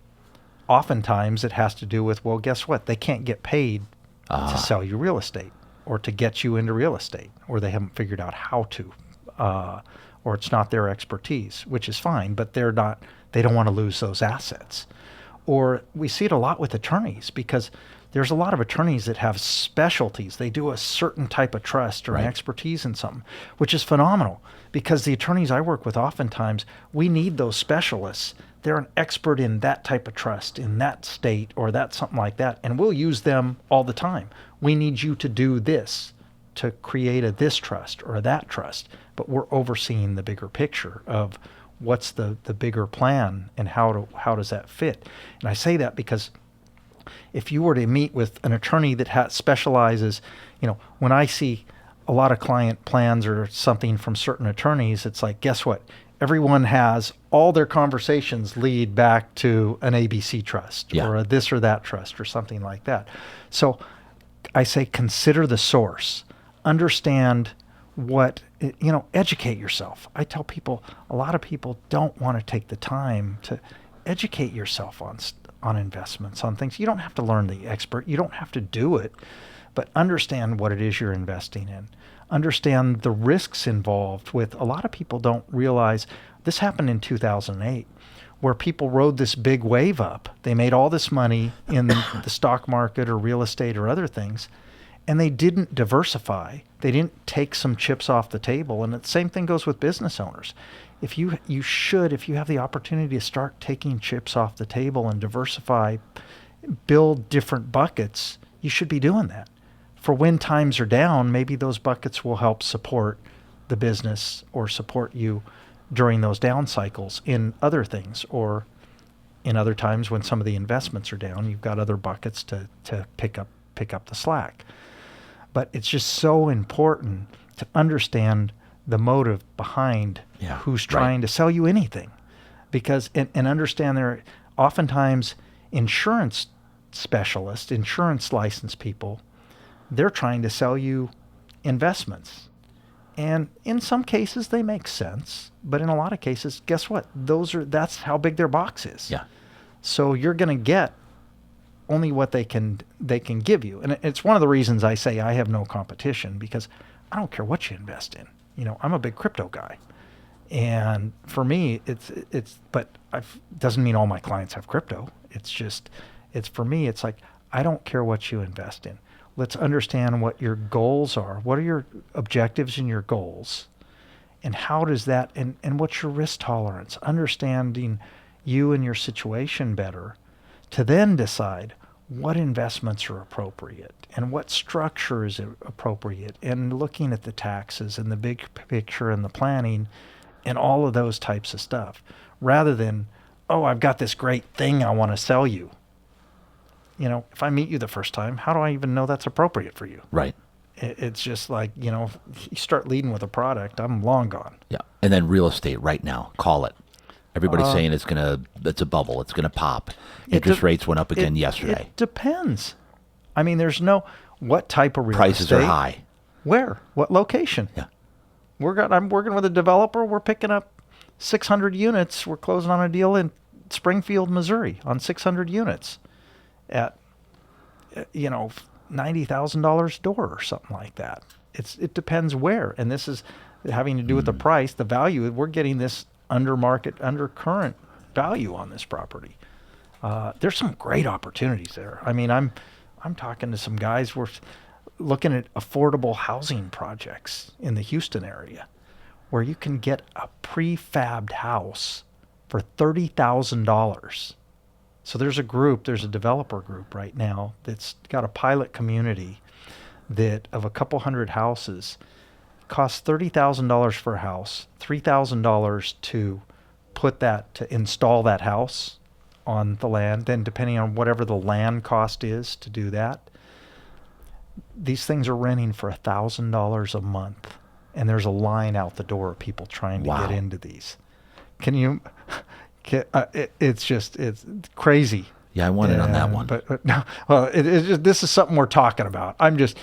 oftentimes it has to do with, well, guess what? They can't get paid to sell you real estate or to get you into real estate, or they haven't figured out how to, or it's not their expertise, which is fine, but they don't want to lose those assets. Or we see it a lot with attorneys because there's a lot of attorneys that have specialties. They do a certain type of trust or an expertise in something, which is phenomenal because the attorneys I work with, oftentimes we need those specialists. They're an expert in that type of trust, in that state, or that something like that. And we'll use them all the time. We need you to do this, to create this trust or that trust. But we're overseeing the bigger picture of what's the bigger plan and how does that fit. And I say that because if you were to meet with an attorney that specializes, when I see a lot of client plans or something from certain attorneys, it's like, guess what? Everyone has all their conversations lead back to an ABC trust or a this or that trust or something like that. So I say, consider the source, understand educate yourself. I tell people, a lot of people don't want to take the time to educate yourself on investments, on things. You don't have to learn the expert. You don't have to do it, but understand what it is you're investing in. Understand the risks involved with. A lot of people don't realize this happened in 2008, where people rode this big wave up. They made all this money in the stock market or real estate or other things, and they didn't diversify. They didn't take some chips off the table. And the same thing goes with business owners. If you have the opportunity to start taking chips off the table and diversify, build different buckets, you should be doing that. For when times are down, maybe those buckets will help support the business or support you during those down cycles in other things, or in other times when some of the investments are down, you've got other buckets to pick up the slack. But it's just so important to understand the motive behind who's trying to sell you anything, because and understand there are oftentimes insurance specialists, insurance licensed people, they're trying to sell you investments. And in some cases they make sense, but in a lot of cases, guess what? That's how big their box is. Yeah. So you're going to get only what they can give you. And it's one of the reasons I say I have no competition, because I don't care what you invest in. You know, I'm a big crypto guy. And for me, but doesn't mean all my clients have crypto. For me, it's like, I don't care what you invest in. Let's understand what your goals are. What are your objectives and your goals? And how does that, and what's your risk tolerance? Understanding you and your situation better, to then decide what investments are appropriate and what structure is appropriate, and looking at the taxes and the big picture and the planning and all of those types of stuff, rather than, oh, I've got this great thing I want to sell you. You know, if I meet you the first time, how do I even know that's appropriate for you? Right. It's just like, you know, you start leading with a product, I'm long gone. Yeah. And then real estate right now, call it. Everybody's saying it's a bubble. It's going to pop. Interest rates went up again yesterday. It depends. I mean, what type of real Prices estate? are high. Where? What location? Yeah. I'm working with a developer. We're picking up 600 units. We're closing on a deal in Springfield, Missouri on 600 units at, you know, $90,000 a door or something like that. It depends where. And this is having to do with the price, the value. We're getting this under market, under current value on this property. There's some great opportunities there. I mean, I'm talking to some guys. We're looking at affordable housing projects in the Houston area, where you can get a prefabbed house for $30,000. So there's a developer group right now that's got a pilot community that of a couple hundred houses. Costs $30,000 for a house, $3,000 to install that house on the land. Then depending on whatever the land cost is to do that, these things are renting for $1,000 a month, and there's a line out the door of people trying to get into these. It's crazy. Yeah, I want in on that one. But no, well, this is something we're talking about. I'm just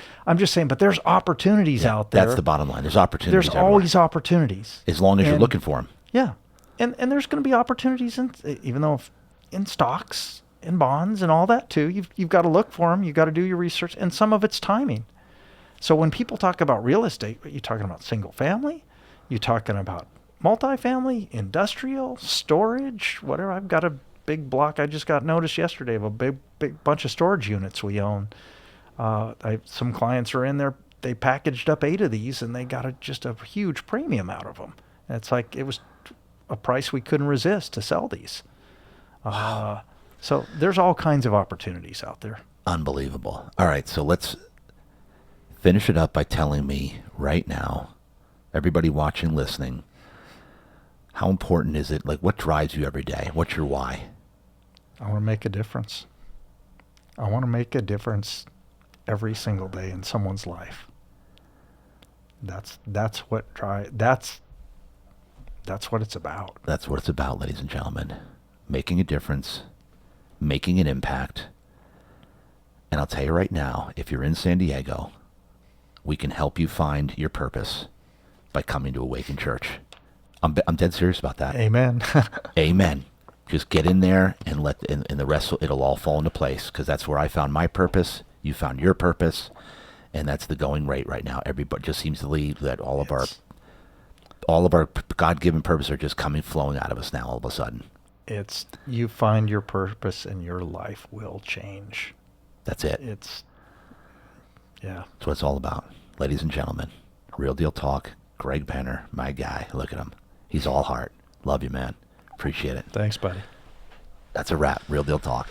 saying. But there's opportunities out there. That's the bottom line. There's opportunities. There's everywhere. always opportunities, as long as you're looking for them. Yeah, and there's going to be opportunities in stocks and bonds and all that too. You've got to look for them. You've got to do your research, and some of it's timing. So when people talk about real estate, you're talking about single family, you're talking about multifamily, industrial, storage, whatever. I've got a big block. I just got notice yesterday of a big bunch of storage units we own. Some clients are in there. They packaged up 8 of these, and they got just a huge premium out of them. And it's like it was a price we couldn't resist to sell these. So there's all kinds of opportunities out there. Unbelievable. All right, so let's finish it up by telling me right now, everybody watching, listening, how important is it? Like, what drives you every day? What's your why? I want to make a difference. I want to make a difference every single day in someone's life. That's what it's about. That's what it's about, ladies and gentlemen. Making a difference, making an impact. And I'll tell you right now, if you're in San Diego, we can help you find your purpose by coming to Awaken Church. I'm dead serious about that. Amen. Amen. Just get in there and the rest, it'll all fall into place, because that's where I found my purpose. You found your purpose, and that's the going rate right now. Everybody just seems to believe that all of our God-given purpose are just flowing out of us now all of a sudden. It's you find your purpose and your life will change. That's it. That's what it's all about. Ladies and gentlemen, Real Deal Talk, Greg Penner, my guy. Look at him. He's all heart. Love you, man. Appreciate it. Thanks, buddy. That's a wrap. Real Deal Talk.